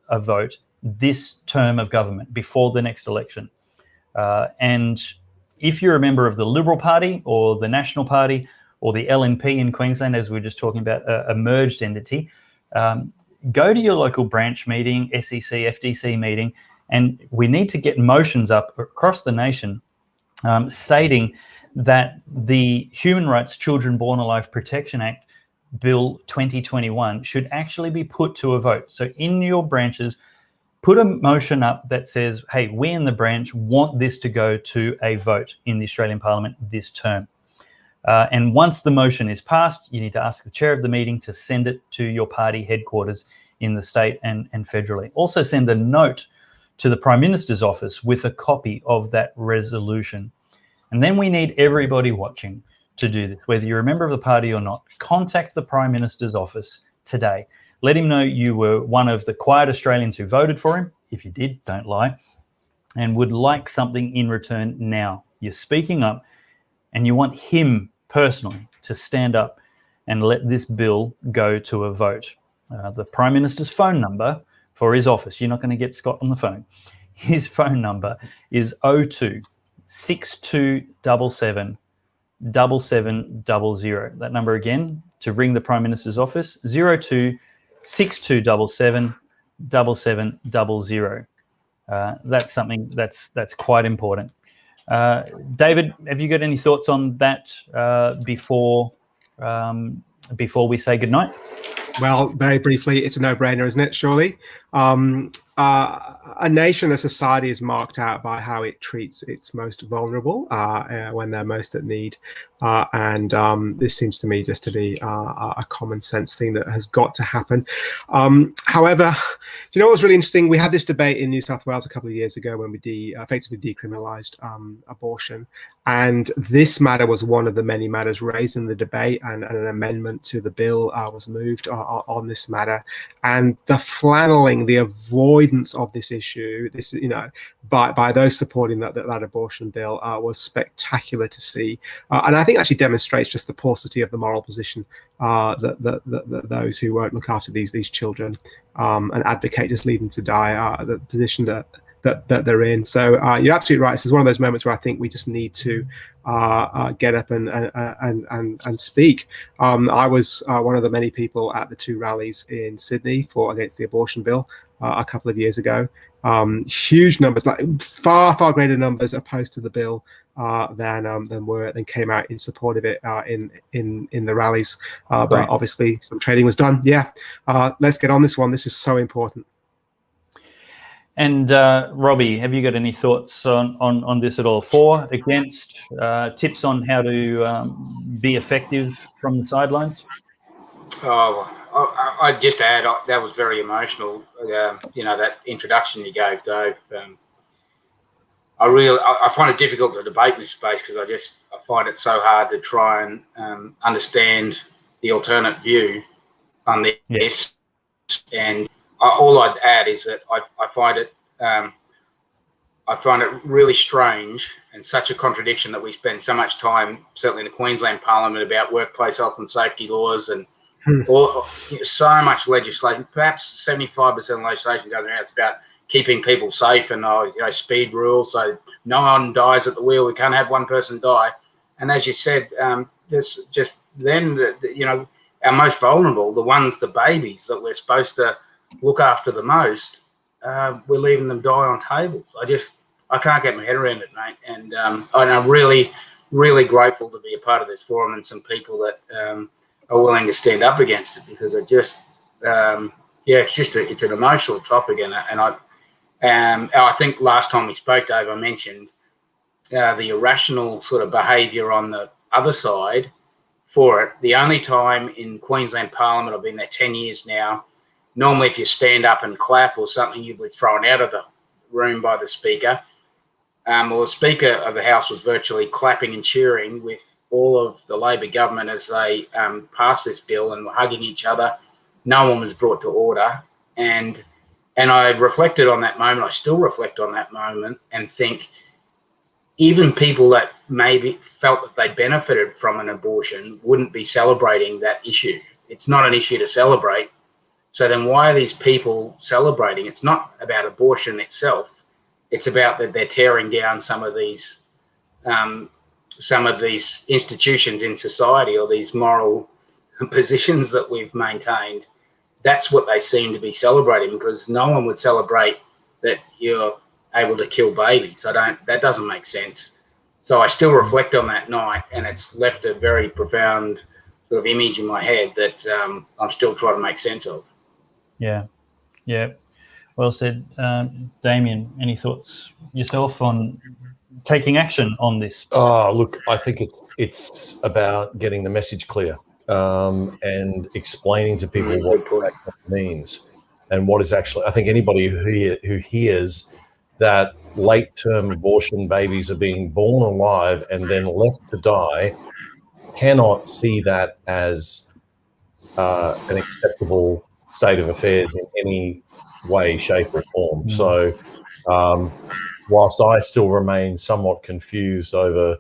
a vote this term of government before the next election. And if you're a member of the Liberal Party or the National Party or the LNP in Queensland, as we were just talking about, a merged entity, go to your local branch meeting, SEC, FDC meeting, and we need to get motions up across the nation stating that the Human Rights Children Born Alive Protection Act Bill 2021 should actually be put to a vote. So in your branches, put a motion up that says, hey, we in the branch want this to go to a vote in the Australian Parliament this term. And once the motion is passed, you need to ask the chair of the meeting to send it to your party headquarters in the state and federally. Also send a note to the Prime Minister's office with a copy of that resolution. And then we need everybody watching to do this, whether you're a member of the party or not. Contact the Prime Minister's office today. Let him know you were one of the quiet Australians who voted for him. If you did, don't lie. And would like something in return now. You're speaking up and you want him personally to stand up and let this bill go to a vote. The Prime Minister's phone number for his office, you're not going to get Scott on the phone. His phone number is 02 6277 7700. That number again to ring the Prime Minister's office, 02 6277 7700. That's something that's quite important. David, have you got any thoughts on that before we say goodnight? Well, very briefly, it's a no-brainer, isn't it? Surely. A nation, a society is marked out by how it treats its most vulnerable when they're most at need. And this seems to me just to be a common sense thing that has got to happen. However, do you know what's really interesting? We had this debate in New South Wales a couple of years ago when we effectively decriminalised abortion. And this matter was one of the many matters raised in the debate, and an amendment to the bill was moved on this matter. And the flanneling, the avoidance of this issue, by those supporting that abortion bill was spectacular to see. And I think actually demonstrates just the paucity of the moral position that those who won't look after these children and advocate just leave them to die, the position that that they're in. So you're absolutely right. This is one of those moments where I think we just need to get up and speak. I was one of the many people at the 2 rallies in Sydney against the abortion bill a couple of years ago. Huge numbers, like far greater numbers opposed to the bill than came out in support of it in the rallies. But obviously some trading was done. Yeah, let's get on this one. This is so important. And Robbie, have you got any thoughts on this at all? For, against, tips on how to be effective from the sidelines? Oh, I'd just add that was very emotional. That introduction you gave, Dave. I find it difficult to debate in this space because I find it so hard to try and understand the alternate view on this. Yes. And all I'd add is that I find it really strange and such a contradiction that we spend so much time, certainly in the Queensland Parliament, about workplace health and safety laws and so much legislation. Perhaps 75% of legislation goes around. It's about keeping people safe and speed rules, so no one dies at the wheel. We can't have one person die. And as you said, just then, our most vulnerable, the babies that we're supposed to look after the most, we're leaving them die on tables. I can't get my head around it, mate. And I'm really, really grateful to be a part of this forum and some people that are willing to stand up against it, because it's an emotional topic, and I think last time we spoke, Dave, I mentioned the irrational sort of behaviour on the other side for it. The only time in Queensland Parliament, I've been there 10 years now, normally if you stand up and clap or something, you'd be thrown out of the room by the Speaker. Well, the Speaker of the House was virtually clapping and cheering with all of the Labor government as they passed this bill and were hugging each other. No one was brought to order. And I reflected on that moment. I still reflect on that moment and think even people that maybe felt that they benefited from an abortion wouldn't be celebrating that issue. It's not an issue to celebrate. So then why are these people celebrating? It's not about abortion itself. It's about that they're tearing down some of these institutions in society, or these moral positions that we've maintained. That's what they seem to be celebrating, because no one would celebrate that you're able to kill babies. That doesn't make sense. So I still reflect on that night, and it's left a very profound sort of image in my head that I'm still trying to make sense of. Yeah. Well said. Damian, any thoughts yourself on taking action on this? Oh, look, I think it's about getting the message clear and explaining to people what that means and what is actually. I think anybody who hears that late-term abortion babies are being born alive and then left to die cannot see that as an acceptable state of affairs in any way, shape, or form. So whilst I still remain somewhat confused over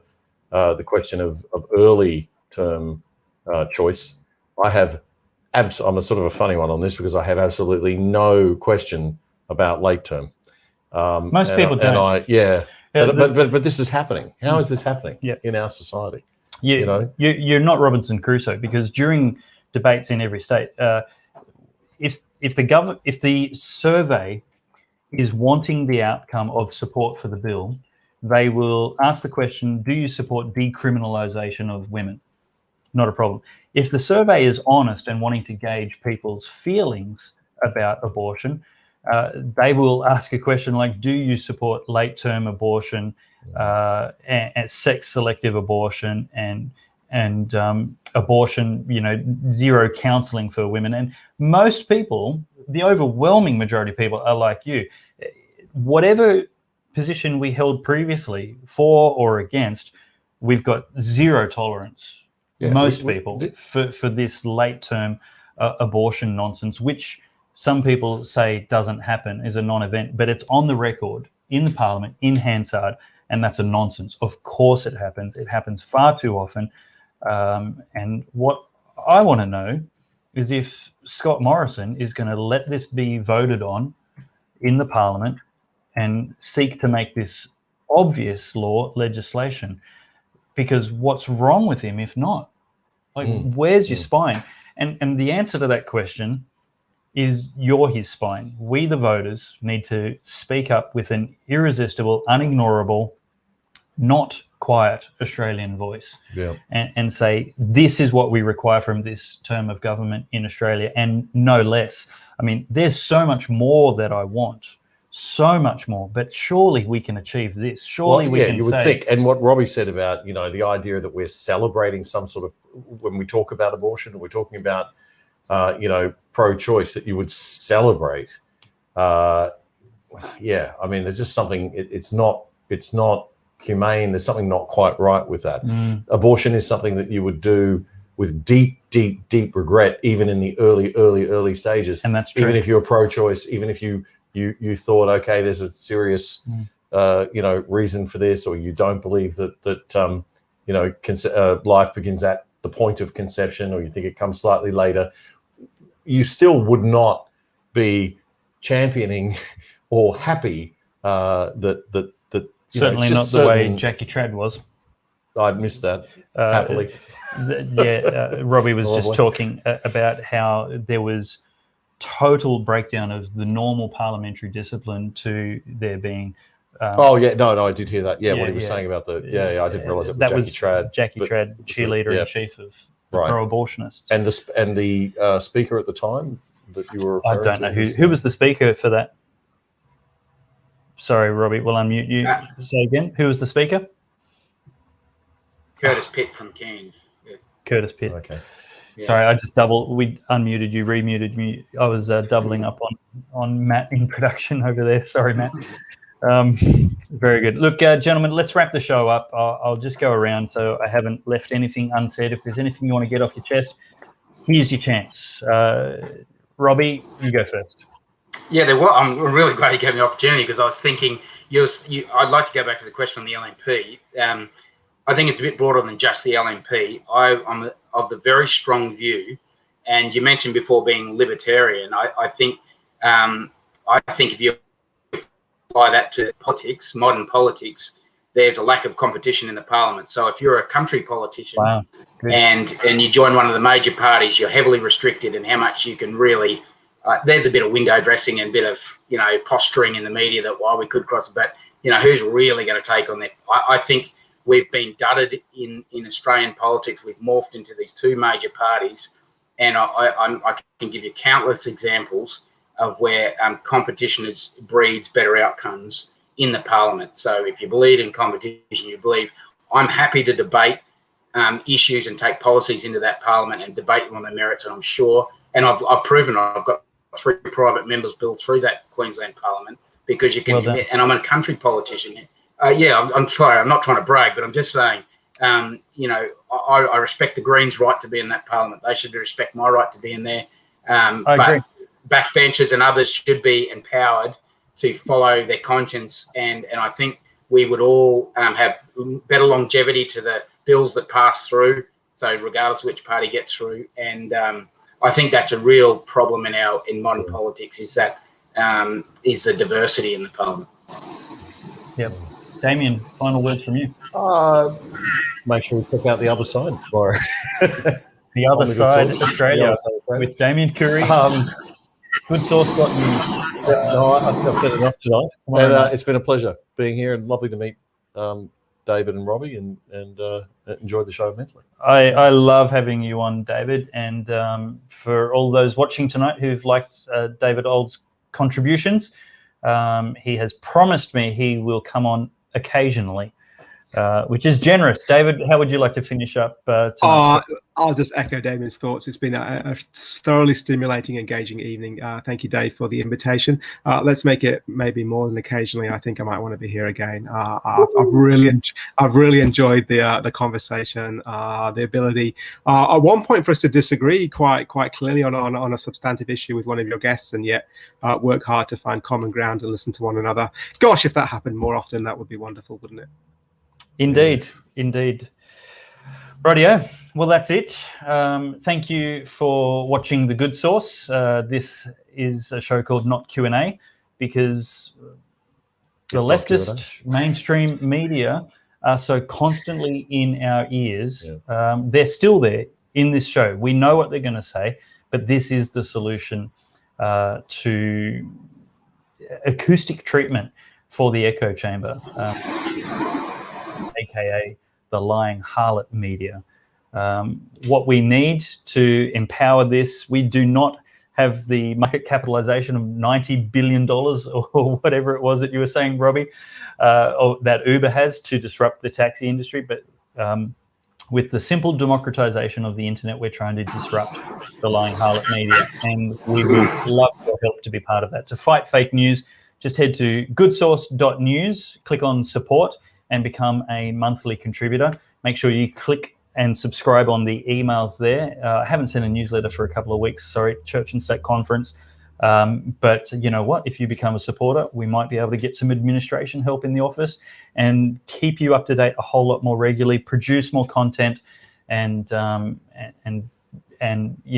the question of early term choice, I'm a sort of a funny one on this because I have absolutely no question about late term. Most people don't. But this is happening. How is this happening in our society? You're not Robinson Crusoe, because during debates in every state, if the survey is wanting the outcome of support for the bill, they will ask the question, do you support decriminalisation of women? Not a problem. If the survey is honest and wanting to gauge people's feelings about abortion, they will ask a question like, do you support late-term abortion and sex-selective abortion and abortion, zero counselling for women? And most people, the overwhelming majority of people, are like you. Whatever position we held previously, for or against, we've got zero tolerance, most people, for this late-term abortion nonsense, which some people say doesn't happen, is a non-event, but it's on the record in the Parliament, in Hansard, and that's a nonsense. Of course it happens. It happens far too often. And what I want to know is if Scott Morrison is going to let this be voted on in the Parliament and seek to make this obvious law legislation. Because what's wrong with him if not? Like, where's your spine? And the answer to that question is you're his spine. We, the voters, need to speak up with an irresistible, unignorable, not quiet Australian voice, and say, this is what we require from this term of government in Australia, and no less. I mean, there's so much more that I want, so much more, but surely we can achieve this. Surely we can you would say, think. And what Robbie said about, the idea that we're celebrating some sort of, when we talk about abortion, or we're talking about, pro-choice, that you would celebrate. I mean, there's just something, it's not humane. There's something not quite right with that. Abortion is something that you would do with deep, deep, deep regret, even in the early stages. And that's true. Even if you're pro-choice, even if you thought, okay, there's a serious, reason for this, or you don't believe that life begins at the point of conception, or you think it comes slightly later, you still would not be championing or happy that certainly not the way Jackie Trad was. I missed that happily. Robbie was just talking about how there was total breakdown of the normal parliamentary discipline to there being. I did hear that. What he was saying about I didn't realise it was Jackie Trad, cheerleader in chief of the pro-abortionists, and the speaker at the time that you were referring to. I don't know who was the speaker for that. Sorry, Robbie, we'll unmute you. Say again, who was the speaker? Curtis Pitt from Cairns. Yeah. Curtis Pitt. Okay. Yeah. Sorry, I just we unmuted you, remuted me. I was doubling up on Matt in production over there. Sorry, Matt. Very good. Look, gentlemen, let's wrap the show up. I'll just go around so I haven't left anything unsaid. If there's anything you want to get off your chest, here's your chance. Robbie, you go first. Yeah, I'm really glad you gave me the opportunity, because I was thinking I'd like to go back to the question on the LNP. I think it's a bit broader than just the LNP. I'm of the very strong view, and you mentioned before being libertarian. I think if you apply that to politics, modern politics, there's a lack of competition in the parliament. So if you're a country politician and you join one of the major parties, you're heavily restricted in how much you can really. There's a bit of window dressing and a bit of posturing in the media that we could cross, but who's really going to take on that? I think we've been dudded in Australian politics. We've morphed into these two major parties, and I can give you countless examples of where competition breeds better outcomes in the parliament. So if you believe in competition, I'm happy to debate issues and take policies into that parliament and debate them on the merits, and I'm sure, and I've proven I've got 3 private members bills through that Queensland Parliament, because you can commit, and I'm a country politician. I'm sorry, I'm not trying to brag, but I'm just saying, I respect the Greens' right to be in that Parliament. They should respect my right to be in there. I agree. Backbenchers and others should be empowered to follow their conscience, and I think we would all have better longevity to the bills that pass through, so regardless of which party gets through. And I think that's a real problem in modern politics, is that is the diversity in the parliament. Yep. Damien, final words from you. Make sure we check out the other side tomorrow. The other side, Australia, with Damian Coory. Good source got you. No, I think I've said enough tonight. And, it's been a pleasure being here, and lovely to meet David and Robbie, and enjoyed the show immensely. I love having you on, David, and for all those watching tonight who've liked David Ould's contributions, he has promised me he will come on occasionally, which is generous. David, how would you like to finish up tonight? I'll just echo Damian's thoughts. It's been a thoroughly stimulating, engaging evening. Thank you, Dave, for the invitation. Let's make it maybe more than occasionally. I think I might want to be here again. I've really enjoyed the conversation, the ability at one point for us to disagree quite clearly on a substantive issue with one of your guests, and yet work hard to find common ground and listen to one another. Gosh, if that happened more often, that would be wonderful, wouldn't it? Indeed, indeed. Rightio. Well, that's it. Thank you for watching The Good Source. This is a show called Not Q&A, because the leftist mainstream media are so constantly in our ears. They're still there in this show. We know what they're going to say, but this is the solution to acoustic treatment for the echo chamber, aka the lying harlot media. What we need to empower this, we do not have the market capitalization of $90 billion or whatever it was that you were saying, Robbie, or that Uber has to disrupt the taxi industry. But with the simple democratization of the internet, we're trying to disrupt the lying harlot media. And we would love your help to be part of that. To fight fake news, just head to goodsource.news, click on support and become a monthly contributor. Make sure you click and subscribe on the emails there. I haven't sent a newsletter for a couple of weeks, sorry, Church and State Conference. But you know what? If you become a supporter, we might be able to get some administration help in the office and keep you up to date a whole lot more regularly, produce more content, and you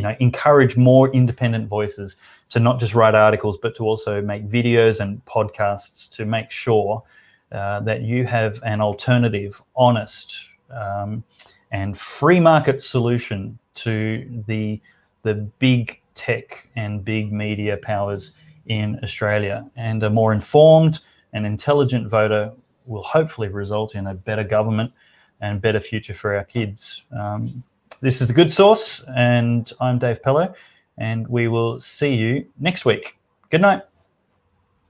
know, encourage more independent voices to not just write articles, but to also make videos and podcasts to make sure that you have an alternative, honest, and free market solution to the big tech and big media powers in Australia. And a more informed and intelligent voter will hopefully result in a better government and better future for our kids. This is The Good Source, and I'm Dave Pellowe, and we will see you next week. Good night.